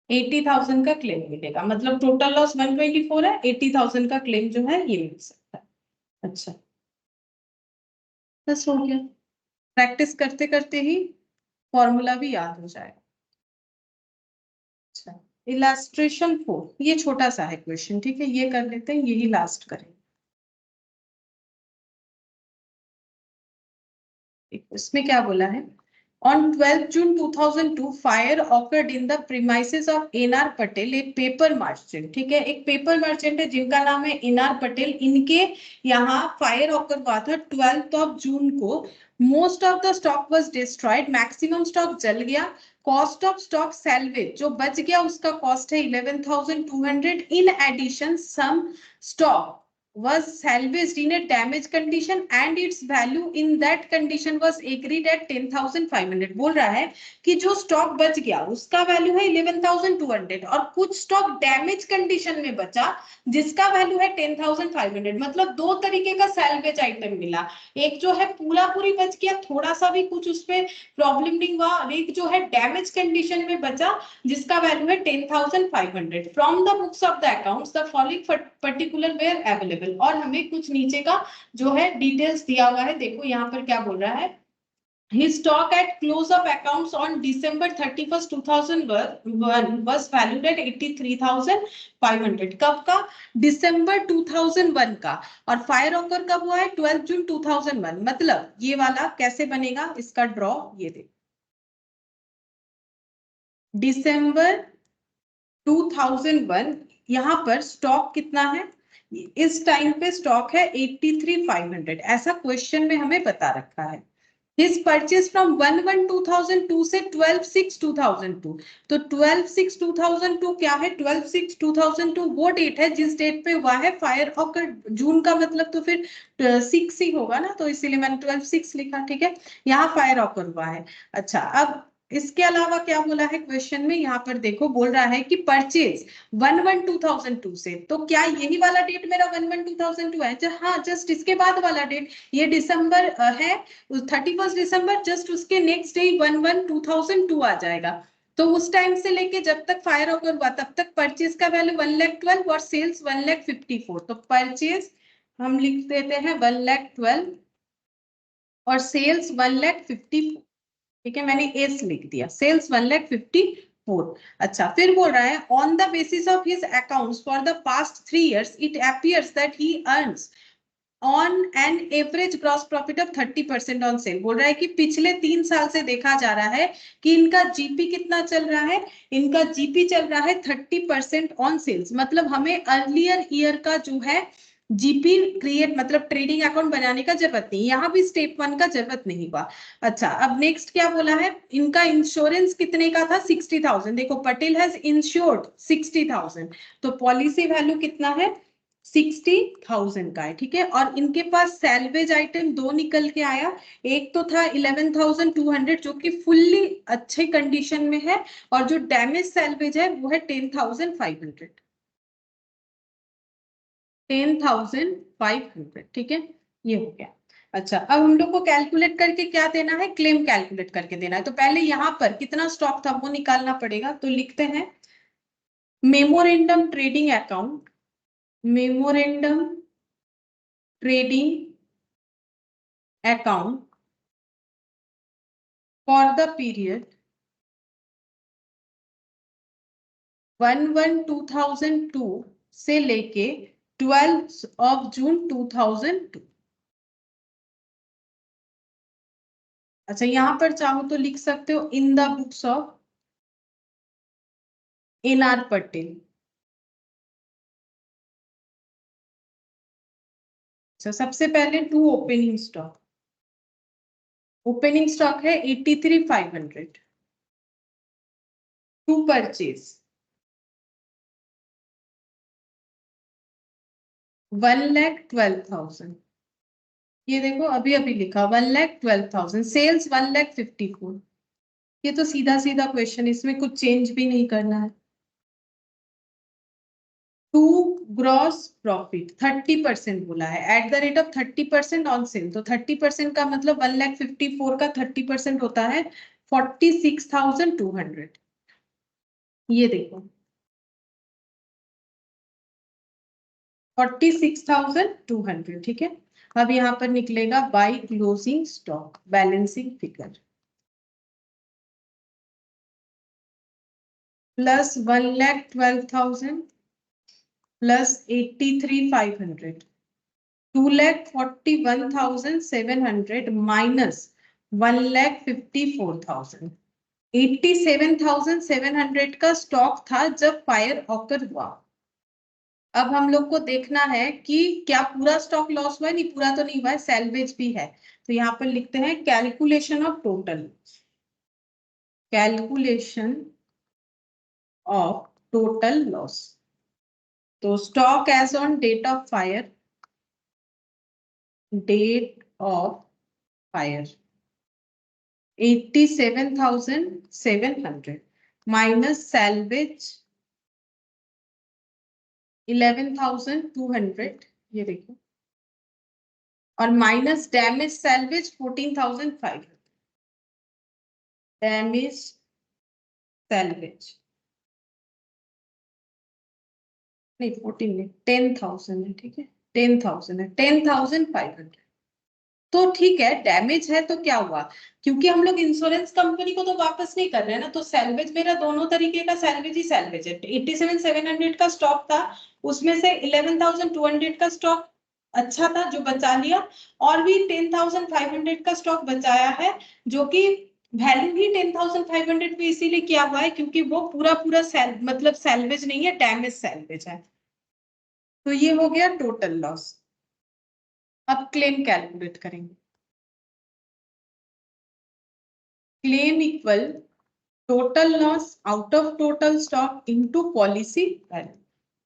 80,000 का क्लेम मिलेगा। मतलब टोटल लॉस 124 है, 80,000 का क्लेम जो है ये मिल सकता है। अच्छा, बस हो गया। प्रैक्टिस करते करते ही फॉर्मूला भी याद हो जाएगा। अच्छा, इलास्ट्रेशन 4, ये छोटा सा है क्वेश्चन, ठीक है, ये कर लेते हैं, यही लास्ट करें। इसमें क्या बोला है, On 12 June 2002, fire occurred in the premises of N.R. Patel, एक पेपर मर्चेंट, ठीक है, एक पेपर मर्चेंट है जिनका नाम है N.R. पटेल। इनके यहाँ फायर ऑकर हुआ था 12 जून को। Most of the stock was destroyed, maximum stock जल गया। कॉस्ट ऑफ स्टॉक सैल्वेज जो बच गया उसका कॉस्ट है 11,200। In addition some stock was salvaged in a damaged condition and its value in that condition was agreed at 10,500। बोल रहा है कि जो स्टॉक बच गया उसका वैल्यू है 11,200 और कुछ स्टॉक डैमेज कंडीशन में बचा जिसका वैल्यू है 10,500। मतलब दो तरीके का सैल्वेज आइटम मिला, एक जो है पूरा पूरी बच गया, थोड़ा सा भी कुछ उसमें प्रॉब्लम नहीं हुआ, और एक जो है डैमेज कंडीशन में बचा जिसका वैल्यू है 10,500। From the books of the accounts the following particular were available. और हमें कुछ नीचे का जो है डिटेल्स दिया हुआ है, देखो यहाँ पर क्या बोल रहा है। His stock at close of accounts on December 31st, 2001 was valued at 83,500। कब का, दिसंबर 2001 का। और फायर ऑकर कब हुआ है, 12 जून 2001। मतलब ये वाला कैसे बनेगा, इसका ड्रॉ ये दे, दिसंबर 2001 यहाँ पर स्टॉक कितना है, इस टाइम पे स्टॉक है 83,500, ऐसा क्वेश्चन में हमें बता रखा है। His purchase from 1/1/2002 से 12/6/2002, तो 12/6/2002 क्या है, 12/6/2002 वो डेट है जिस डेट पे हुआ है फायर ऑकर। जून का मतलब तो फिर 6 ही होगा ना, तो इसीलिए मैंने 12/6 लिखा, ठीक है। यहाँ फायर ऑकर हुआ है। अच्छा, अब इसके अलावा क्या बोला है क्वेश्चन में, यहाँ पर देखो बोल रहा है कि परचेज 1/1/2002 से, तो क्या यही वाला डेट मेरा 1/1/2002 है, हाँ जस्ट इसके बाद वाला डेट, ये दिसंबर है 31 दिसंबर, जस्ट उसके नेक्स्ट डे 1/1/2002 आ जाएगा। तो उस टाइम से लेके जब तक फायर ऑकर हुआ तब तक परचेज का वैल्यू 1,12,000 और सेल्स 1,54,000। तो परचेज हम लिख देते हैं 1,12,000 और सेल्स 1,54,000, ठीक है, मैंने एस लिख दिया, सेल्स 1,54,000। अच्छा, फिर बोल रहा है on the basis of his accounts for the past 3 years it appears that he earns on an average gross profit of 30% on sale. बोल रहा है कि पिछले 3 साल से देखा जा रहा है कि इनका जीपी कितना चल रहा है, इनका जीपी चल रहा है 30% ऑन सेल्स। मतलब हमें अर्लियर ईयर का जो है जीपी क्रिएट, मतलब ट्रेडिंग अकाउंट बनाने का जरूरत नहीं, यहाँ भी स्टेप 1 का जरूरत नहीं हुआ। अच्छा, अब नेक्स्ट क्या बोला है, इनका इंश्योरेंस कितने का था, 60,000। देखो पटेल हैज इंश्योर्ड 60,000, तो पॉलिसी वैल्यू कितना है, 60,000 का है, ठीक है। और इनके पास सैल्वेज आइटम 2 निकल के आया, एक तो था 11,200 जो कि फुल्ली अच्छे कंडीशन में है, और जो डैमेज सैल्वेज है वो है 10,500, 10,500, ठीक है, ये हो गया। अच्छा, अब हम लोग को कैलकुलेट करके क्या देना है, क्लेम कैलकुलेट करके देना है। तो पहले यहाँ पर कितना स्टॉक था वो निकालना पड़ेगा, तो लिखते हैं memorandum trading account, memorandum trading account for the period 1/1/2002 से लेके 12 जून 2002। अच्छा, यहां पर चाहो तो लिख सकते हो in the books of NR Patel. अच्छा, सबसे पहले to opening stock, opening stock है 83,500, टू परचेज 1,12,000, ये देखो अभी अभी लिखा 1,12,000, सेल्स 1,54,000। ये तो सीधा सीधा क्वेश्चन, इसमें कुछ चेंज भी नहीं करना है। टू ग्रॉस प्रॉफिट 30% बोला है, at the rate of 30% on sale, तो 30% का मतलब 1,54,000 का 30% होता है 46,200। ये देखो 46,200, ठीक है। अब यहाँ पर निकलेगा by closing stock balancing figure plus 1,12,000 plus 83,500, 2,41,700 minus 1,54,000। 87,700 का स्टॉक था जब फायर ऑकर हुआ। अब हम लोग को देखना है कि क्या पूरा स्टॉक लॉस हुआ है, नहीं पूरा तो नहीं हुआ है, सैल्वेज भी है। तो यहाँ पर लिखते हैं calculation of total, calculation of total loss. तो stock as on date of fire, date of fire 87,700 minus salvage 11,200, ये देखो, और minus damage salvage 14,500, damage salvage नहीं 14 नहीं 10,000 है, ठीक है 10,000 है, 10,500। तो ठीक है, डैमेज है तो क्या हुआ, क्योंकि हम लोग इंश्योरेंस कंपनी को तो वापस नहीं कर रहे हैं ना, तो सैल्वेज मेरा दोनों तरीके का सैल्वेज ही सैल्वेज है। 87,700 का स्टॉक था, उसमें से 11,200 का स्टॉक अच्छा था जो बचा लिया, और भी 10,500 का स्टॉक बचाया है, जो कि वैल्यू ही 10,500 पे इसीलिए किया हुआ है क्योंकि वो पूरा पूरा मतलब सैल्वेज नहीं है, डैमेज सैल्वेज है। तो ये हो गया टोटल लॉस। अब क्लेम कैलकुलेट करेंगे। Claim equal total loss out of total stock into policy value.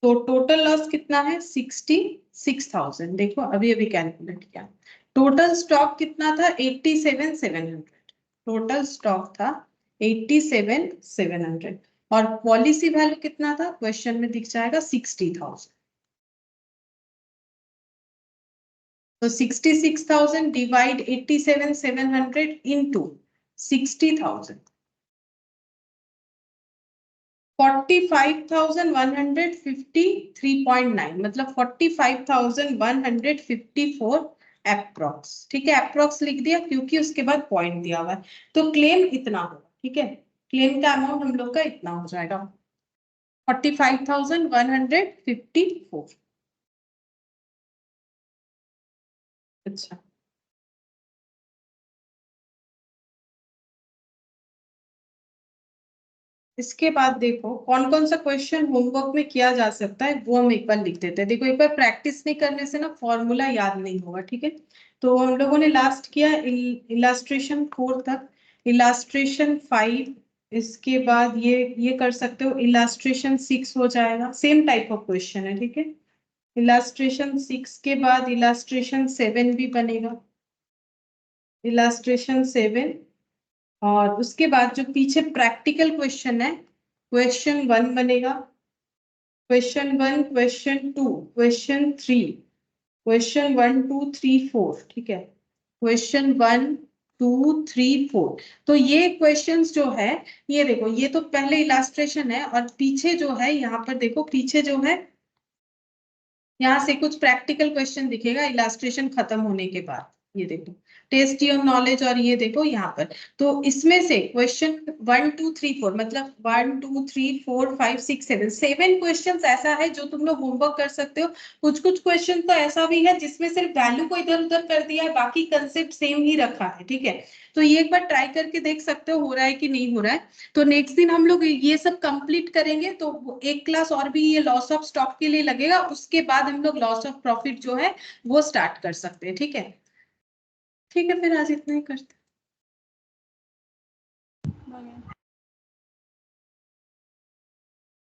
तो टोटल लॉस कितना है 66,000। देखो अभी अभी कैलकुलेट किया। टोटल स्टॉक कितना था 87,700। टोटल स्टॉक था 87,700 और पॉलिसी वैल्यू कितना था, क्वेश्चन में दिख जाएगा 60,000। तो 66,000 डिवाइड 87,700 इनटू 60,000, 45,153.9 मतलब 45,154 अप्रोक्स। ठीक है, अप्रोक्स लिख दिया क्योंकि उसके बाद पॉइंट दिया हुआ है। तो क्लेम इतना होगा, ठीक है, क्लेम का अमाउंट हम लोग का इतना हो जाएगा 45,154। अच्छा, इसके बाद देखो कौन कौन सा क्वेश्चन होमवर्क में किया जा सकता है वो हम एक बार लिख देते हैं। देखो एक बार प्रैक्टिस नहीं करने से ना फॉर्मूला याद नहीं होगा, ठीक है। तो हम लोगों ने लास्ट किया इलास्ट्रेशन 4 तक, इलास्ट्रेशन 5, इसके बाद ये कर सकते हो, इलास्ट्रेशन 6 हो जाएगा, सेम टाइप ऑफ क्वेश्चन है, ठीक है। इलास्ट्रेशन 6 के बाद इलास्ट्रेशन 7 भी बनेगा, इलास्ट्रेशन 7, और उसके बाद जो पीछे प्रैक्टिकल क्वेश्चन है, क्वेश्चन 1 बनेगा, क्वेश्चन 1, क्वेश्चन 2, क्वेश्चन 3, क्वेश्चन 1 2 3 4, ठीक है, क्वेश्चन 1 2 3 4। तो ये क्वेश्चंस जो है, ये देखो ये तो पहले इलास्ट्रेशन है, और पीछे जो है यहाँ पर देखो, पीछे जो है यहाँ से कुछ प्रैक्टिकल क्वेश्चन दिखेगा इलास्ट्रेशन खत्म होने के बाद। ये देखो टेस्ट योर नॉलेज, और ये देखो यहाँ पर, तो इसमें से क्वेश्चन 1 2 3 4 मतलब 1 2 3 4 5 6 7 7 क्वेश्चंस ऐसा है जो तुम लोग होमवर्क कर सकते हो। कुछ कुछ क्वेश्चन तो ऐसा भी है जिसमें सिर्फ वैल्यू को इधर उधर कर दिया है, बाकी कंसेप्ट सेम ही रखा है, ठीक है। तो ये एक बार ट्राई करके देख सकते हो रहा है कि नहीं हो रहा है। तो नेक्स्ट दिन हम लोग ये सब कंप्लीट करेंगे, तो एक क्लास और भी ये लॉस ऑफ स्टॉक के लिए लगेगा, उसके बाद हम लोग लॉस ऑफ प्रॉफिट जो है वो स्टार्ट कर सकते हैं, ठीक है। ठीक है, फिर आज इतना ही करते हैं।